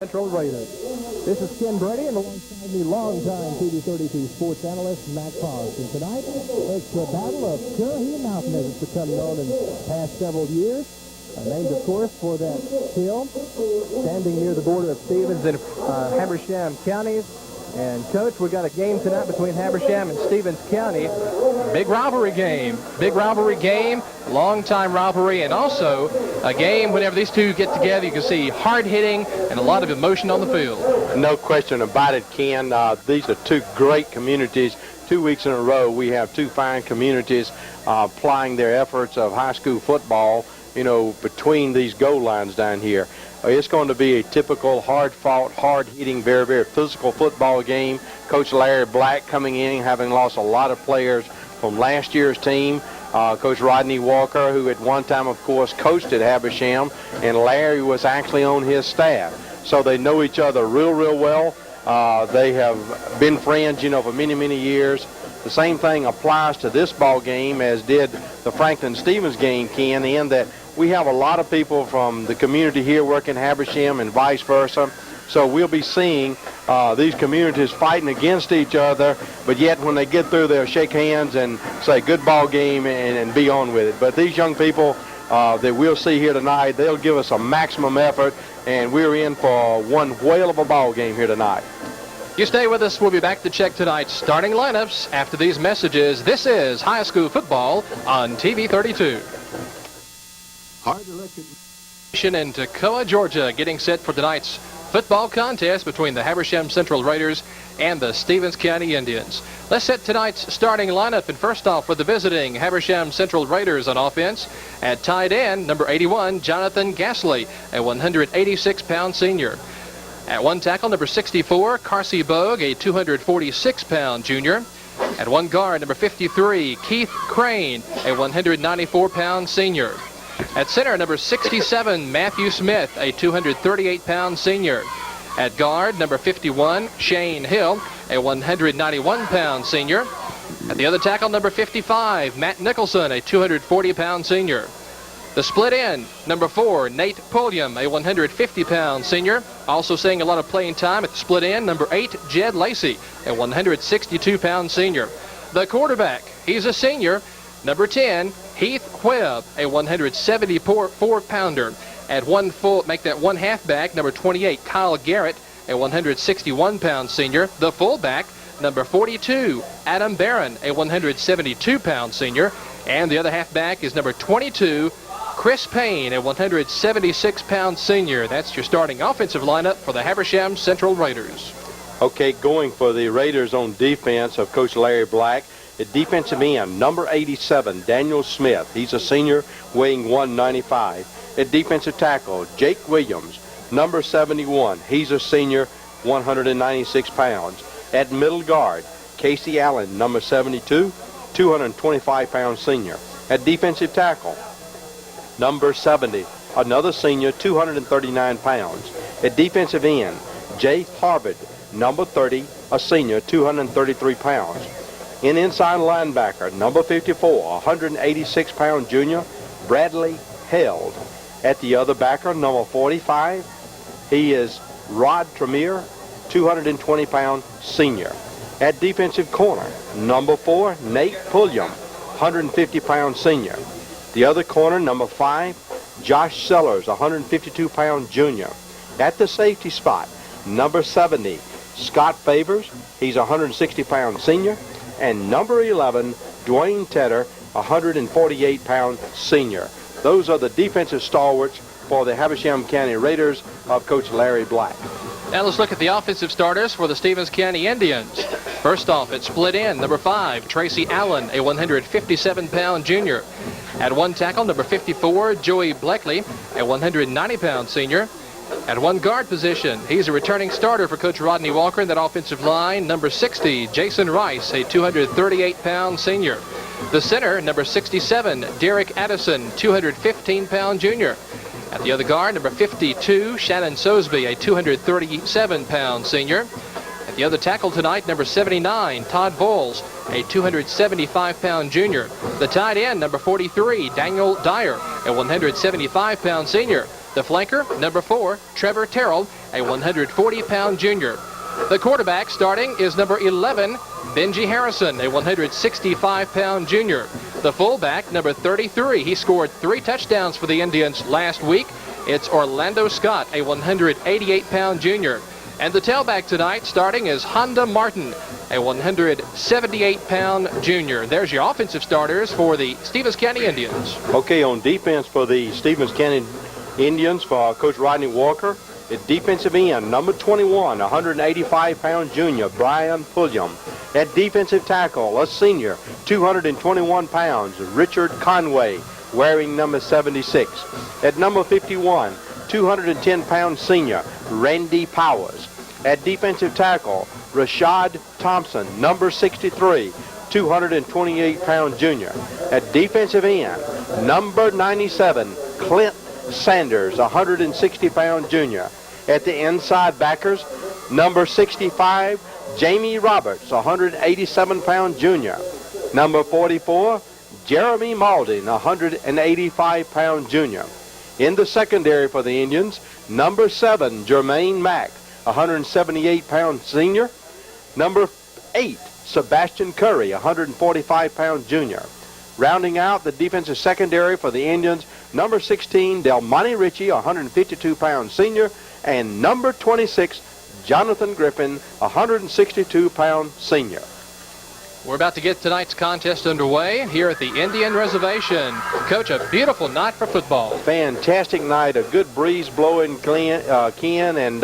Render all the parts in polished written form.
Central Raiders. This is Ken Brady, and alongside me, longtime TV 32 sports analyst Matt Foss. And tonight, it's the Battle of Currahee Mountain, as it's become known in the past several years. Named, of course, for that hill standing near the border of Stevens and Habersham counties. And, Coach, we got a game tonight between Habersham and Stevens County. Big rivalry game, long-time rivalry, and also a game whenever these two get together, you can see hard-hitting and a lot of emotion on the field. No question about it, Ken. These are two great communities. 2 weeks in a row, we have two fine communities applying their efforts of high school football, you know, between these goal lines down here. It's going to be a typical hard-fought, hard-hitting, very, very physical football game. Coach Larry Black coming in, having lost a lot of players from last year's team. Coach Rodney Walker, who at one time, of course, coached at Habersham, and Larry was actually on his staff. So they know each other real, real well. They have been friends, you know, for many, many years. The same thing applies to this ball game as did the Franklin-Stevens game, Ken, in that we have a lot of people from the community here working Habersham and vice versa. So we'll be seeing these communities fighting against each other, but yet when they get through, they'll shake hands and say good ball game and be on with it. But these young people that we'll see here tonight, they'll give us a maximum effort, and we're in for one whale of a ball game here tonight. You stay with us. We'll be back to check tonight's starting lineups after these messages. This is high school football on TV 32. In Toccoa, Georgia, getting set for tonight's football contest between the Habersham Central Raiders and the Stevens County Indians. Let's set tonight's starting lineup, and first off with the visiting Habersham Central Raiders on offense. At tight end, number 81, Jonathan Gasly, a 186-pound senior. At one tackle, number 64, Carsey Bogue, a 246-pound junior. At one guard, number 53, Keith Crane, a 194-pound senior. At center, number 67, Matthew Smith, a 238-pound senior. At guard, number 51, Shane Hill, a 191-pound senior. At the other tackle, number 55, Matt Nicholson, a 240-pound senior. The split end, number 4, Nate Pulliam, a 150-pound senior. Also seeing a lot of playing time at the split end, number 8, Jed Lacey, a 162-pound senior. The quarterback, he's a senior, number 10, Heath Webb, a 174-pounder. At one full, make that one halfback, number 28, Kyle Garrett, a 161-pound senior. The fullback, number 42, Adam Barron, a 172-pound senior. And the other halfback is number 22, Chris Payne, a 176-pound senior. That's your starting offensive lineup for the Habersham Central Raiders. Okay, going for the Raiders on defense of Coach Larry Black. At defensive end, number 87, Daniel Smith. He's a senior, weighing 195. At defensive tackle, Jake Williams, number 71. He's a senior, 196 pounds. At middle guard, Casey Allen, number 72, 225-pound senior. At defensive tackle, number 70, another senior, 239 pounds. At defensive end, Jay Harvard, number 30, a senior, 233 pounds. In inside linebacker, number 54, 186-pound junior, Bradley Held. At the other backer, number 45, he is Rod Tremere, 220-pound senior. At defensive corner, number 4, Nate Pulliam, 150-pound senior. The other corner, number 5, Josh Sellers, 152-pound junior. At the safety spot, number 70, Scott Favors, he's a 160-pound senior. And number 11, Dwayne Tedder, 148-pound senior. Those are the defensive stalwarts for the Habersham County Raiders of Coach Larry Black. Now let's look at the offensive starters for the Stevens County Indians. First off, at split end, number 5, Tracy Allen, a 157-pound junior. At one tackle, number 54, Joey Bleckley, a 190-pound senior. At one guard position, he's a returning starter for Coach Rodney Walker in that offensive line, number 60, Jason Rice, a 238-pound senior. The center, number 67, Derek Addison, 215-pound junior. At the other guard, number 52, Shannon Sosby, a 237-pound senior. At the other tackle tonight, number 79, Todd Voles, a 275-pound junior. The tight end, number 43, Daniel Dyer, a 175-pound senior. The flanker, number 4, Trevor Terrell, a 140-pound junior. The quarterback starting is number 11, Benji Harrison, a 165-pound junior. The fullback, number 33, he scored 3 touchdowns for the Indians last week. It's Orlando Scott, a 188-pound junior. And the tailback tonight starting is Honda Martin, a 178-pound junior. There's your offensive starters for the Stevens County Indians. Okay, on defense for the Stevens County Indians for Coach Rodney Walker, at defensive end, number 21, 185-pound junior, Brian Pulliam. At defensive tackle, a senior, 221 pounds, Richard Conway, wearing number 76. At number 51, 210-pound senior, Randy Powers. At defensive tackle, Rashad Thompson, number 63, 228-pound junior. At defensive end, number 97, Clint Sanders, 160-pound junior. At the inside backers, number 65, Jamie Roberts, 187-pound junior. Number 44, Jeremy Mauldin, 185-pound junior. In the secondary for the Indians, number 7, Jermaine Mack, 178-pound senior. Number 8, Sebastian Curry, 145-pound junior. Rounding out the defensive secondary for the Indians, number 16, Delmonte Ritchie, 152-pound senior, and number 26, Jonathan Griffin, 162-pound senior. We're about to get tonight's contest underway here at the Indian Reservation. Coach, a beautiful night for football. Fantastic night, a good breeze blowing, Ken, and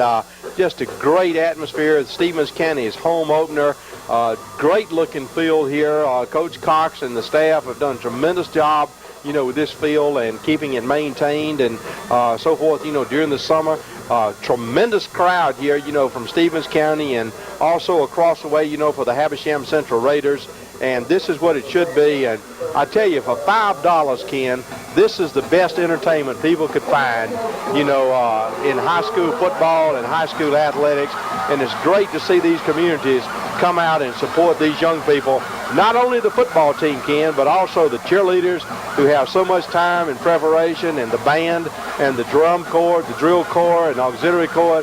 just a great atmosphere. Stevens County's home opener. Great looking field here. Coach Cox and the staff have done a tremendous job, with this field and keeping it maintained and so forth, during the summer. Tremendous crowd here, from Stevens County and also across the way, for the Habersham Central Raiders. And this is what it should be. And I tell you, for $5, Ken, this is the best entertainment people could find, in high school football and high school athletics. And it's great to see these communities come out and support these young people. Not only the football team, Ken, but also the cheerleaders who have so much time and preparation, and the band and the drum corps, the drill corps, and auxiliary corps.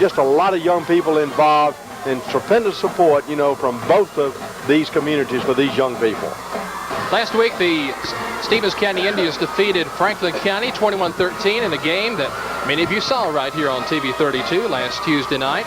Just a lot of young people involved, and tremendous support, from both of these communities for these young people. Last week, the Stevens County Indians defeated Franklin County 21-13 in a game that many of you saw right here on TV 32 last Tuesday night.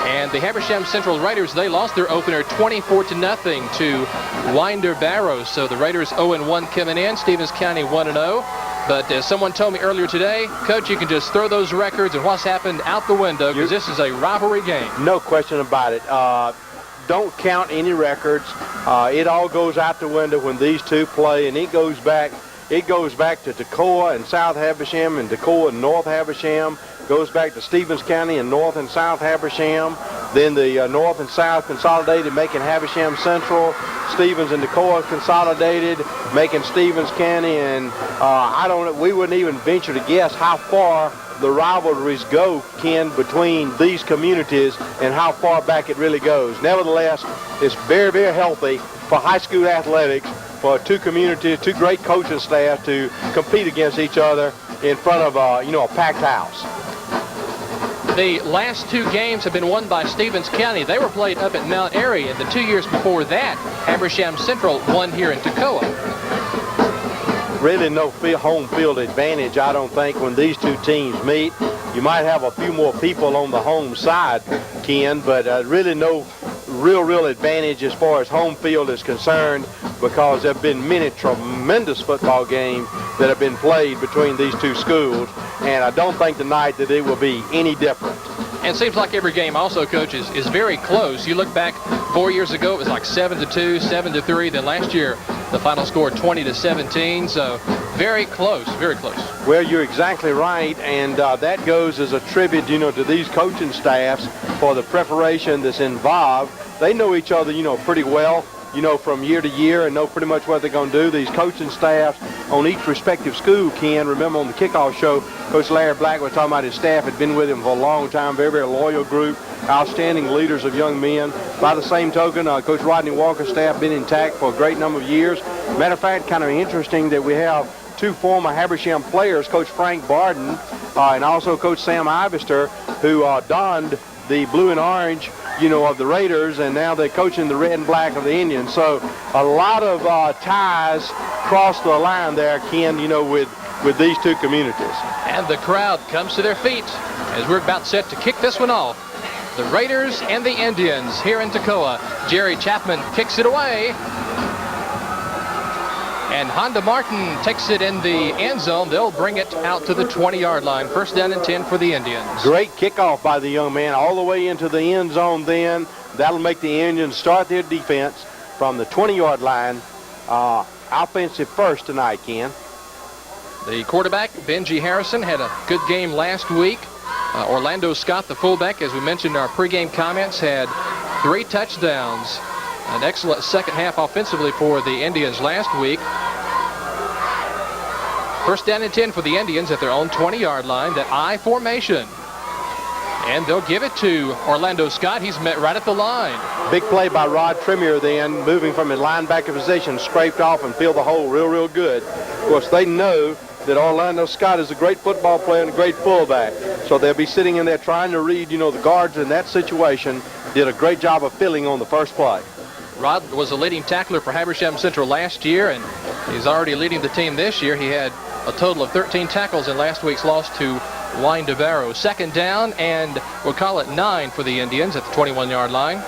And the Habersham Central Raiders, they lost their opener 24-0 to Winder Barrows. So the Raiders 0-1 coming in, Stevens County 1-0. But as someone told me earlier today, Coach, you can just throw those records and what's happened out the window, because this is a rivalry game. No question about it. Don't count any records. It all goes out the window when these two play, and it goes back to Toccoa and South Habersham, and Toccoa and North Habersham. Goes back to Stevens County and North and South Habersham. Then the North and South consolidated, making Habersham Central. Stevens and Toccoa consolidated, making Stevens County. And we wouldn't even venture to guess how far the rivalries go, Ken, between these communities and how far back it really goes. Nevertheless, it's very, very healthy for high school athletics, for two communities, two great coaching staff to compete against each other in front of a packed house. The last 2 games have been won by Stevens County. They were played up at Mount Airy, and the 2 years before that, Habersham Central won here in Toccoa. Really no home field advantage, I don't think, when these two teams meet. You might have a few more people on the home side, Ken, but really no real advantage as far as home field is concerned, because there have been many tremendous football games that have been played between these two schools, and I don't think tonight that it will be any different. And it seems like every game also, Coach, is very close. You look back 4 years ago, it was like 7-2, 7-3. Then last year, the final score 20-17. So very close, very close. Well, you're exactly right, and that goes as a tribute, to these coaching staffs for the preparation that's involved. They know each other, pretty well, from year to year, and know pretty much what they're going to do. These coaching staffs on each respective school, Ken, remember on the kickoff show, Coach Larry Black was talking about his staff had been with him for a long time, very, very loyal group, outstanding leaders of young men. By the same token, Coach Rodney Walker's staff been intact for a great number of years. Matter of fact, kind of interesting that we have two former Habersham players, Coach Frank Barden and also Coach Sam Ivester, who donned the blue and orange, of the Raiders, and now they're coaching the red and black of the Indians. So a lot of ties cross the line there, Ken, with these two communities. And the crowd comes to their feet as we're about set to kick this one off. The Raiders and the Indians here in Toccoa. Jerry Chapman kicks it away. And Honda Martin takes it in the end zone. They'll bring it out to the 20-yard line. First down and 10 for the Indians. Great kickoff by the young man all the way into the end zone then. That'll make the Indians start their defense from the 20-yard line. Offensive first tonight, Ken. The quarterback, Benji Harrison, had a good game last week. Orlando Scott, the fullback, as we mentioned in our pregame comments, had 3 touchdowns. An excellent second half offensively for the Indians last week. First down and 10 for the Indians at their own 20-yard line, that I formation. And they'll give it to Orlando Scott. He's met right at the line. Big play by Rod Tremere then, moving from his linebacker position, scraped off and filled the hole real good. Of course, they know that Orlando Scott is a great football player and a great fullback. So they'll be sitting in there trying to read, the guards in that situation. Did a great job of filling on the first play. Rod was a leading tackler for Habersham Central last year, and he's already leading the team this year. He had a total of 13 tackles in last week's loss to Wayne DeBarrow. Second down, and we'll call it 9 for the Indians at the 21-yard line.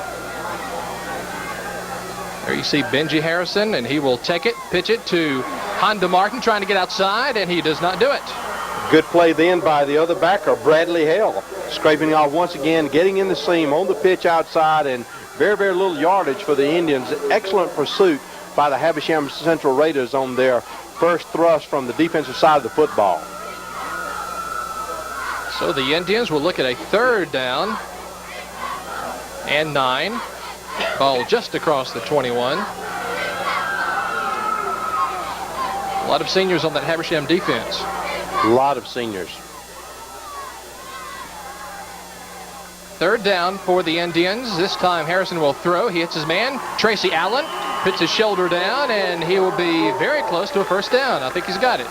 There you see Benji Harrison, and he will take it, pitch it to Honda Martin, trying to get outside, and he does not do it. Good play then by the other backer, Bradley Hale, scraping off once again, getting in the seam on the pitch outside, and very little yardage for the Indians. Excellent pursuit by the Habersham Central Raiders on their first thrust from the defensive side of the football. So the Indians will look at a third down and 9. Ball just across the 21. A lot of seniors on that Habersham defense. A lot of seniors. Third down for the Indians. This time Harrison will throw. He hits his man, Tracy Allen, puts his shoulder down, and he will be very close to a first down. I think he's got it.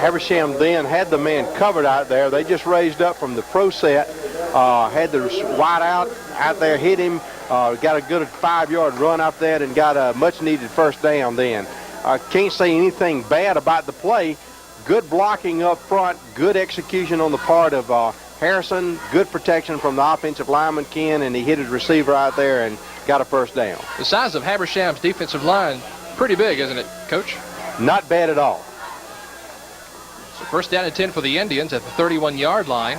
Habersham then had the man covered out there. They just raised up from the pro set, had the wide out there, hit him, got a good 5-yard run out there, and got a much-needed first down then. Can't say anything bad about the play. Good blocking up front, good execution on the part of Harrison, good protection from the offensive lineman, Ken, and he hit his receiver out there and got a first down. The size of Habersham's defensive line, pretty big, isn't it, Coach? Not bad at all. So first down and 10 for the Indians at the 31-yard line.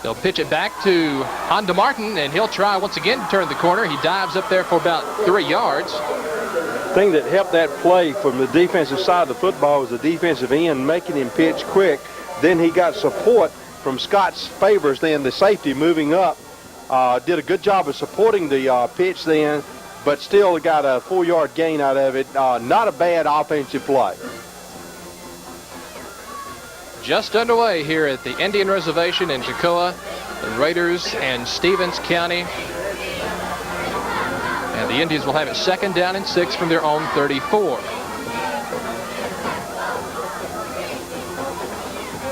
They'll pitch it back to Honda Martin, and he'll try once again to turn the corner. He dives up there for about 3 yards. The thing that helped that play from the defensive side of the football was the defensive end making him pitch quick. Then he got support from Scott's Favors, then the safety moving up. Did a good job of supporting the pitch then, but still got a 4-yard gain out of it. Not a bad offensive play. Just underway here at the Indian Reservation in Toccoa, the Raiders and Stevens County. And the Indians will have it second down and 6 from their own 34.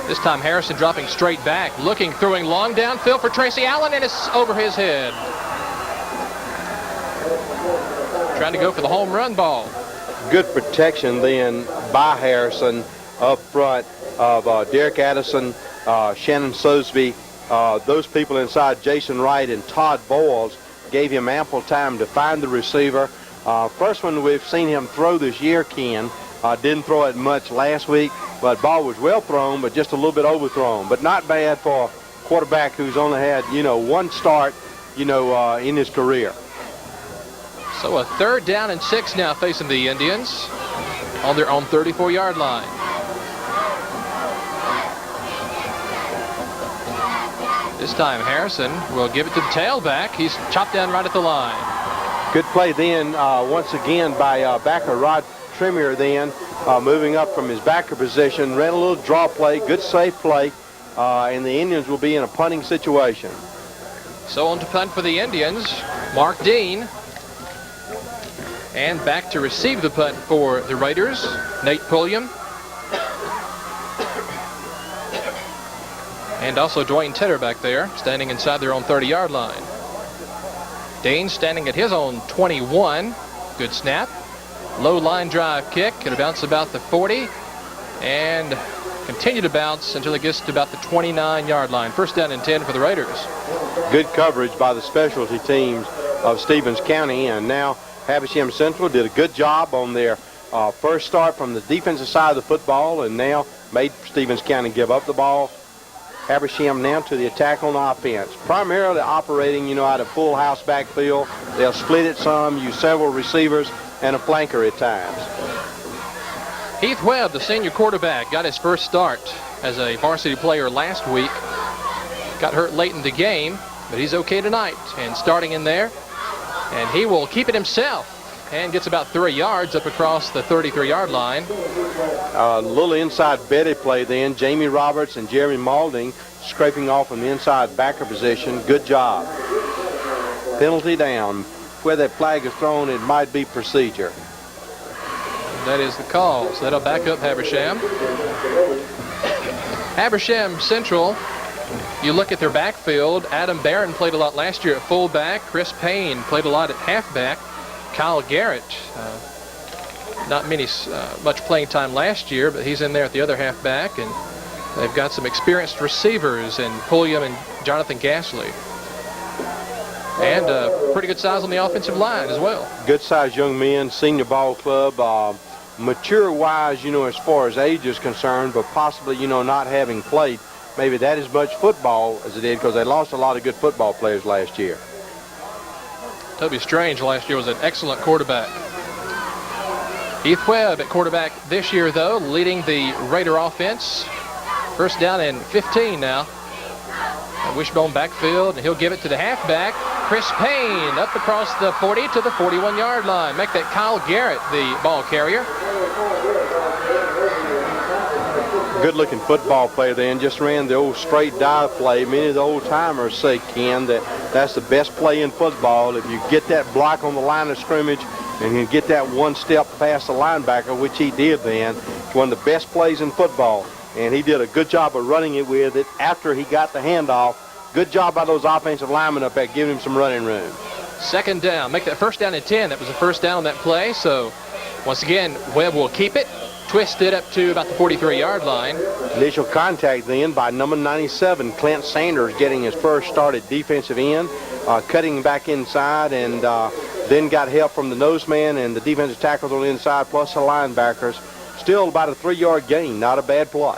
This time Harrison dropping straight back, looking, throwing long downfield for Tracy Allen, and it's over his head. Trying to go for the home run ball. Good protection then by Harrison up front of Derek Addison, Shannon Sosby. Those people inside, Jason Wright and Todd Boyles, gave him ample time to find the receiver. First one we've seen him throw this year, Ken. Didn't throw it much last week, but ball was well thrown, but just a little bit overthrown. But not bad for a quarterback who's only had, one start, in his career. So a third down and 6 now facing the Indians on their own 34-yard line. This time Harrison will give it to the tailback. He's chopped down right at the line. Good play then once again by backer Rod Tremere then, moving up from his backer position, ran a little draw play, good safe play, and the Indians will be in a punting situation. So on to punt for the Indians, Mark Dean. And back to receive the punt for the Raiders, Nate Pulliam. And also Dwayne Tedder back there, standing inside their own 30-yard line. Dean standing at his own 21. Good snap. Low line drive kick. It'll bounce about the 40 and continue to bounce until it gets to about the 29-yard line. First down and 10 for the Raiders. Good coverage by the specialty teams of Stevens County, and now Habersham Central did a good job on their first start from the defensive side of the football, and now made Stevens County give up the ball. Habersham now to the attack on offense, primarily operating, out of full house backfield. They'll split it some, use several receivers and a flanker at times. Heath Webb, the senior quarterback, got his first start as a varsity player last week. Got hurt late in the game, but he's okay tonight and starting in there. And he will keep it himself and gets about 3 yards up across the 33-yard line. A little inside Betty play then. Jamie Roberts and Jeremy Maulding scraping off from the inside backer position. Good job. Penalty down. Where that flag is thrown, it might be procedure. That is the call. So that'll back up Habersham. Habersham Central, you look at their backfield. Adam Barron played a lot last year at fullback. Chris Payne played a lot at halfback. Kyle Garrett, not much playing time last year, but he's in there at the other halfback. And they've got some experienced receivers in Pulliam and Jonathan Gasly. And pretty good size on the offensive line as well. Good size young men, senior ball club. Mature-wise, as far as age is concerned, but possibly, not having played maybe that as much football as it did, because they lost a lot of good football players last year. Toby Strange last year was an excellent quarterback. Heath Webb at quarterback this year, though, leading the Raider offense. First down and 15 now. A wishbone backfield, and he'll give it to the halfback. Chris Payne up across the 40 to the 41-yard line. Make that Kyle Garrett the ball carrier. Good-looking football player then. Just ran the old straight dive play. Many of the old-timers say, Ken, that's the best play in football. If you get that block on the line of scrimmage and you get that one step past the linebacker, which he did then, it's one of the best plays in football. And he did a good job of running it with it after he got the handoff. Good job by those offensive linemen up there, giving him some running room. Second down. Make that first down and 10. That was the first down on that play. So, once again, Webb will keep it. Twist it up to about the 43-yard line. Initial contact then by number 97, Clint Sanders, getting his first start at defensive end, cutting back inside, and then got help from the nose man and the defensive tackles on the inside, plus the linebackers. Still about a 3-yard gain. Not a bad play.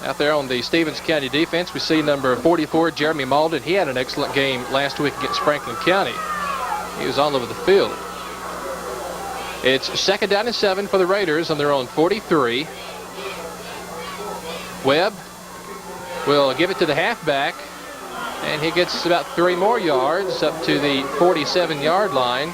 Out there on the Stevens County defense, we see number 44, Jeremy Mauldin. He had an excellent game last week against Franklin County. He was all over the field. It's second down and 7 for the Raiders on their own 43. Webb will give it to the halfback, and he gets about 3 more yards up to the 47-yard line.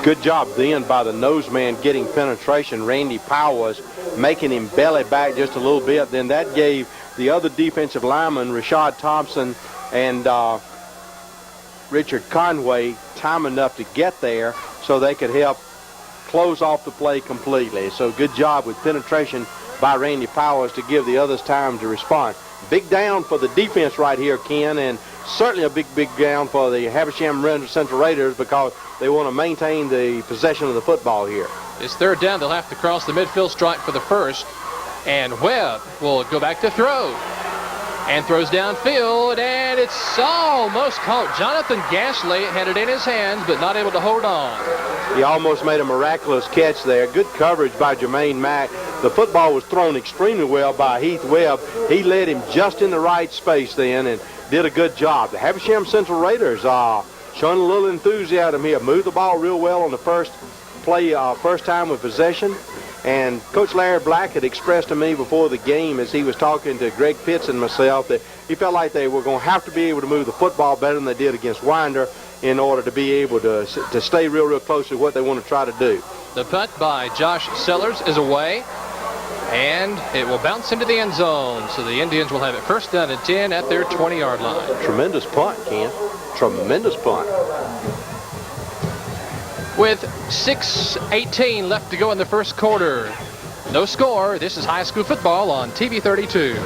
Good job then by the nose man getting penetration. Randy Powers making him belly back just a little bit. Then that gave the other defensive lineman, Rashad Thompson and Richard Conway, time enough to get there so they could help close off the play completely. So good job with penetration by Randy Powers to give the others time to respond. Big down for the defense right here, Ken, and certainly a big down for the Habersham Central Raiders, because they want to maintain the possession of the football here. It's third down. They'll have to cross the midfield stripe for the first, and Webb will go back to throw and throws downfield, and it's almost caught. Jonathan Gasly had it in his hands, but not able to hold on. He almost made a miraculous catch there. Good coverage by Jermaine Mack. The football was thrown extremely well by Heath Webb. He led him just in the right space then and did a good job. The Habersham Central Raiders showing a little enthusiasm here. Moved the ball real well on the first play, first time with possession. And Coach Larry Black had expressed to me before the game, as he was talking to Greg Pitts and myself, that he felt like they were going to have to be able to move the football better than they did against Winder in order to be able to stay real close to what they want to try to do. The punt by Josh Sellers is away. And it will bounce into the end zone. So the Indians will have it first down and 10 at their 20-yard line. Tremendous punt, Ken. Tremendous punt. With 6:18 left to go in the first quarter. No score. This is high school football on TV 32.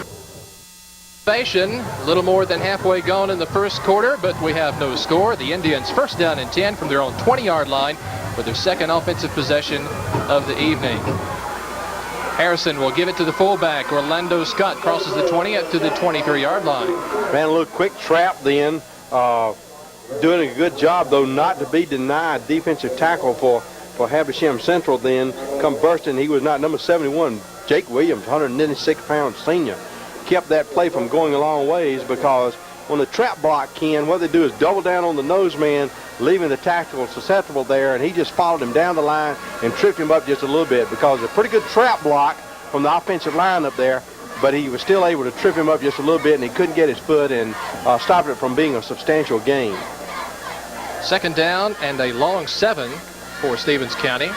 A little more than halfway gone in the first quarter, but we have no score. The Indians first down and 10 from their own 20-yard line for their second offensive possession of the evening. Harrison will give it to the fullback. Orlando Scott crosses the 20 up to the 23-yard line. Ran a little quick trap then. Doing a good job, though, not to be denied. Defensive tackle for Habersham Central then come bursting. He was not number 71, Jake Williams, 196-pound senior. Kept that play from going a long ways because on the trap block, Ken, what they do is double down on the nose man, leaving the tackle susceptible there, and he just followed him down the line and tripped him up just a little bit because a pretty good trap block from the offensive line up there, but he was still able to trip him up just a little bit, and he couldn't get his foot and stopped it from being a substantial gain. Second down and a long 7 for Stevens County.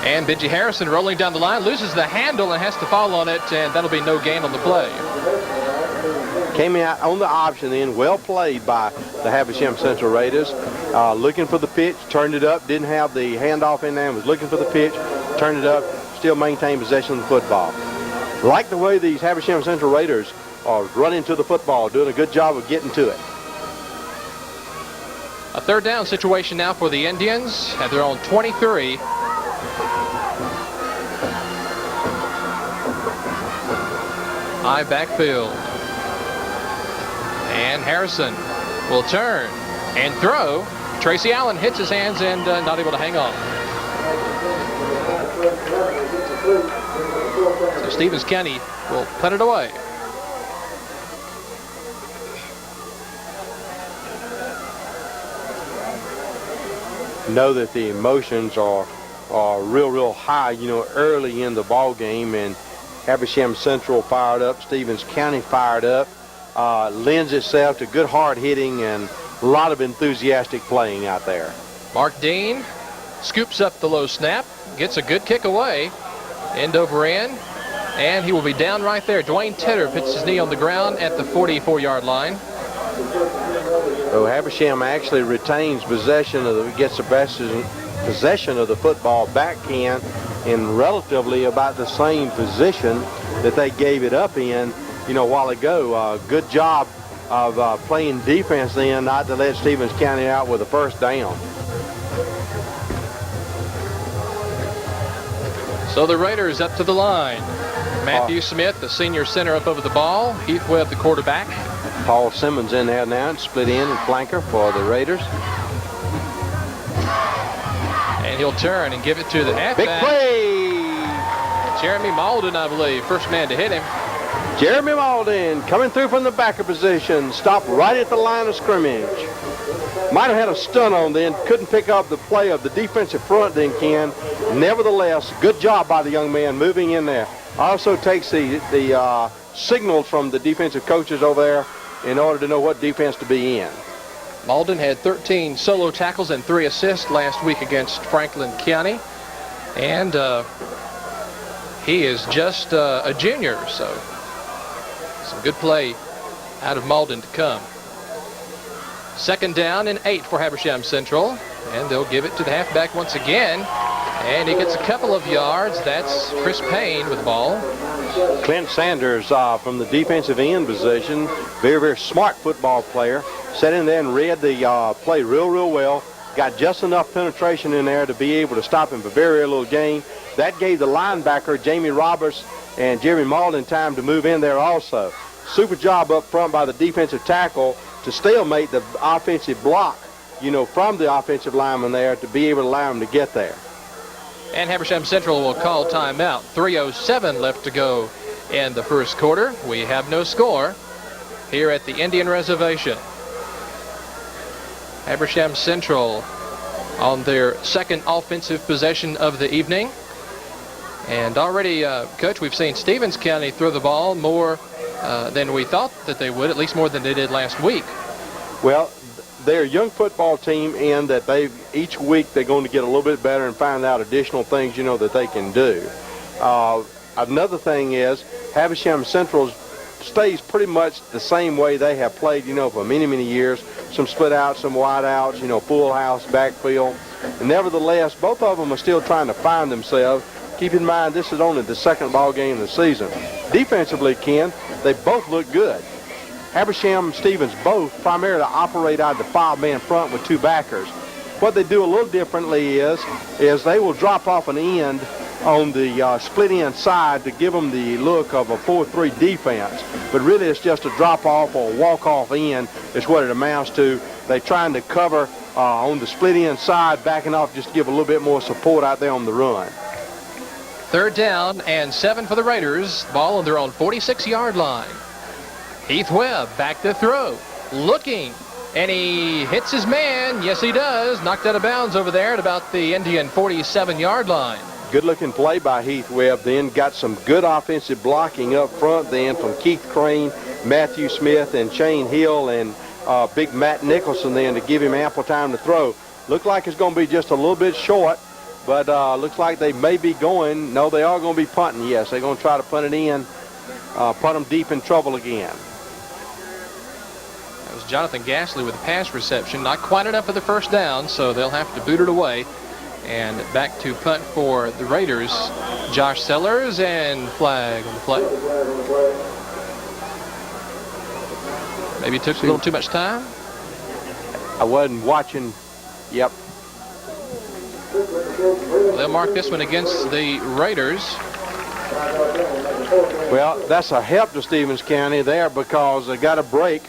And Benji Harrison rolling down the line, loses the handle and has to fall on it, and that'll be no gain on the play. Came out on the option then, well played by the Habersham Central Raiders. Looking for the pitch, turned it up, didn't have the handoff in there, was looking for the pitch, turned it up, still maintained possession of the football. Like the way these Habersham Central Raiders are running to the football, doing a good job of getting to it. A third down situation now for the Indians at their own 23. High backfield. And Harrison will turn and throw. Tracy Allen hits his hands and not able to hang on. So Stevens County will put it away. Know that the emotions are real high, you know, early in the ball game, and Habersham Central fired up, Stevens County fired up, lends itself to good hard hitting and a lot of enthusiastic playing out there. Mark Dean scoops up the low snap, gets a good kick away, end over end, and he will be down right there. Dwayne Tedder puts his knee on the ground at the 44-yard line. So Habersham actually retains possession of gets the best possession of the football backhand in relatively about the same position that they gave it up in, you know, a while ago. Good job of playing defense then, not to let Stevens County out with a first down. So the Raiders up to the line. Matthew Smith, the senior center, up over the ball. Heath Webb, the quarterback. Paul Simmons in there now, and split in and flanker for the Raiders. And he'll turn and give it to the halfback. Big play! Jeremy Malden, I believe, first man to hit him. Jeremy Malden coming through from the backer position, stopped right at the line of scrimmage. Might have had a stun on then, couldn't pick up the play of the defensive front then, Ken. Nevertheless, good job by the young man moving in there. Also takes the signals from the defensive coaches over there in order to know what defense to be in. Malden had 13 solo tackles and 3 assists last week against Franklin County. And he is just a junior, so some good play out of Malden to come. Second down and 8 for Habersham Central. And they'll give it to the halfback once again. And he gets a couple of yards. That's Chris Payne with the ball. Clint Sanders from the defensive end position. Very smart football player. Sat in there and read the play real well. Got just enough penetration in there to be able to stop him for very little gain. That gave the linebacker, Jamie Roberts, and Jeremy Malden time to move in there also. Super job up front by the defensive tackle to stalemate the offensive block, you know, from the offensive lineman there to be able to allow him to get there. And Habersham Central will call timeout. 3:07 left to go in the first quarter. We have no score here at the Indian Reservation. Habersham Central on their second offensive possession of the evening. And already, Coach, we've seen Stevens County throw the ball more than we thought that they would, at least more than they did last week. Well, they're a young football team in that each week they're going to get a little bit better and find out additional things, that they can do. Another thing is Havisham Central stays pretty much the same way they have played, for many, many years. Some split outs, some wide outs, full house, backfield. And nevertheless, both of them are still trying to find themselves. Keep in mind, this is only the second ball game of the season. Defensively, Ken, they both look good. Habersham and Stevens both primarily operate out of the 5-man front with 2 backers. What they do a little differently is they will drop off an end on the split end side to give them the look of a 4-3 defense. But really it's just a drop off or a walk off end is what it amounts to. They're trying to cover on the split end side, backing off just to give a little bit more support out there on the run. 3rd down and 7 for the Raiders. Ball on their own 46-yard line. Heath Webb back to throw. Looking. And he hits his man. Yes, he does. Knocked out of bounds over there at about the Indian 47-yard line. Good-looking play by Heath Webb. Then got some good offensive blocking up front then from Keith Crane, Matthew Smith, and Shane Hill, and big Matt Nicholson then to give him ample time to throw. Looked like it's going to be just a little bit short, but looks like they may be going. No, they are going to be punting. Yes, they're going to try to punt it in, put them deep in trouble again. That was Jonathan Gasly with a pass reception. Not quite enough for the first down, so they'll have to boot it away. And back to punt for the Raiders, Josh Sellers, and flag on the play. Maybe it took a little too much time. I wasn't watching. Yep. They'll mark this one against the Raiders. Well, that's a help to Stevens County there because they got a break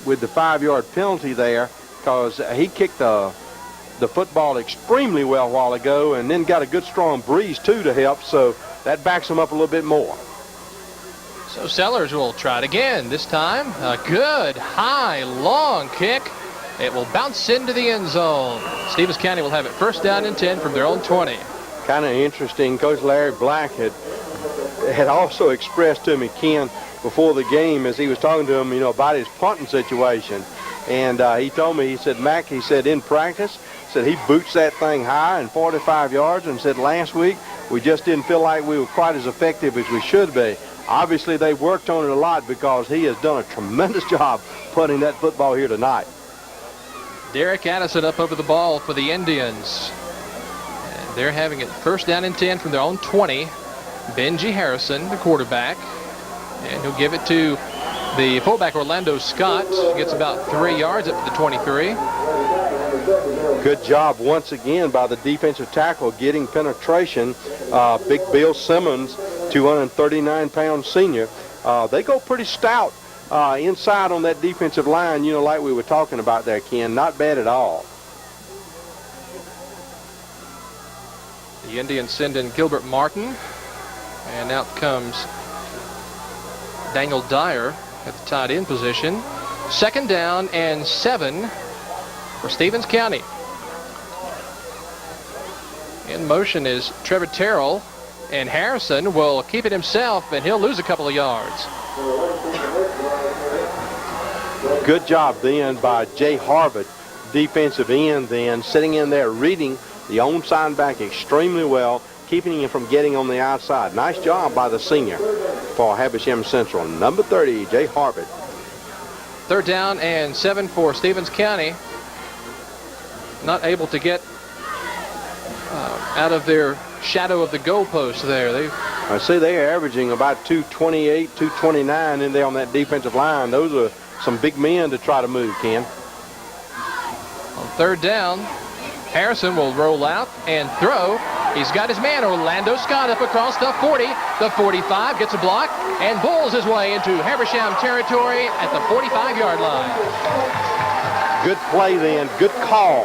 with the 5-yard penalty there because he kicked the football extremely well a while ago and then got a good strong breeze too to help, so that backs him up a little bit more. So Sellers will try it again. This time a good high long kick. It will bounce into the end zone. Stevens County will have it 1st down and 10 from their own 20. Kind of interesting. Coach Larry Black had also expressed to me, Ken, before the game as he was talking to him, about his punting situation. And he told me, he said, Mac, he said, in practice, said he boots that thing high and 45 yards, and said last week we just didn't feel like we were quite as effective as we should be. Obviously they've worked on it a lot because he has done a tremendous job putting that football here tonight. Derek Addison up over the ball for the Indians. And they're having it 1st down and 10 from their own 20. Benji Harrison, the quarterback, and he'll give it to the fullback Orlando Scott. Gets about 3 yards up to the 23. Good job once again by the defensive tackle getting penetration. Big Bill Simmons, 239-pound senior. They go pretty stout inside on that defensive line, like we were talking about there, Ken. Not bad at all. The Indians send in Gilbert Martin. And out comes Daniel Dyer at the tight end position. 2nd down and 7 for Stevens County. In motion is Trevor Terrell, and Harrison will keep it himself, and he'll lose a couple of yards. Good job then by Jay Harvard, defensive end then, sitting in there reading the onside back extremely well, keeping him from getting on the outside. Nice job by the senior for Havisham Central. Number 30, Jay Harvard. 3rd down and 7 for Stevens County. Not able to get out of their shadow of the goalpost there. I see they are averaging about 228, 229 in there on that defensive line. Those are some big men to try to move, Ken. On 3rd down, Harrison will roll out and throw. He's got his man, Orlando Scott, up across the 40. The 45 gets a block and bulls his way into Habersham territory at the 45-yard line. Good play then. Good call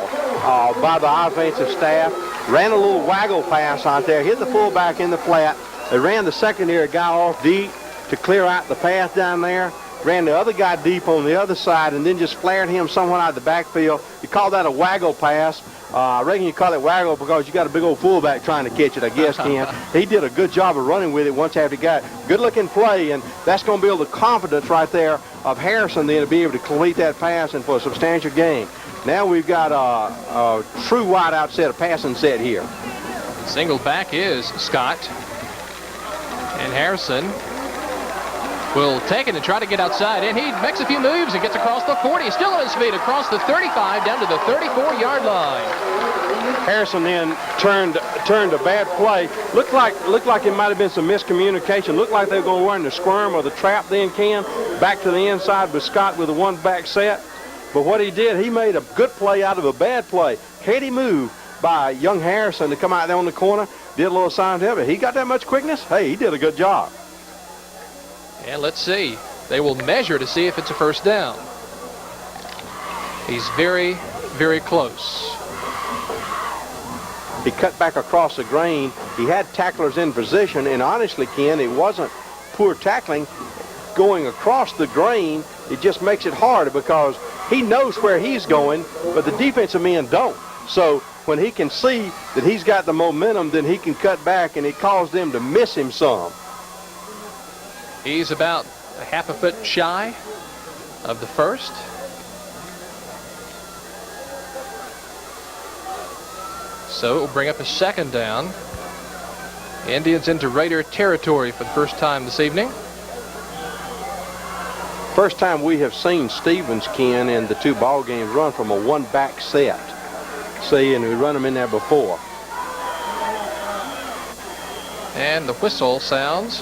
by the offensive staff. Ran a little waggle pass out there. Hit the fullback in the flat. They ran the secondary guy off deep to clear out the path down there. Ran the other guy deep on the other side and then just flared him somewhat out of the backfield. You call that a waggle pass. I reckon you call it waggle because you got a big old fullback trying to catch it, I guess, Ken. He did a good job of running with it once after he got it. Good-looking play, and that's going to build the confidence right there of Harrison then to be able to complete that pass and for a substantial gain. Now we've got a true wideout set, a passing set here. Single back is Scott. And Harrison will take it and try to get outside. And he makes a few moves and gets across the 40. Still on his feet across the 35 down to the 34-yard line. Harrison then turned a bad play. Looked like it might have been some miscommunication. Looked like they were going to run the squirm or the trap then, Ken. Back to the inside with Scott with a one-back set. But what he did, he made a good play out of a bad play. Heady move by young Harrison to come out there on the corner. Did a little sign to him. He got that much quickness. Hey, he did a good job. And let's see. They will measure to see if it's a first down. He's very, very close. He cut back across the grain. He had tacklers in position, and honestly, Ken, it wasn't poor tackling going across the grain. It just makes it harder because he knows where he's going, but the defensive men don't. So when he can see that he's got the momentum, then he can cut back, and it caused them to miss him some. He's about a half a foot shy of the first. So it will bring up a second down. Indians into Raider territory for the first time this evening. First time we have seen Stevens, Ken, in the two ball games run from a one-back set. See, and we run them in there before. And the whistle sounds.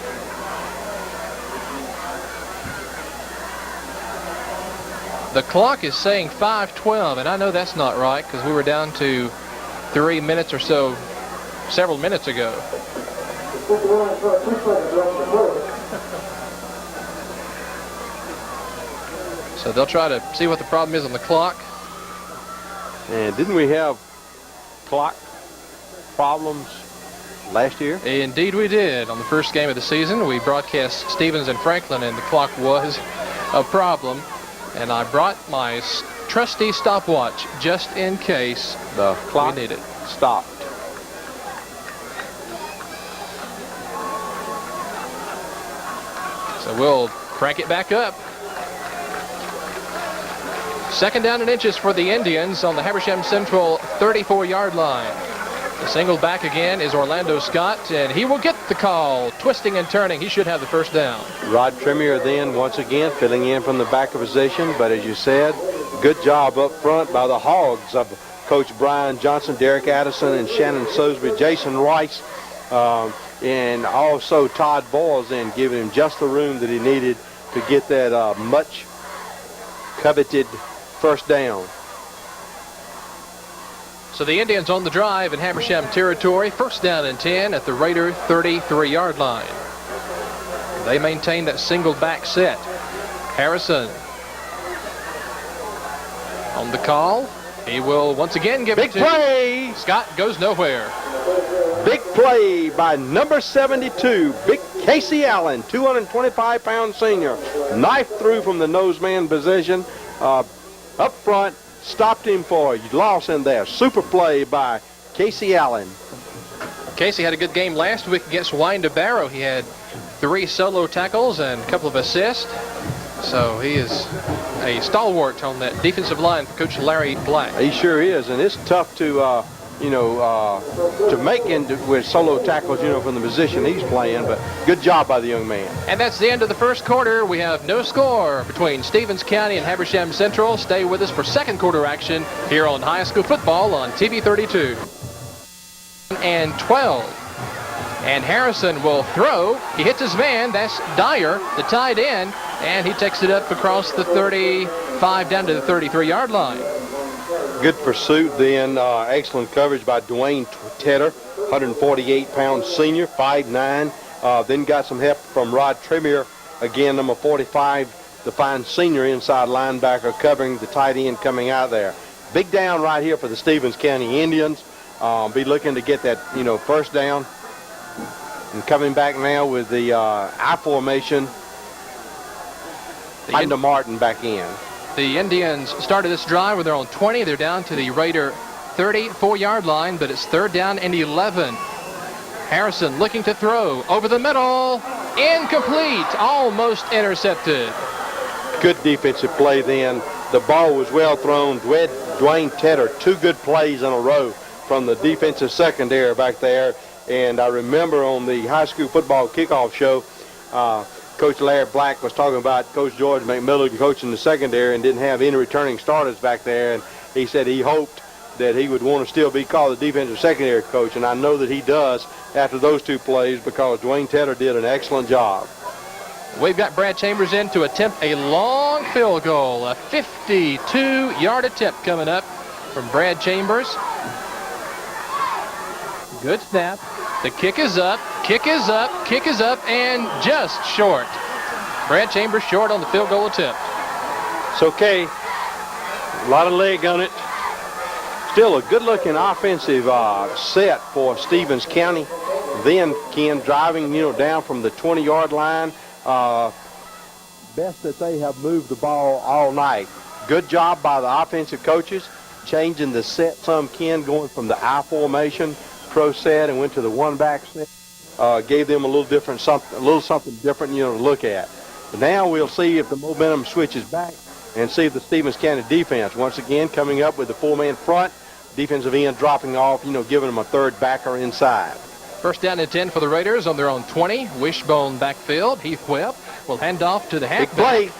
The clock is saying 5:12, and I know that's not right because we were down to 3 minutes or so several minutes ago. So they'll try to see what the problem is on the clock. And didn't we have clock problems last year? Indeed we did. On the first game of the season, we broadcast Stevens and Franklin, and the clock was a problem. And I brought my trusty stopwatch just in case the clock we need it. Stopped. So we'll crank it back up. Second down and inches for the Indians on the Habersham Central 34-yard line. The single back again is Orlando Scott, and he will get the call. Twisting and turning, he should have the first down. Rod Tremere then once again filling in from the back of position, but as you said, good job up front by the Hogs of Coach Brian Johnson, Derek Addison, and Shannon Sosby, Jason Rice, and also Todd Boyles in, giving him just the room that he needed to get that much coveted first down. So the Indians on the drive in Habersham territory. First down and 10 at the Raider 33-yard line. They maintain that single back set. Harrison on the call. He will once again give big it to play. Scott. Goes nowhere. Big play by number 72, Big Casey Allen, 225-pound senior. Knife through from the nose man position. Up front. Stopped him for a loss in there. Super play by Casey Allen. Casey had a good game last week against Winder Barrow. He had 3 solo tackles and a couple of assists. So he is a stalwart on that defensive line for Coach Larry Black. He sure is, and it's tough to to make with solo tackles, from the position he's playing, but good job by the young man. And that's the end of the first quarter. We have no score between Stevens County and Habersham Central. Stay with us for second quarter action here on High School Football on TV 32. And 12. And Harrison will throw. He hits his man. That's Dyer, the tight end, and he takes it up across the 35 down to the 33-yard line. Good pursuit then. Excellent coverage by Dwayne Tedder, 148-pound senior, 5'9". Then got some help from Rod Tremere, again, number 45, the fine senior inside linebacker, covering the tight end coming out there. Big down right here for the Stevens County Indians. Be looking to get that, first down. And coming back now with the I formation, Linda Martin back in. The Indians started this drive with their own 20. They're down to the Raider 34-yard line, but it's 3rd down and 11. Harrison looking to throw over the middle. Incomplete. Almost intercepted. Good defensive play then. The ball was well thrown. Dwayne Tedder, 2 good plays in a row from the defensive secondary back there. And I remember on the high school football kickoff show, Coach Larry Black was talking about Coach George McMillan coaching the secondary and didn't have any returning starters back there. And he said he hoped that he would want to still be called the defensive secondary coach. And I know that he does after those 2 plays because Dwayne Tedder did an excellent job. We've got Brad Chambers in to attempt a long field goal. A 52-yard attempt coming up from Brad Chambers. Good snap. The kick is up, kick is up, kick is up, and just short. Brad Chambers short on the field goal attempt. It's okay. A lot of leg on it. Still a good-looking offensive set for Stevens County. Then Ken driving, down from the 20-yard line. Best that they have moved the ball all night. Good job by the offensive coaches, changing the set some, Ken, going from the I formation pro set and went to the one-back set. Gave them a little something different, to look at. But now we'll see if the momentum switches back and see if the Stevens County defense once again coming up with the 4-man front, defensive end dropping off, giving them a 3rd backer inside. 1st down and 10 for the Raiders on their own 20. Wishbone backfield. Heath Webb will hand off to the halfback.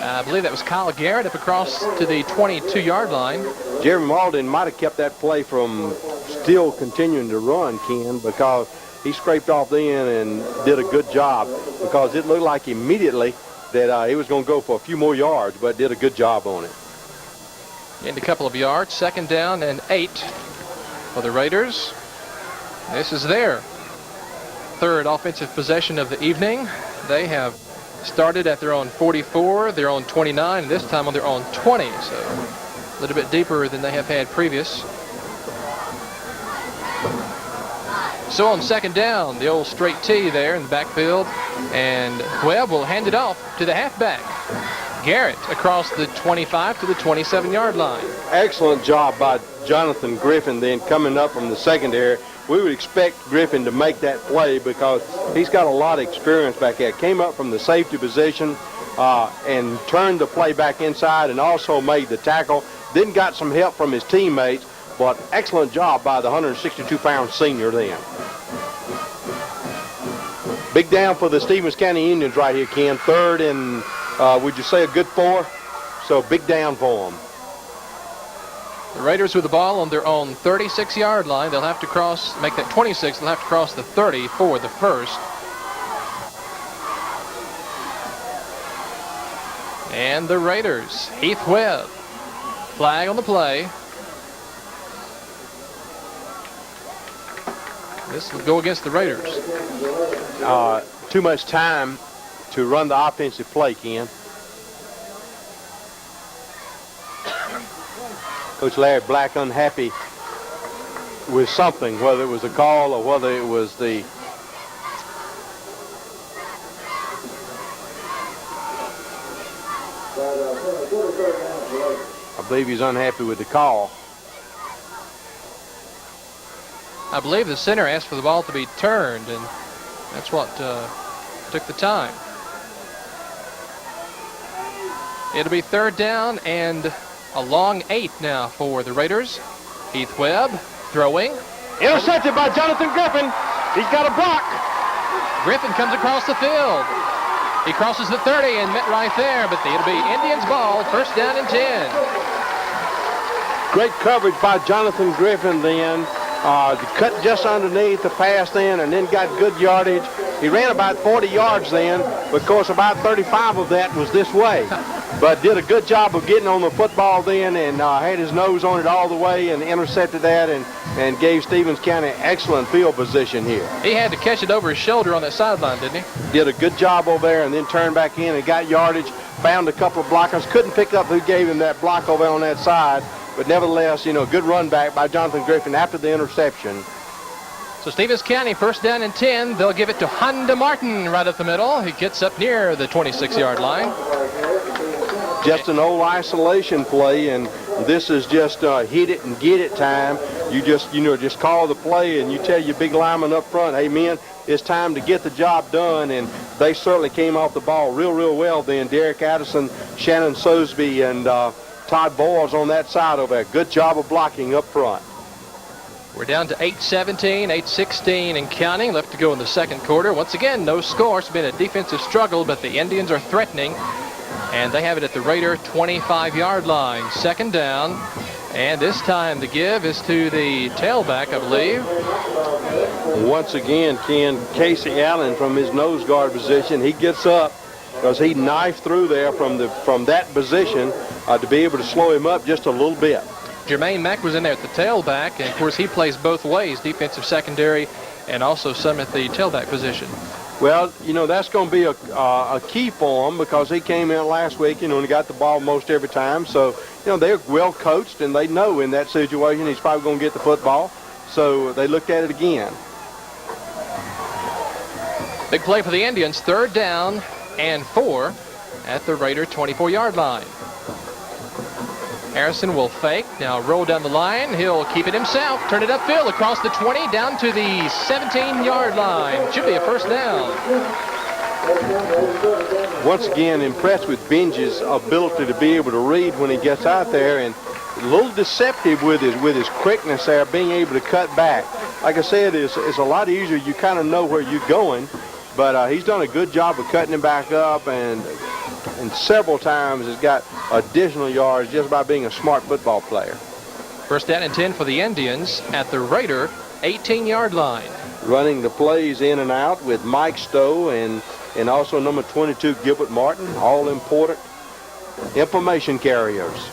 I believe that was Kyle Garrett up across to the 22-yard line. Jeremy Malden might have kept that play from still continuing to run, Ken, because he scraped off the end and did a good job because it looked like immediately that he was going to go for a few more yards, but did a good job on it. Gained a couple of yards. 2nd down and 8 for the Raiders. This is their 3rd offensive possession of the evening. They have started at their own 44, their own 29, and this time on their own 20. So a little bit deeper than they have had previous. So on 2nd down, the old straight T there in the backfield, and Webb will hand it off to the halfback. Garrett across the 25 to the 27-yard line. Excellent job by Jonathan Griffin then coming up from the secondary. We would expect Griffin to make that play because he's got a lot of experience back there. Came up from the safety position and turned the play back inside and also made the tackle. Then got some help from his teammates, but excellent job by the 162-pound senior then. Big down for the Stevens County Indians right here, Ken. 3rd and, would you say, a good 4? So big down for them. The Raiders with the ball on their own 36-yard line. They'll have to make that 26. They'll have to cross the 30 for the 1st. And the Raiders, Heath Webb. Flag on the play. This will go against the Raiders. Too much time to run the offensive play, Ken. Coach Larry Black unhappy with something, whether it was a call or whether it was the I believe he's unhappy with the call. I believe the center asked for the ball to be turned, and that's what took the time. It'll be 3rd down and a long 8 now for the Raiders. Heath Webb throwing. Intercepted by Jonathan Griffin. He's got a block. Griffin comes across the field. He crosses the 30 and met right there, but it'll be Indians ball, 1st down and 10. Great coverage by Jonathan Griffin then. Cut just underneath the pass then and then got good yardage. He ran about 40 yards then, but of course about 35 of that was this way. But did a good job of getting on the football then and had his nose on it all the way and intercepted that and gave Stevens County excellent field position here. He had to catch it over his shoulder on that sideline, didn't he? Did a good job over there and then turned back in and got yardage, found a couple of blockers. Couldn't pick up who gave him that block over on that side, but nevertheless, good run back by Jonathan Griffin after the interception. So Stevens County, 1st down and 10. They'll give it to Honda Martin right up the middle. He gets up near the 26-yard line. Just an old isolation play, and This is just hit it and get it time. You just call the play and you tell your big lineman up front, hey, men, it's time to get the job done. And they certainly came off the ball real well then. Derek Addison, Shannon Sosby, and Todd Boyles on that side over there. Good job of blocking up front. We're down to 8:17, 8:16 and counting. Left to go in the second quarter. Once again, no score. It's been a defensive struggle, but the Indians are threatening. And they have it at the Raider 25-yard line. Second down. And this time the give is to the tailback, I believe. Once again, Ken, Casey Allen from his nose guard position. He gets up because he knifed through there from that position to be able to slow him up just a little bit. Jermaine Mack was in there at the tailback, and of course he plays both ways, defensive secondary and also some at the tailback position. Well, that's going to be a key for him because he came in last week, and he got the ball most every time. So, they're well coached, and they know in that situation he's probably going to get the football. So they looked at it again. Big play for the Indians, 3rd down and 4 at the Raider 24-yard line. Harrison will fake, now roll down the line. He'll keep it himself, turn it upfield across the 20, down to the 17-yard line. Should be a first down. Once again, impressed with Benji's ability to be able to read when he gets out there, and a little deceptive with his quickness there, being able to cut back. Like I said, it's a lot easier. You kind of know where you're going, but he's done a good job of cutting him back up, and several times has got additional yards just by being a smart football player. First down and 10 for the Indians at the Raider 18-yard line. Running the plays in and out with Mike Stowe and also number 22 Gilbert Martin, all important information carriers.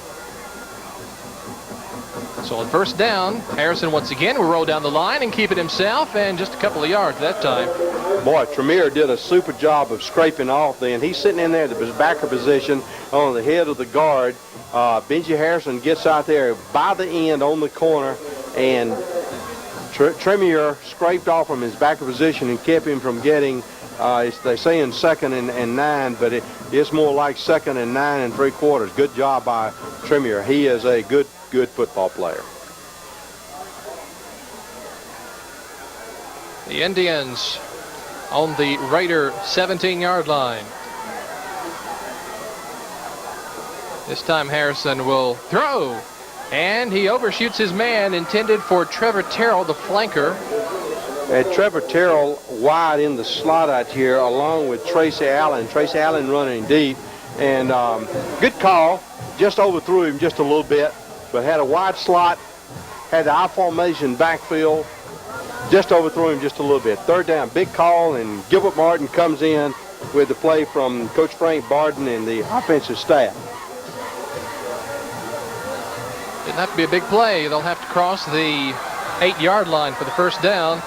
So on first down, Harrison once again will roll down the line and keep it himself, and just a couple of yards that time. Boy, Tremere did a super job of scraping off then. He's sitting in there at the backer position on the head of the guard. Benji Harrison gets out there by the end on the corner, and Tremere scraped off from his backer position and kept him from getting, they say in 2nd and 9, but it's more like 2nd and 9 3/4. Good job by Tremere. He is a good football player. The Indians on the Raider 17-yard line. This time Harrison will throw, and he overshoots his man intended for Trevor Terrell, the flanker. And Trevor Terrell wide in the slot out here along with Tracy Allen. Tracy Allen running deep, and good call. Just overthrew him just a little bit, but had a wide slot, had the I formation backfield, just overthrew him just a little bit. 3rd down, big call, and Gilbert Martin comes in with the play from Coach Frank Barden and the offensive staff. Didn't have to be a big play. They'll have to cross the 8-yard line for the first down,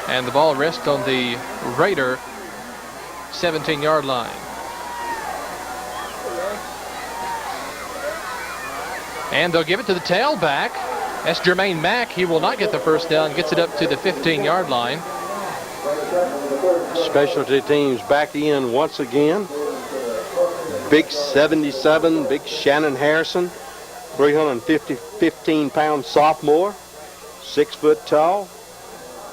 and the ball rests on the Raider 17-yard line. And they'll give it to the tailback. That's Jermaine Mack. He will not get the first down. Gets it up to the 15-yard line. Specialty teams back in once again. Big 77, big Shannon Harrison, 315-pound sophomore, 6 foot tall.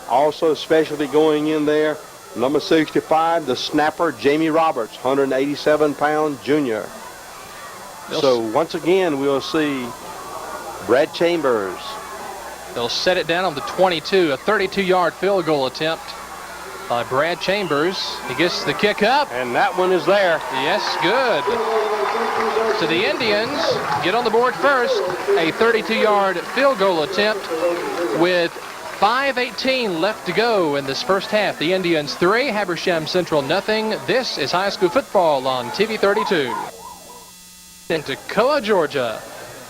Also specialty going in there, number 65, the snapper Jamie Roberts, 187-pound junior. So once again, we'll see Brad Chambers. They'll set it down on the 22, a 32-yard field goal attempt by Brad Chambers. He gets the kick up. And that one is there. Yes, good. So the Indians get on the board first, a 32-yard field goal attempt with 5:18 left to go in this first half. The Indians 3, Habersham Central nothing. This is high school football on TV 32. In Toccoa, Georgia.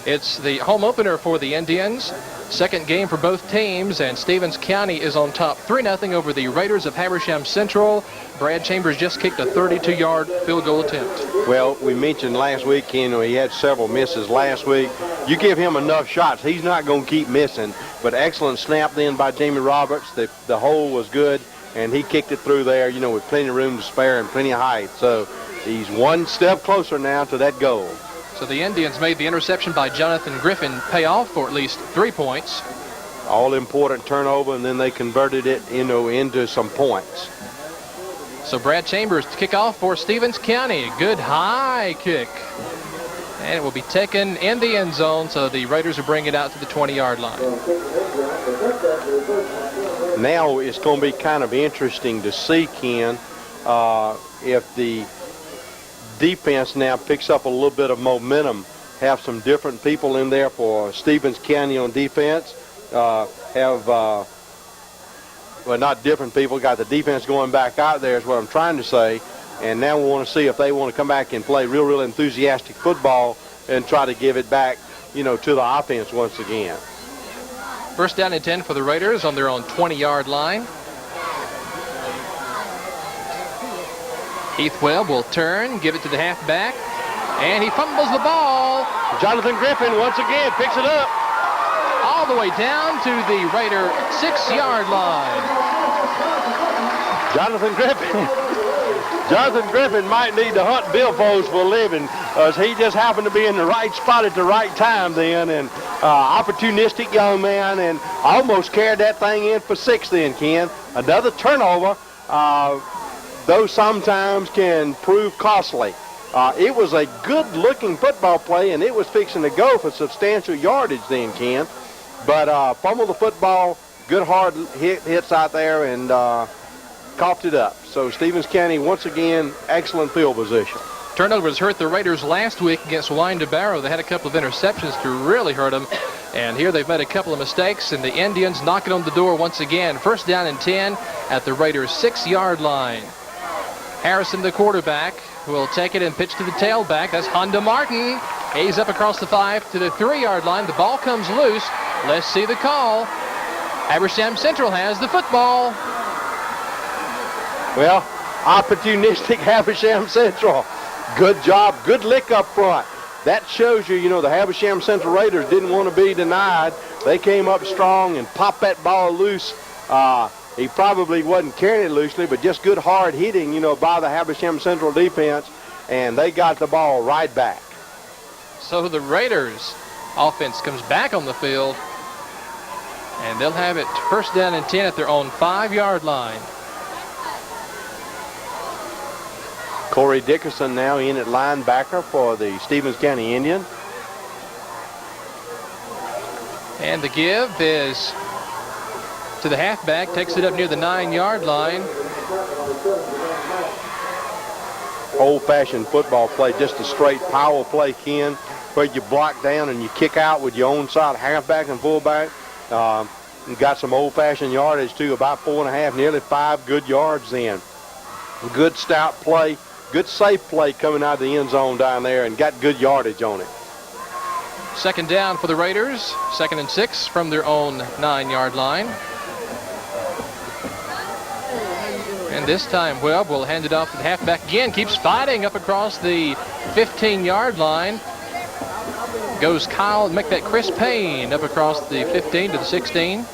It's the home opener for the Indians. Second game for both teams, and Stevens County is on top 3-0 over the Raiders of Habersham Central. Brad Chambers just kicked a 32-yard field goal attempt. Well, we mentioned last week, Ken, he had several misses last week. You give him enough shots, he's not going to keep missing. But excellent snap then by Jamie Roberts. The hole was good, and he kicked it through there, with plenty of room to spare and plenty of height. So he's one step closer now to that goal. So the Indians made the interception by Jonathan Griffin pay off for at least 3 points. All important turnover, and then they converted it, into some points. So Brad Chambers to kick off for Stevens County. Good high kick. And it will be taken in the end zone, so the Raiders will bring it out to the 20-yard line. Now it's going to be kind of interesting to see, Ken, if the defense now picks up a little bit of momentum, have some different people in there for Stevens County on defense, well, not different people, got the defense going back out there is what I'm trying to say. And now we want to see if they want to come back and play real enthusiastic football and try to give it back, to the offense once again. First down and 10 for the Raiders on their own 20-yard line. Heath Webb will turn, give it to the halfback, and he fumbles the ball. Jonathan Griffin once again picks it up. All the way down to the Raider 6-yard line. Jonathan Griffin might need to hunt billfold for a living, as he just happened to be in the right spot at the right time then, and opportunistic young man, and almost carried that thing in for 6 then, Ken. Another turnover, though sometimes can prove costly. It was a good-looking football play, and it was fixing to go for substantial yardage then, Ken. But fumbled the football, good hard hits out there, and coughed it up. So Stevens County, once again, excellent field position. Turnovers hurt the Raiders last week against Wyandotte. They had a couple of interceptions to really hurt them. And here they've made a couple of mistakes, and the Indians knocking on the door once again. First down and 10 at the Raiders' 6-yard line. Harrison, the quarterback, will take it and pitch to the tailback. That's Honda Martin. He's up across the 5 to the 3-yard line. The ball comes loose. Let's see the call. Habersham Central has the football. Well, opportunistic Habersham Central. Good job. Good lick up front. That shows you, the Habersham Central Raiders didn't want to be denied. They came up strong and popped that ball loose. He probably wasn't carrying it loosely, but just good hard hitting, by the Habersham Central defense, and they got the ball right back. So the Raiders offense comes back on the field, and they'll have it first down and 10 at their own 5-yard line. Corey Dickerson now in at linebacker for the Stevens County Indians. And the give is to the halfback, takes it up near the 9-yard line. Old-fashioned football play, just a straight power play, Ken, where you block down and you kick out with your own side halfback and fullback. You got some old-fashioned yardage too, about 4.5, nearly 5 good yards then. Good stout play, good safe play coming out of the end zone down there, and got good yardage on it. Second down for the Raiders, 2nd and 6 from their own 9-yard line. And this time Webb will hand it off to the halfback again, keeps fighting up across the 15-yard line. Goes Kyle, make that Chris Payne up across the 15 to the 16.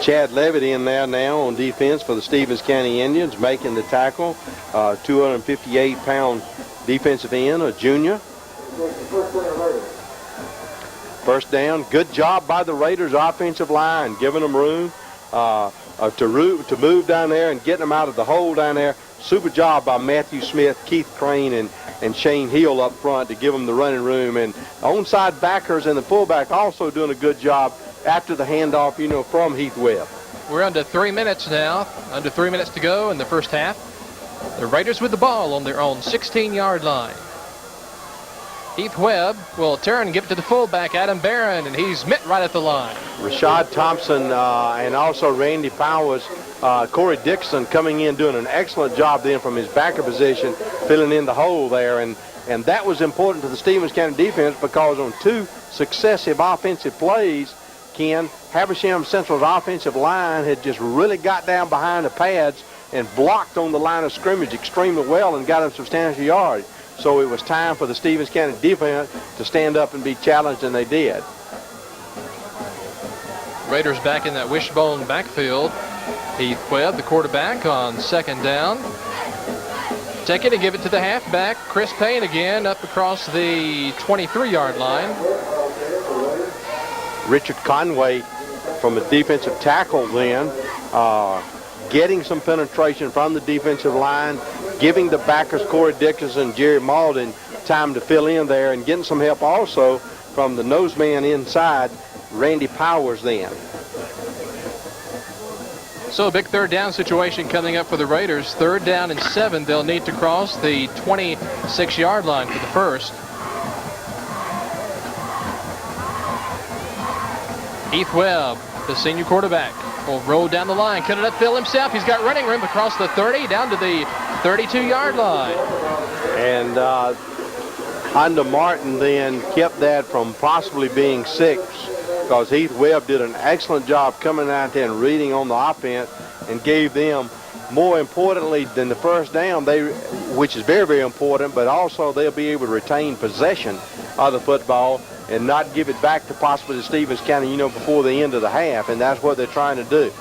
Chad Levitt in there now on defense for the Stevens County Indians, making the tackle. 258-pound defensive end, a junior. First down. Good job by the Raiders offensive line, giving them room to move down there and getting them out of the hole down there. Super job by Matthew Smith, Keith Crane, and Shane Hill up front to give them the running room. And onside backers and the fullback also doing a good job after the handoff, from Heath Webb. We're under 3 minutes now. Under 3 minutes to go in the first half. The Raiders with the ball on their own 16-yard line. Heath Webb will turn and give it to the fullback, Adam Barron, and he's met right at the line. Rashad Thompson and also Randy Powers, Corey Dixon coming in doing an excellent job then from his backer position, filling in the hole there. And that was important to the Stevens County defense, because on 2 successive offensive plays, Ken, Habersham Central's offensive line had just really got down behind the pads and blocked on the line of scrimmage extremely well and got them substantial yards. So it was time for the Stevens County defense to stand up and be challenged, and they did. Raiders back in that wishbone backfield. Heath Webb, the quarterback, on 2nd down. Take it and give it to the halfback, Chris Payne again, up across the 23-yard line. Richard Conway from a defensive tackle then, getting some penetration from the defensive line, giving the backers Corey Dickerson, Jerry Malden time to fill in there, and getting some help also from the nose man inside, Randy Powers then. So a big third down situation coming up for the Raiders. 3rd down and 7. They'll need to cross the 26-yard line for the first. Heath Webb, the senior quarterback, will roll down the line, cut it upfield himself. He's got running room across the 30 down to the 32-yard line. And Honda Martin then kept that from possibly being 6, because Heath Webb did an excellent job coming out there and reading on the offense and gave them, more importantly than the first down, which is very, very important, but also they'll be able to retain possession of the football and not give it back to possibly Stevens County, before the end of the half, and that's what they're trying to do.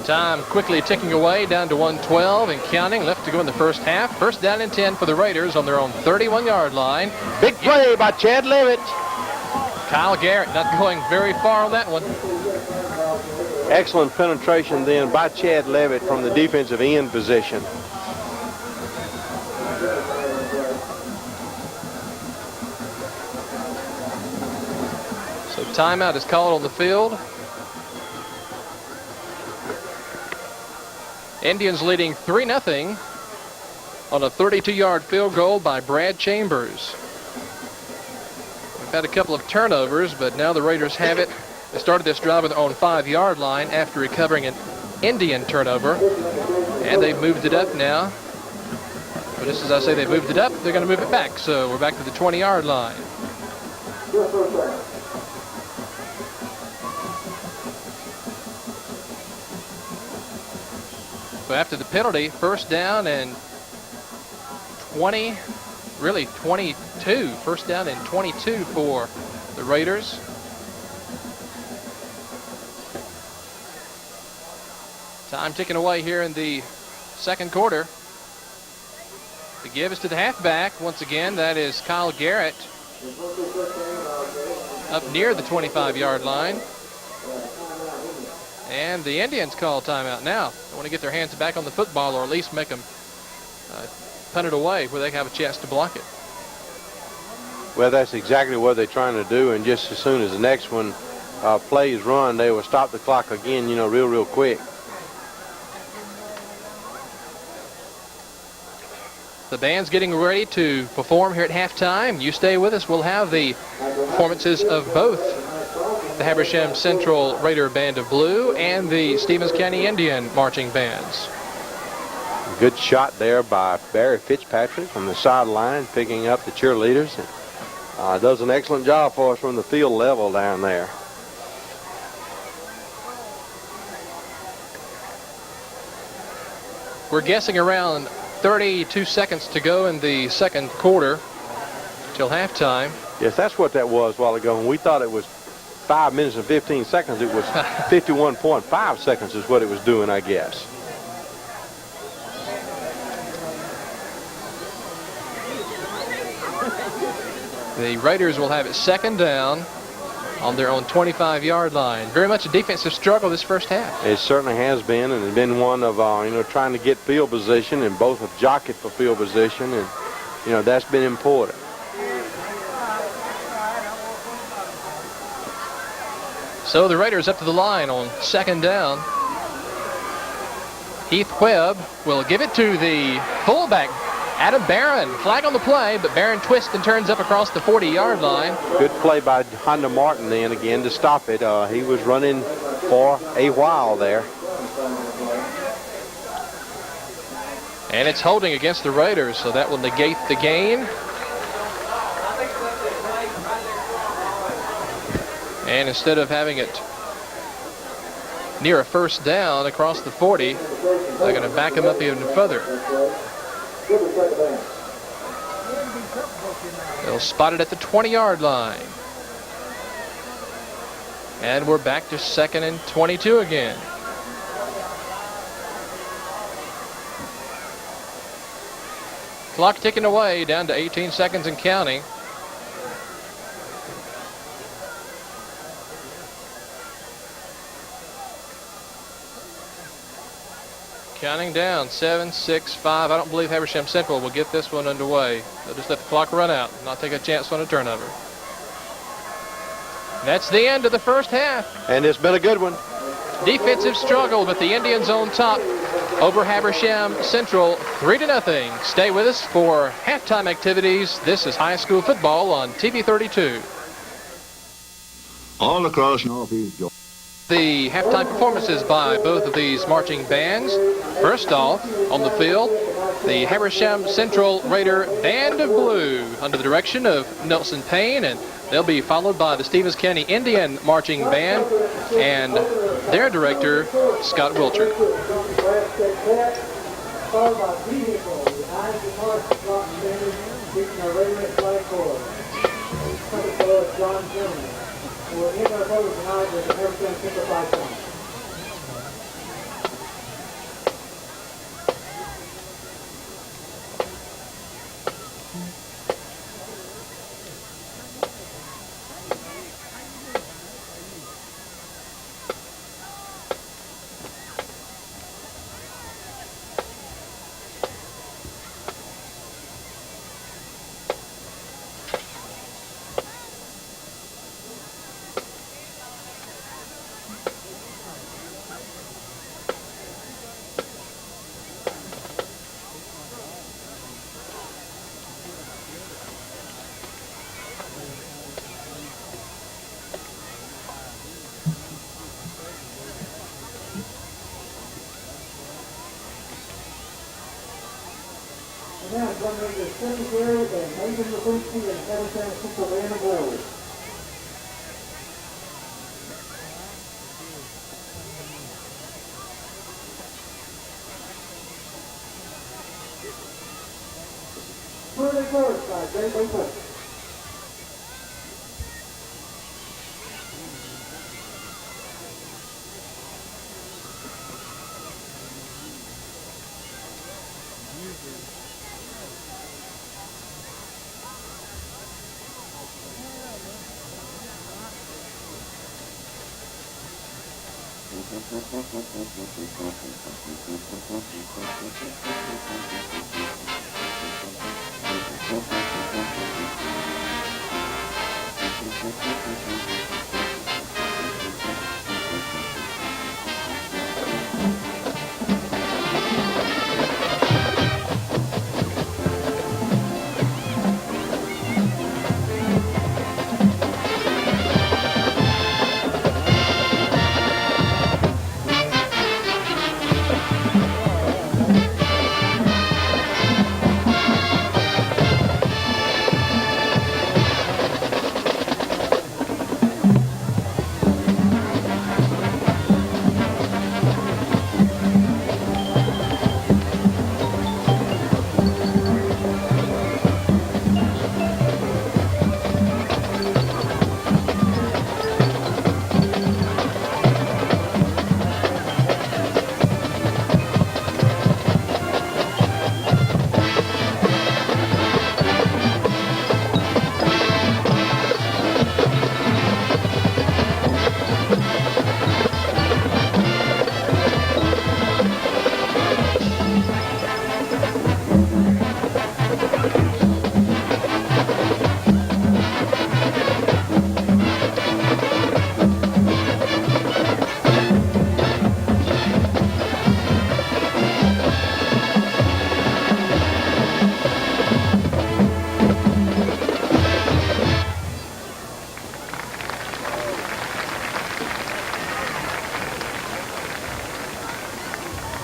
Time quickly ticking away down to 1:12 and counting, left to go in the first half. 1st down and 10 for the Raiders on their own 31-yard line. Big play by Chad Levitt. Kyle Garrett not going very far on that one. Excellent penetration then by Chad Levitt from the defensive end position. So timeout is called on the field. Indians leading 3-0 on a 32-yard field goal by Brad Chambers. We've had a couple of turnovers, but now the Raiders have it. They started this drive on their own 5-yard line after recovering an Indian turnover, and they've moved it up now. But just as I say they've moved it up, they're going to move it back. So we're back to the 20-yard line. So after the penalty, 1st down and 20, really 22. 1st down and 22 for the Raiders. Time ticking away here in the 2nd quarter. The give is to the halfback. Once again, that is Kyle Garrett up near the 25-yard line. And the Indians call timeout now. They want to get their hands back on the football, or at least make them punt it away where they have a chance to block it. Well, that's exactly what they're trying to do, and just as soon as the next one play is run, they will stop the clock again, real quick. The band's getting ready to perform here at halftime. You stay with us. We'll have the performances of both the Habersham Central Raider Band of Blue and the Stevens County Indian marching bands. Good shot there by Barry Fitzpatrick from the sideline, picking up the cheerleaders. And, does an excellent job for us from the field level down there. We're guessing around 32 seconds to go in the 2nd quarter till halftime. Yes, that's what that was a while ago. When we thought it was 5 minutes and 15 seconds, it was 51.5 seconds is what it was doing, I guess. The Raiders will have it 2nd down on their own 25-yard line. Very much a defensive struggle this first half. It certainly has been, and it's been one of trying to get field position, and both have jockeyed for field position, and that's been important. So the Raiders up to the line on 2nd down. Heath Webb will give it to the fullback, Adam Barron. Flag on the play, but Barron twists and turns up across the 40-yard line. Good play by Honda Martin then again to stop it. He was running for a while there. And it's holding against the Raiders, so that will negate the gain. And instead of having it near a 1st down across the 40, they're going to back him up even further. They'll spot it at the 20-yard line. And we're back to 2nd and 22 again. Clock ticking away down to 18 seconds and counting. Counting down, 7, 6, 5. I don't believe Habersham Central will get this one underway. They'll just let the clock run out, not take a chance on a turnover. That's the end of the first half. And it's been a good one. Defensive struggle, but the Indians on top over Habersham Central, 3-0. Stay with us for halftime activities. This is high school football on TV 32. All across Northeast Georgia. The halftime performances by both of these marching bands. First off, on the field, the Habersham Central Raider Band of Blue under the direction of Nelson Payne, and they'll be followed by the Stevens County Indian Marching Band and their director, Scott Wilcher. We'll end our program tonight with the Habersham Central 5 song. And now it's going to be the secondary and Nathan Lipinski and Habersham Central Band of Blue. Further first by Jay Baker.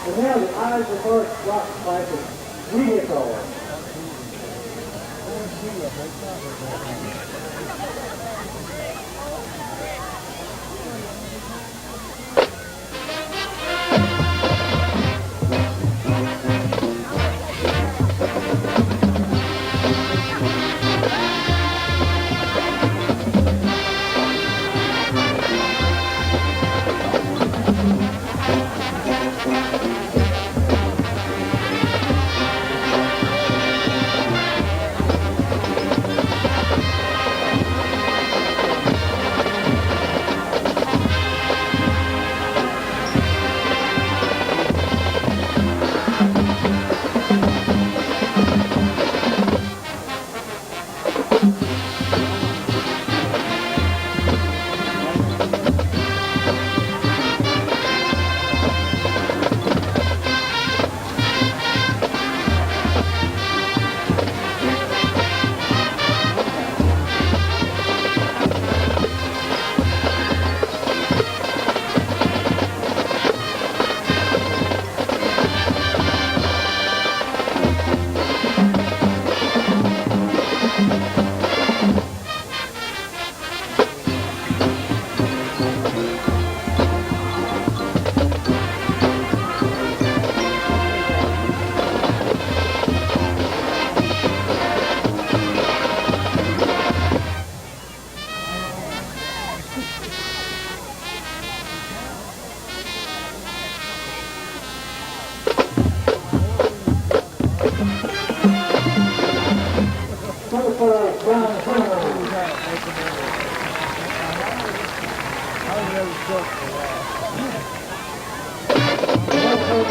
And now the eyes of first rock classic vehicle.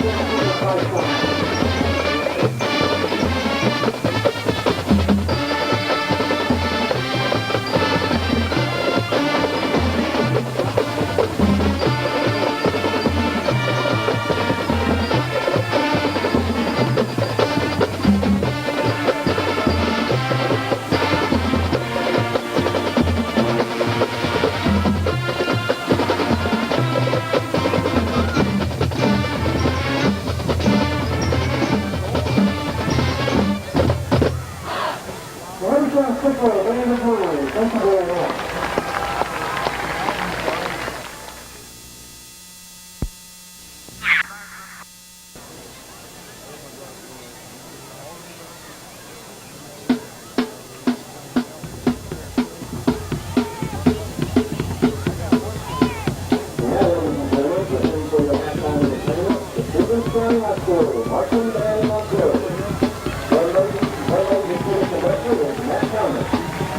Thank you very much. Martin and Montgomery. One lady, the conductor is Matt Thomas.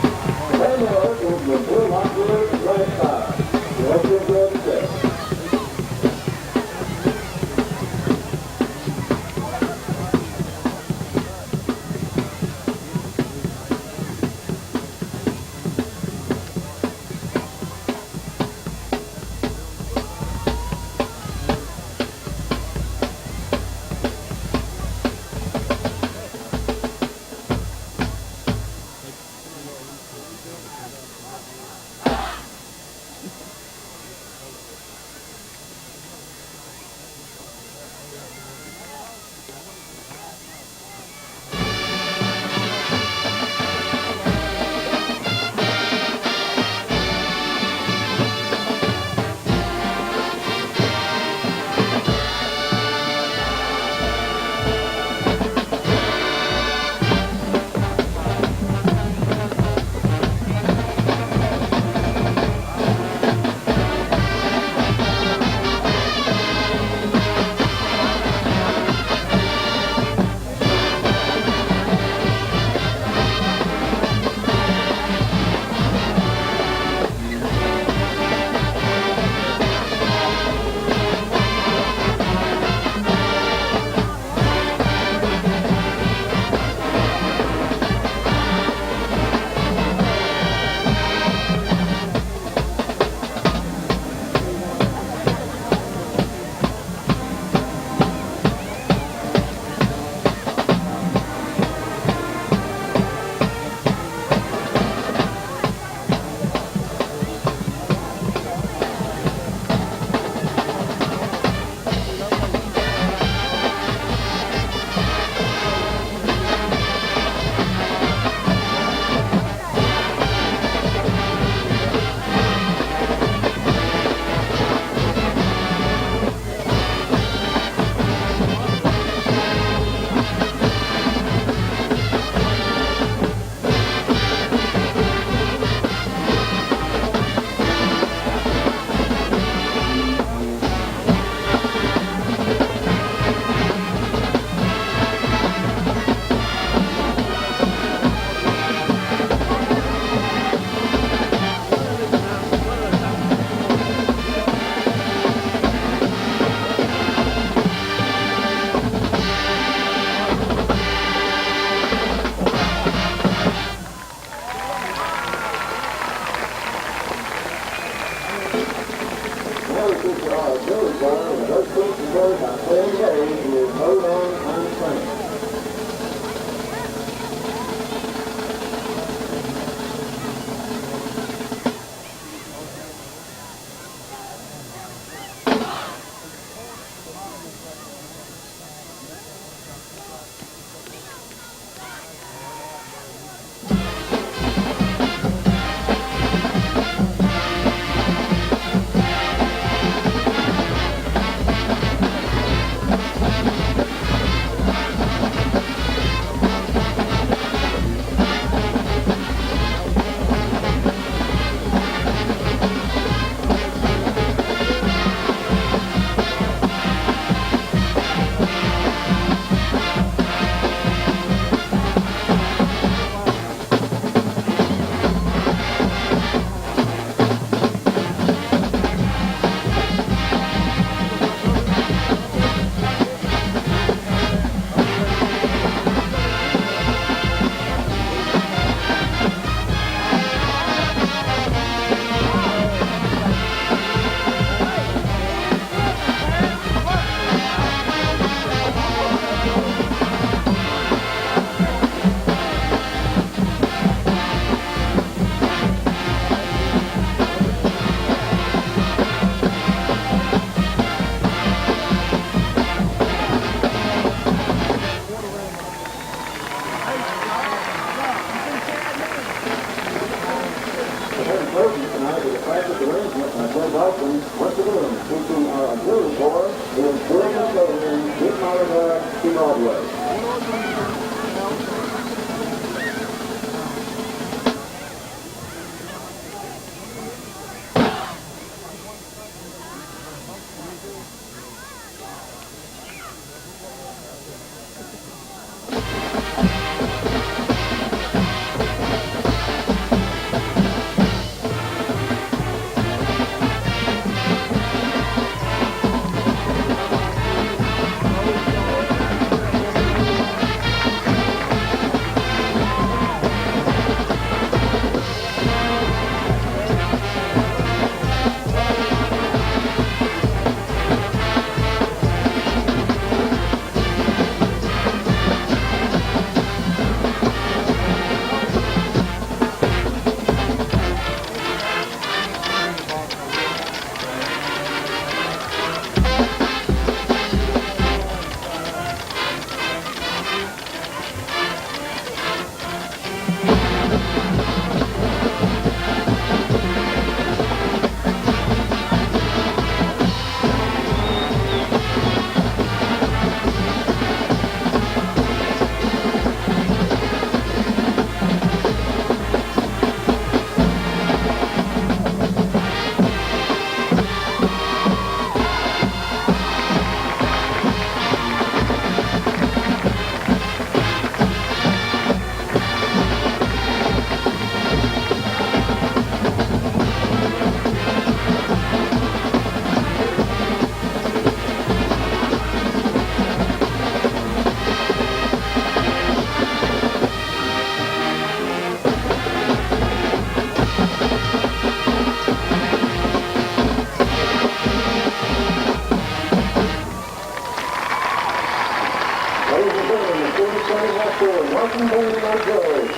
score, Martin Bowen Joe.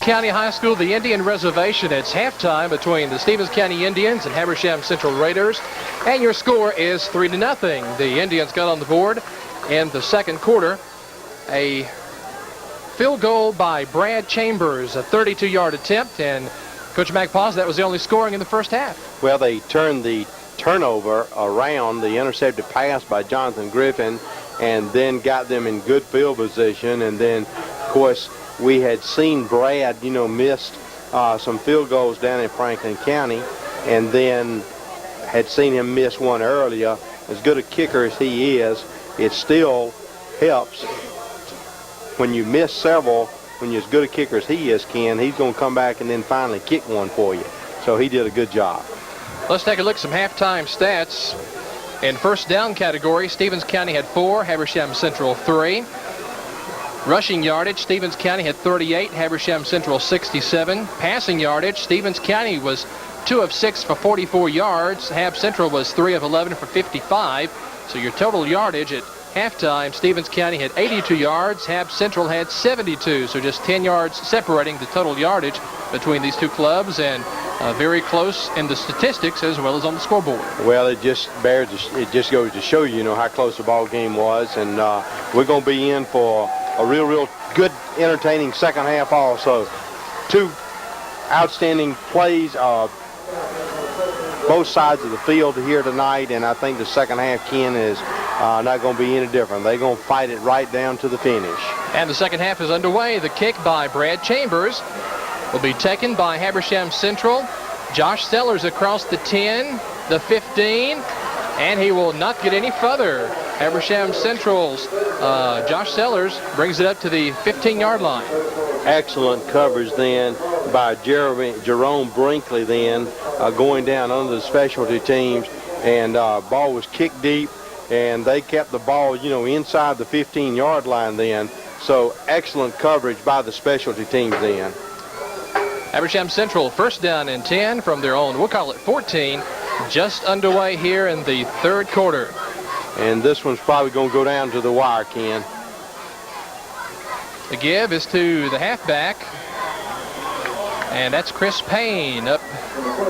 County High School, the Indian Reservation. It's halftime between the Stevens County Indians and Habersham Central Raiders, and your score is 3-0. The Indians got on the board in the second quarter. A field goal by Brad Chambers, a 32-yard attempt, and Coach McPaws, that was the only scoring in the first half. Well, they turned the turnover around, the intercepted pass by Jonathan Griffin, and then got them in good field position. And then, of course, we had seen Brad, missed some field goals down in Franklin County, and then had seen him miss one earlier. As good a kicker as he is, it still helps when you miss several. When you're as good a kicker as he is, Ken, he's going to come back and then finally kick one for you. So he did a good job. Let's take a look at some halftime stats. In first down category, Stevens County had 4, Habersham Central 3. Rushing yardage, Stevens County had 38, Habersham Central 67. Passing yardage, Stevens County was 2 of 6 for 44 yards. Hab Central was 3 of 11 for 55. So your total yardage at halftime, Stevens County had 82 yards, Hab Central had 72. So just 10 yards separating the total yardage between these two clubs, and very close in the statistics as well as on the scoreboard. Well, it just goes to show you, how close the ball game was, and we're going to be in for a real good, entertaining second half also. 2 outstanding plays, both sides of the field here tonight, and I think the second half, Ken, is not going to be any different. They're going to fight it right down to the finish. And the second half is underway. The kick by Brad Chambers will be taken by Habersham Central. Josh Sellers across the 10, the 15, and he will not get any further. Habersham Central's Josh Sellers brings it up to the 15-yard line. Excellent coverage then by Jerome Brinkley then, going down under the specialty teams, and ball was kicked deep, and they kept the ball, inside the 15-yard line then. So excellent coverage by the specialty teams then. Habersham Central first down and 10 from their own, we'll call it 14, just underway here in the third quarter. And this one's probably going to go down to the wire, Ken. The give is to the halfback, and that's Chris Payne up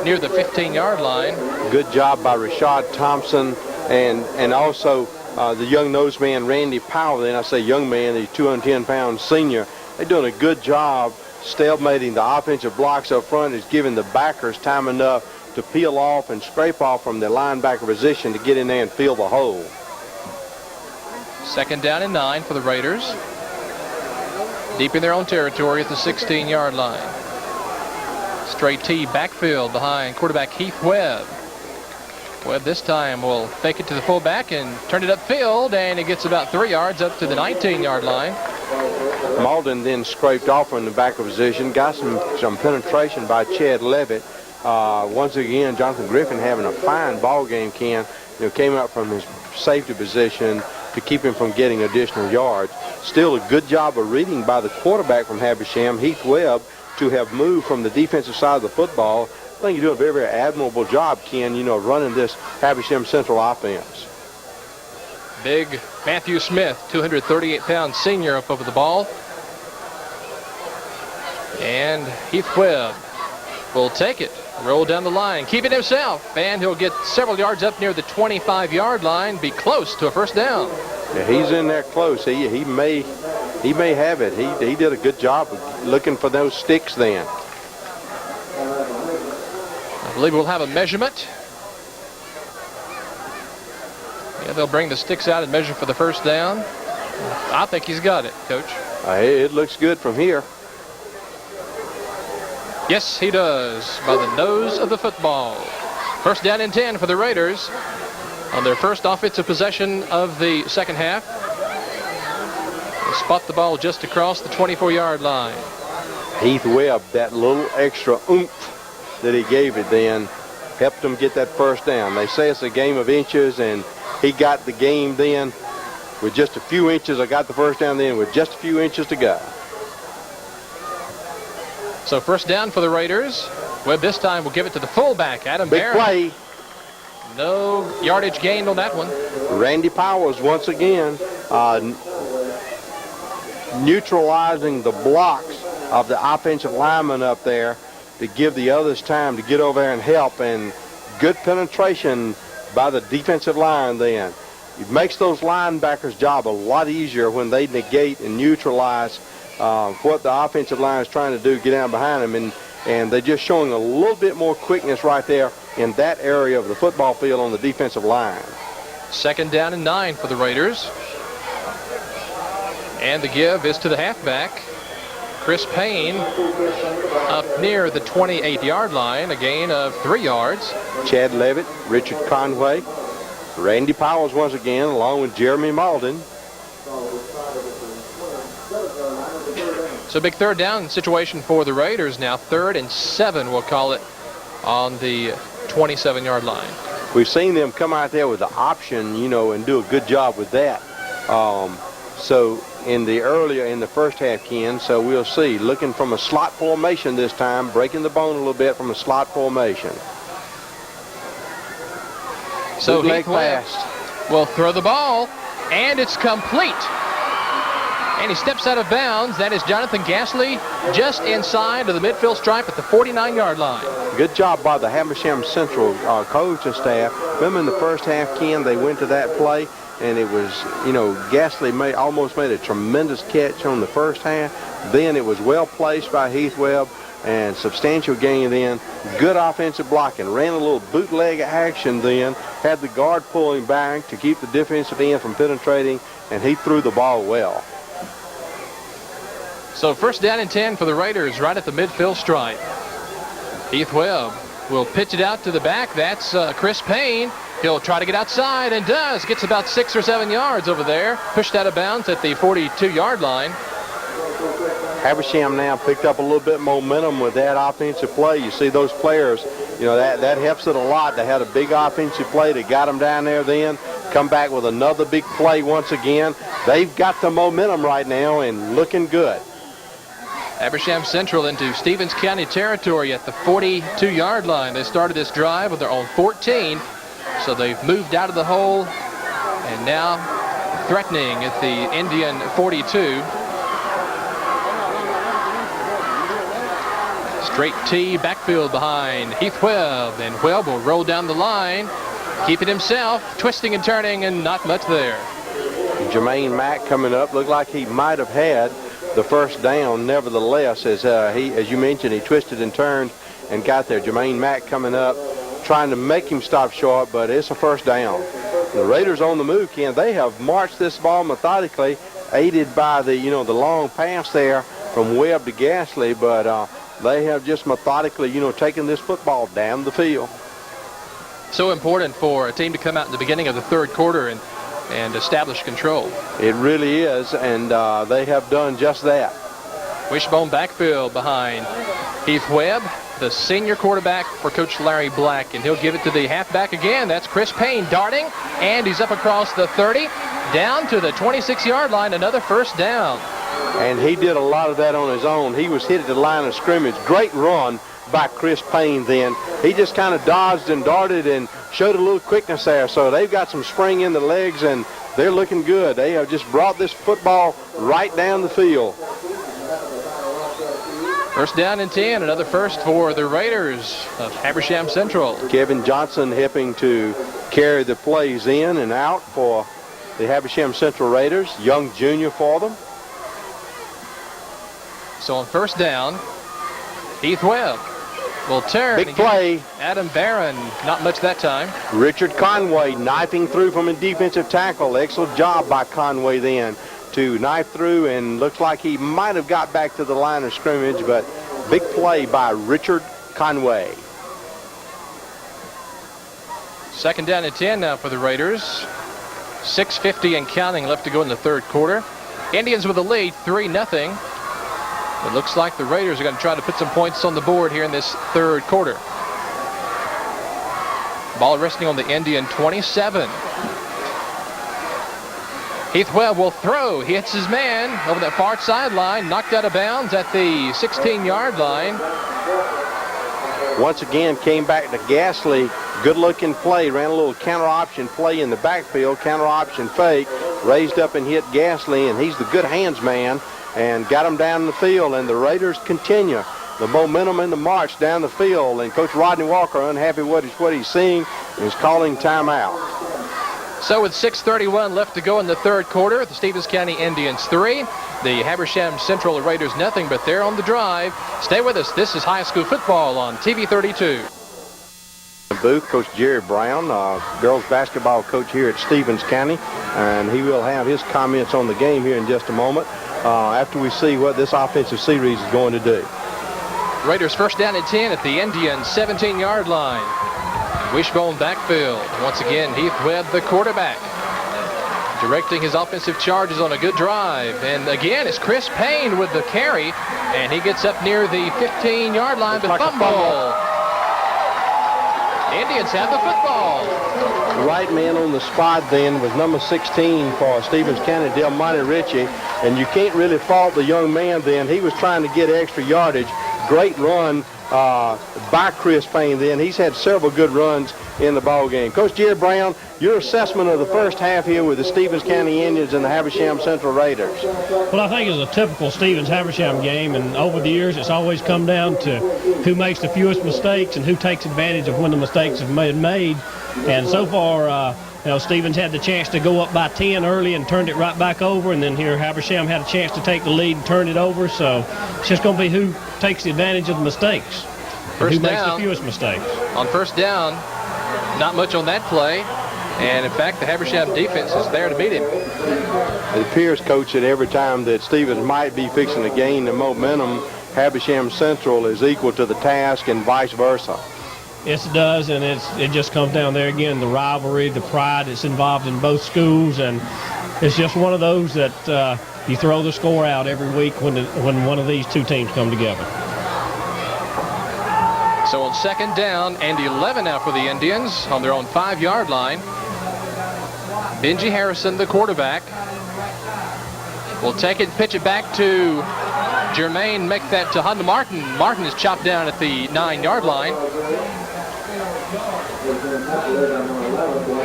near the 15-yard line. Good job by Rashad Thompson, and also the young nose man Randy Powell. Then I say young man, the 210-pound senior. They're doing a good job stalemating the offensive blocks up front. Is giving the backers time enough to peel off and scrape off from the linebacker position to get in there and fill the hole. Second down and 9 for the Raiders. Deep in their own territory at the 16-yard line. Straight T backfield behind quarterback Heath Webb. Webb this time will fake it to the fullback and turn it upfield, and it gets about 3 yards up to the 19-yard line. Malden then scraped off from the back of position, got some penetration by Chad Levitt. Once again, Jonathan Griffin having a fine ball game, Ken. Came up from his safety position to keep him from getting additional yards. Still a good job of reading by the quarterback from Habersham, Heath Webb, to have moved from the defensive side of the football. I think you do a very, very admirable job, Ken, running this Habersham Central offense. Big Matthew Smith, 238-pound senior, up over the ball. And Heath Webb will take it, roll down the line, keep it himself, and he'll get several yards up near the 25-yard line, be close to a first down. Yeah, he's in there close. He may have it. He did a good job of looking for those sticks then. I believe we'll have a measurement. Yeah, they'll bring the sticks out and measure for the first down. I think he's got it, Coach. It looks good from here. Yes, he does, by the nose of the football. First down and 10 for the Raiders. on their first offensive possession of the second half. They spot the ball just across the 24-yard line. Heath Webb, that little extra oomph that he gave it then, helped them get that first down. They say it's a game of inches, and he got the game then with just a few inches. I got the first down then with just a few inches to go. So first down for the Raiders. Webb this time will give it to the fullback, Adam Big Barron. play. No yardage gained on that one. Randy Powers once again neutralizing the blocks of the offensive lineman up there to give the others time to get over there and help, and good penetration by the defensive line then. It makes those linebackers' job a lot easier when they negate and neutralize what the offensive line is trying to do, get down behind them, and they're just showing a little bit more quickness right there in that area of the football field on the defensive line. Second down and 9 for the Raiders. And the give is to the halfback, Chris Payne, up near the 28-yard line, a gain of 3 yards. Chad Levitt, Richard Conway, Randy Powers once again, along with Jeremy Malden. So big third down situation for the Raiders now. 3rd and 7, we'll call it, on the 27-yard line. We've seen them come out there with the option, and do a good job with that. So in the first half, Ken, so we'll see. Looking from a slot formation this time, breaking the bone a little bit from a slot formation. So Heath Webb will throw the ball, and it's complete. And he steps out of bounds. That is Jonathan Gasly, just inside of the midfield stripe at the 49-yard line. Good job by the Habersham Central coaching staff. Remember in the first half, Ken, they went to that play, and it was, Gasly almost made a tremendous catch on the first half. Then it was well placed by Heath Webb, and substantial gain then. Good offensive blocking. Ran a little bootleg action then. Had the guard pulling back to keep the defensive end from penetrating, and he threw the ball well. So first down and 10 for the Raiders right at the midfield stripe. Heath Webb will pitch it out to the back. That's Chris Payne. He'll try to get outside and does. Gets about 6 or 7 yards over there. Pushed out of bounds at the 42-yard line. Habersham now picked up a little bit of momentum with that offensive play. You see those players, that helps it a lot. They had a big offensive play. They got them down there then. Come back with another big play once again. They've got the momentum right now and looking good. Habersham Central into Stevens County territory at the 42-yard line. They started this drive with their own 14, so they've moved out of the hole and now threatening at the Indian 42. Straight T backfield behind Heath Webb, and Webb will roll down the line, keep it himself, twisting and turning, and not much there. Jermaine Mack coming up, looked like he might have had the first down. Nevertheless, as you mentioned, he twisted and turned and got there. Jermaine Mack coming up, trying to make him stop short, but it's a first down. The Raiders on the move, Ken. They have marched this ball methodically, aided by the long pass there from Webb to Gasly, but they have just methodically, taken this football down the field. So important for a team to come out in the beginning of the third quarter and establish control. It really is, and they have done just that. Wishbone backfield behind Heath Webb, the senior quarterback for Coach Larry Black, and he'll give it to the halfback again. That's Chris Payne darting, and he's up across the 30, down to the 26-yard line, another first down. And he did a lot of that on his own. He was hit at the line of scrimmage. Great run by Chris Payne then. He just kind of dodged and darted and showed a little quickness there. So they've got some spring in the legs, and they're looking good. They have just brought this football right down the field. First down and 10, another first for the Raiders of Habersham Central. Kevin Johnson helping to carry the plays in and out for the Habersham Central Raiders. Young junior for them. So on first down, Heath Webb will turn. Big play. Adam Barron, not much that time. Richard Conway knifing through from a defensive tackle. Excellent job by Conway then to knife through, and looks like he might have got back to the line of scrimmage, but big play by Richard Conway. Second down and 10 now for the Raiders. 6:50 and counting left to go in the third quarter. Indians with a lead, 3-0. It looks like the Raiders are going to try to put some points on the board here in this third quarter. Ball resting on the Indian 27. Heath Webb will throw. He hits his man over that far sideline, knocked out of bounds at the 16-yard line. Once again, came back to Gasly. Good-looking play. Ran a little counter-option play in the backfield. Counter-option fake. Raised up and hit Gasly, and he's the good hands man, and got him down the field. And the Raiders continue the momentum in the march down the field. And Coach Rodney Walker, unhappy with what he's seeing, is calling timeout. So with 6:31 left to go in the third quarter, the Stevens County Indians 3, the Habersham Central Raiders nothing, but they're on the drive. Stay with us. This is high school football on TV 32. Booth, Coach Jerry Brown, girls basketball coach here at Stevens County, and he will have his comments on the game here in just a moment after we see what this offensive series is going to do. Raiders first down and 10 at the Indians 17-yard line. Wishbone backfield. Once again, Heath Webb, the quarterback, directing his offensive charges on a good drive. And again, it's Chris Payne with the carry, and he gets up near the 15-yard line to fumble. Indians have the football. The right man on the spot then was number 16 for Stevens County, Delmonte Ritchie, and you can't really fault the young man then. He was trying to get extra yardage. Great run by Chris Payne then. He's had several good runs in the ball game. Coach Jerry Brown, your assessment of the first half here with the Stevens County Indians and the Habersham Central Raiders. Well, I think it's a typical Stevens-Habersham game, and over the years it's always come down to who makes the fewest mistakes and who takes advantage of when the mistakes have been made. And so far, Stevens had the chance to go up by 10 early and turned it right back over, and then here Habersham had a chance to take the lead and turn it over. So it's just going to be who takes the advantage of the mistakes, who makes the fewest mistakes. On first down, not much on that play, and in fact the Habersham defense is there to beat him. It appears, Coach, that every time that Stevens might be fixing to gain the momentum, Habersham Central is equal to the task and vice versa. Yes, it does, and it just comes down there again, the rivalry, the pride that's involved in both schools, and it's just one of those that you throw the score out every week when one of these two teams come together. So on second down and 11 now for the Indians on their own 5-yard line. Benji Harrison, the quarterback, will take it and pitch it back to Jermaine, make that to Honda Martin. Martin is chopped down at the 9-yard line.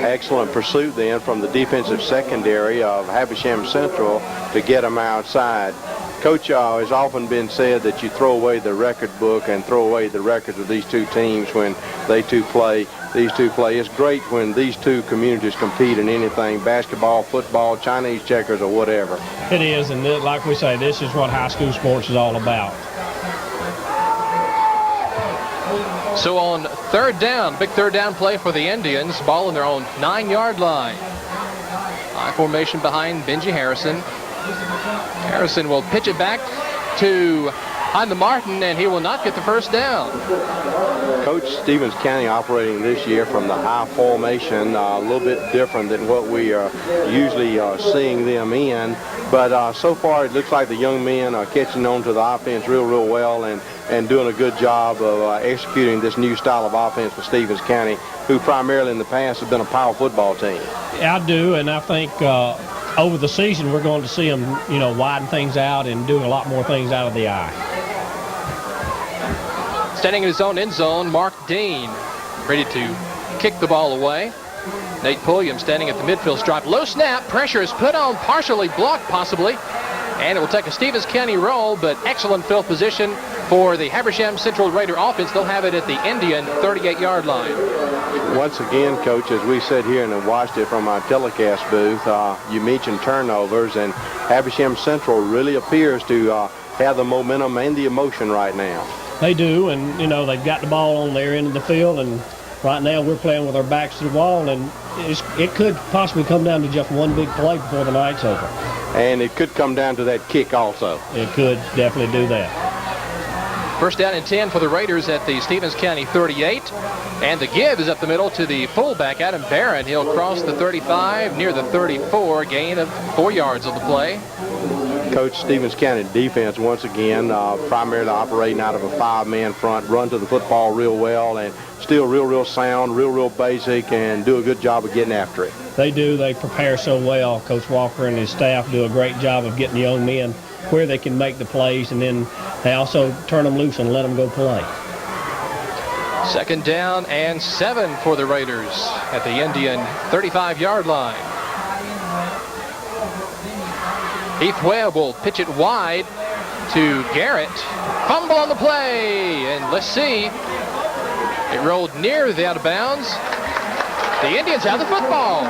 Excellent pursuit then from the defensive secondary of Habersham Central to get them outside. Coach, has often been said that you throw away the record book and throw away the records of these two teams when these two play. It's great when these two communities compete in anything, basketball, football, Chinese checkers, or whatever. It is, and like we say, this is what high school sports is all about. So on third down, big third down play for the Indians, ball on their own 9-yard line. High formation behind Benji Harrison. Harrison will pitch it back to Honda Martin, and he will not get the first down. Coach, Stevens County operating this year from the high formation, a little bit different than what we are usually seeing them in. But so far it looks like the young men are catching on to the offense real well and doing a good job of executing this new style of offense for Stevens County, who primarily in the past has been a power football team. I do, and I think over the season we're going to see them, widen things out and do a lot more things out of the eye. Standing in his own end zone, Mark Dean, ready to kick the ball away. Nate Pulliam standing at the midfield stripe. Low snap, pressure is put on, partially blocked possibly, and it will take a Stevens County roll, but excellent field position for the Habersham Central Raider offense. They'll have it at the Indian 38-yard line. Once again, Coach, as we sit here and watched it from our telecast booth, you mentioned turnovers, and Habersham Central really appears to have the momentum and the emotion right now. They do, and they've got the ball on their end of the field, and right now we're playing with our backs to the wall, and it could possibly come down to just one big play before the night's over. And it could come down to that kick also. It could definitely do that. First down and 10 for the Raiders at the Stevens County 38. And the give is up the middle to the fullback, Adam Barron. He'll cross the 35 near the 34, gain of 4 yards on the play. Coach, Stevens County defense once again primarily operating out of a 5-man front, run to the football real well, and still real sound, real basic, and do a good job of getting after it. They do. They prepare so well. Coach Walker and his staff do a great job of getting young men where they can make the plays, and then they also turn them loose and let them go play. Second down and 7 for the Raiders at the Indian 35-yard line. Heath Webb will pitch it wide to Garrett. Fumble on the play, and let's see. It rolled near the out of bounds. The Indians have the football.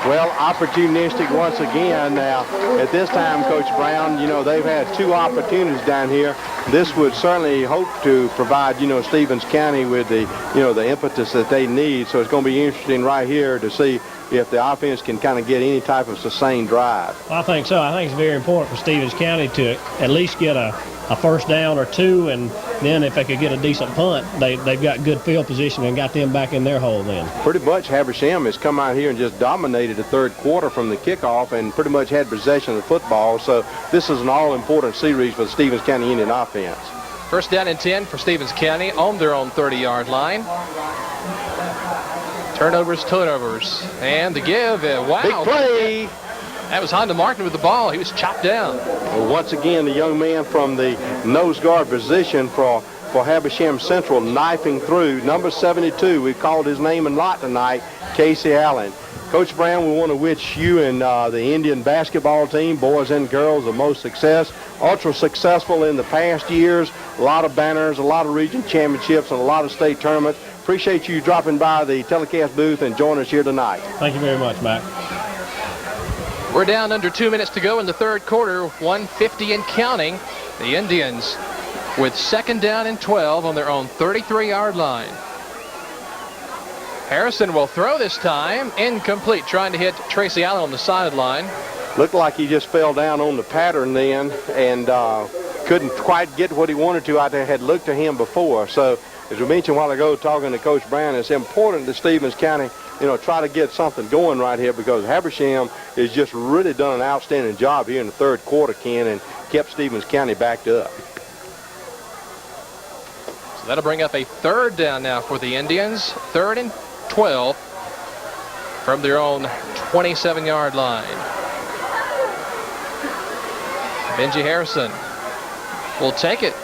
Well, opportunistic once again. Now, at this time, Coach Brown, you know, they've had 2 opportunities down here. This would certainly hope to provide, you know, Stevens County with the, you know, the impetus that they need. So it's going to be interesting right here to see if the offense can kind of get any type of sustained drive. I think so. I think it's very important for Stevens County to at least get a first down or 2, and then if they could get a decent punt, they've got good field position and got them back in their hole then. Pretty much Habersham has come out here and just dominated the third quarter from the kickoff and pretty much had possession of the football. So this is an all-important series for the Stevens County Indian offense. First down and 10 for Stevens County on their own 30-yard line. Turnovers, and the give. Wow. Big play. That was Honda Martin with the ball. He was chopped down. Well, once again, the young man from the nose guard position for Habersham Central knifing through. Number 72, we've called his name a lot tonight, Casey Allen. Coach Brown, we want to wish you and the Indian basketball team, boys and girls, the most success. Ultra successful in the past years. A lot of banners, a lot of region championships, and a lot of state tournaments. Appreciate you dropping by the telecast booth and joining us here tonight. Thank you very much, Mac. We're down under 2 minutes to go in the third quarter, 150 and counting. The Indians with second down and 12 on their own 33-yard line. Harrison will throw this time. Incomplete, trying to hit Tracy Allen on the sideline. Looked like he just fell down on the pattern then and couldn't quite get what he wanted to out there. Had looked to him before. So, as we mentioned a while ago, talking to Coach Brown, it's important that Stevens County, you know, try to get something going right here because Habersham has just really done an outstanding job here in the third quarter, Ken, and kept Stevens County backed up. So that'll bring up a third down now for the Indians. 3rd and 12 from their own 27-yard line. Benji Harrison will take it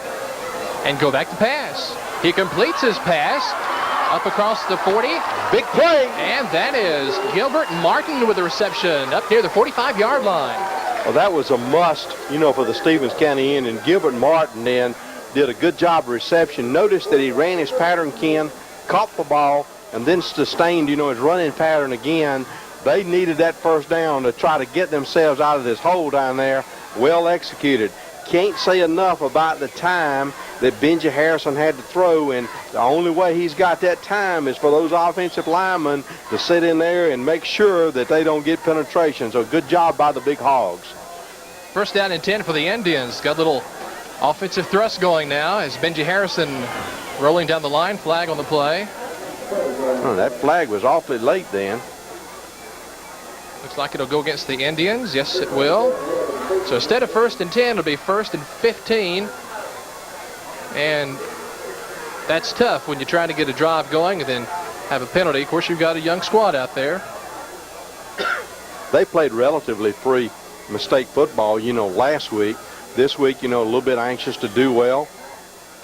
and go back to pass. He completes his pass up across the 40. Big play. And that is Gilbert Martin with the reception up near the 45-yard line. Well, that was a must, you know, for the Stevens County end. And Gilbert Martin then did a good job of reception. Notice that he ran his pattern, Ken, caught the ball, and then sustained, you know, his running pattern again. They needed that first down to try to get themselves out of this hole down there. Well executed. Can't say enough about the time that Benji Harrison had to throw, and the only way he's got that time is for those offensive linemen to sit in there and make sure that they don't get penetration. So good job by the Big Hogs. First down and 10 for the Indians. Got a little offensive thrust going now as Benji Harrison rolling down the line. Flag on the play. Oh, that flag was awfully late then. Looks like it'll go against the Indians. Yes, it will. So instead of 1st and 10, it'll be 1st and 15. And that's tough when you're trying to get a drive going and then have a penalty. Of course, you've got a young squad out there. They played relatively free mistake football, you know, last week. This week, you know, a little bit anxious to do well.